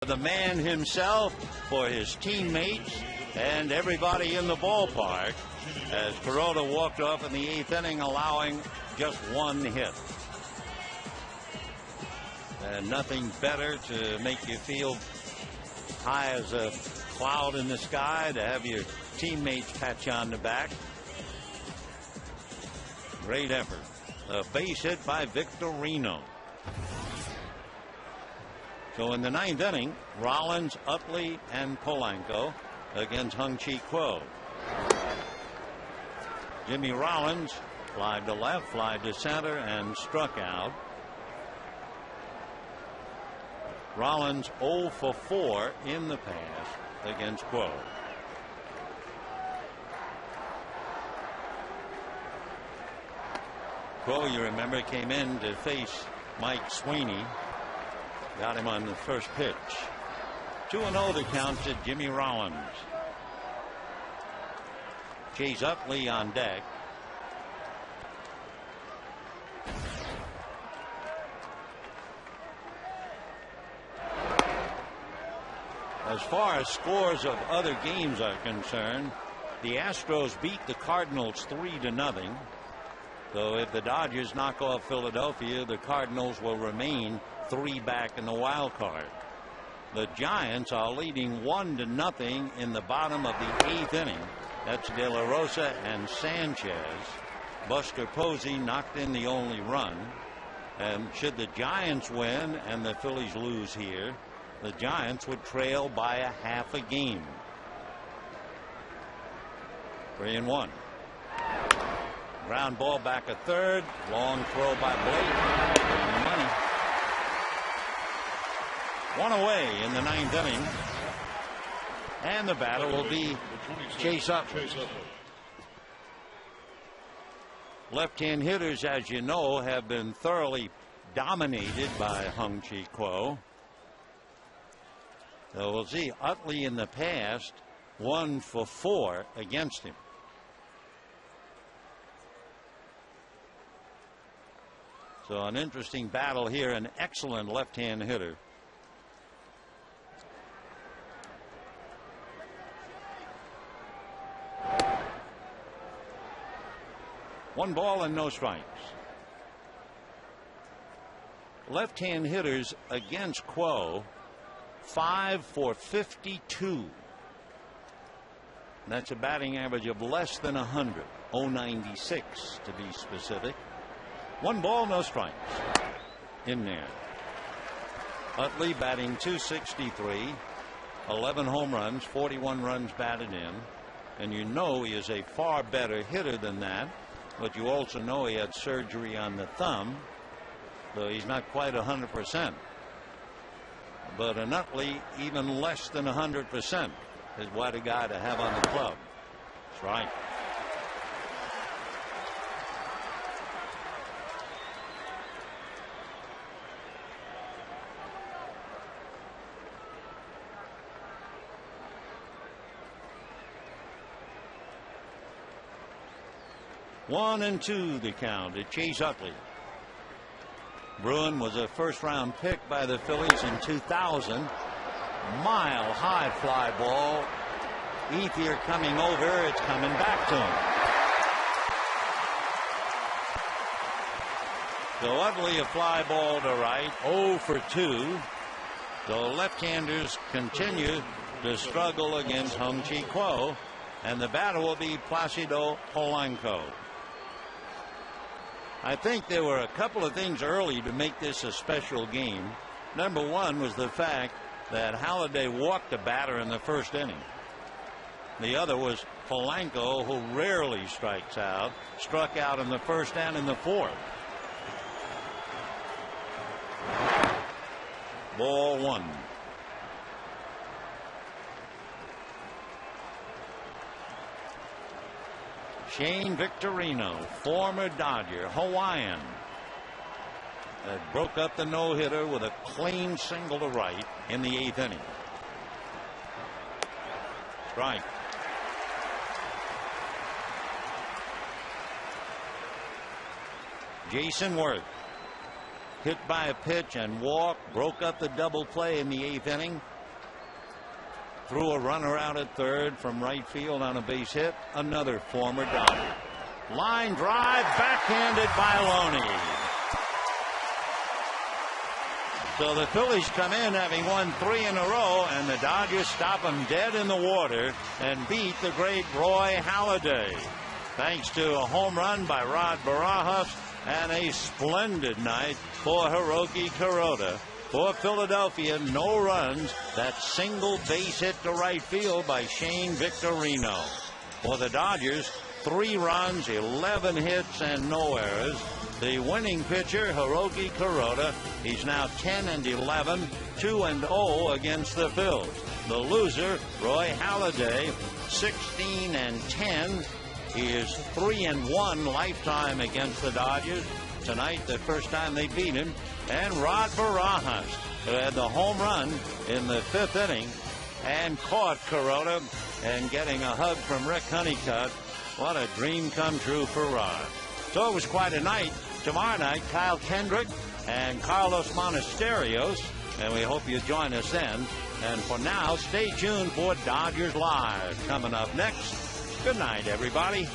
the man himself, for his teammates, and everybody in the ballpark, as Kuroda walked off in the 8th inning, allowing just 1 hit. And nothing better to make you feel high as a cloud in the sky, to have your teammates pat you on the back. Great effort. A base hit by Victorino. So in the 9th inning, Rollins, Utley, and Polanco against Hung-Chi Kuo. Jimmy Rollins fly to left, fly to center, and struck out. Rollins 0 for 4 in the pass against Kuo. Kuo, you remember, came in to face Mike Sweeney. Got him on the first pitch. 2-0 the count to Jimmy Rollins. Chase Utley on deck. As far as scores of other games are concerned, the Astros beat the Cardinals 3-0. So if the Dodgers knock off Philadelphia, the Cardinals will remain 3 back in the wild card. The Giants are leading 1-0 in the bottom of the 8th inning. That's De La Rosa and Sanchez. Buster Posey knocked in the only run. And should the Giants win and the Phillies lose here, the Giants would trail by a half a game. 3-1. Ground ball back at third. Long throw by Blake. Money. 1 away in the 9th inning. And the batter will be Chase Utley. Left-hand hitters, as you know, have been thoroughly dominated by Hung-Chi Kuo. So we'll see. Utley in the past 1 for 4 against him. So an interesting battle here. An excellent left-hand hitter. One ball and no strikes. Left-hand hitters against Kuo, 5 for 52. That's a batting average of less than 100. 0.96 to be specific. 1 ball, no strikes. In there. Utley batting .263. 11 home runs, 41 runs batted in. And you know he is a far better hitter than that. But you also know he had surgery on the thumb. So he's not quite 100%. But an Utley even less than 100% is what a guy to have on the club. That's right. One and 2 the count to Chase Utley. Bruin was a first-round pick by the Phillies in 2000. Mile-high fly ball. Ethier coming over. It's coming back to him. So Utley a fly ball to right. 0 for 2. The left-handers continue to struggle against Hung-Chi Kuo. And the batter will be Placido Polanco. I think there were a couple of things early to make this a special game. Number one was the fact that Halladay walked the batter in the first inning. The other was Polanco, who rarely strikes out, struck out in the first and in the fourth. Ball 1. Shane Victorino, former Dodger, Hawaiian, broke up the no-hitter with a clean single to right in the 8th inning. Strike. Jason Worth hit by a pitch and walk, broke up the double play in the 8th inning. threw a runner out at third from right field on a base hit. Another former Dodger. Line drive, backhanded by Loney. So the Phillies come in having won 3 in a row, and the Dodgers stop them dead in the water and beat the great Roy Halladay. Thanks to a home run by Rod Barajas and a splendid night for Hiroki Kuroda. For Philadelphia, no runs. That single base hit to right field by Shane Victorino. For the Dodgers, 3 runs, 11 hits, and no errors. The winning pitcher, Hiroki Kuroda, he's now 10-11, 2-0 against the Phils. The loser, Roy Halladay, 16-10. He is 3-1 lifetime against the Dodgers. Tonight, the first time they beat him. And Rod Barajas, who had the home run in the 5th inning and caught Kuroda, and getting a hug from Rick Honeycutt. What a dream come true for Rod. So it was quite a night. Tomorrow night, Kyle Kendrick and Carlos Monasterios, and we hope you join us then. And for now, stay tuned for Dodgers Live. Coming up next. Good night, everybody.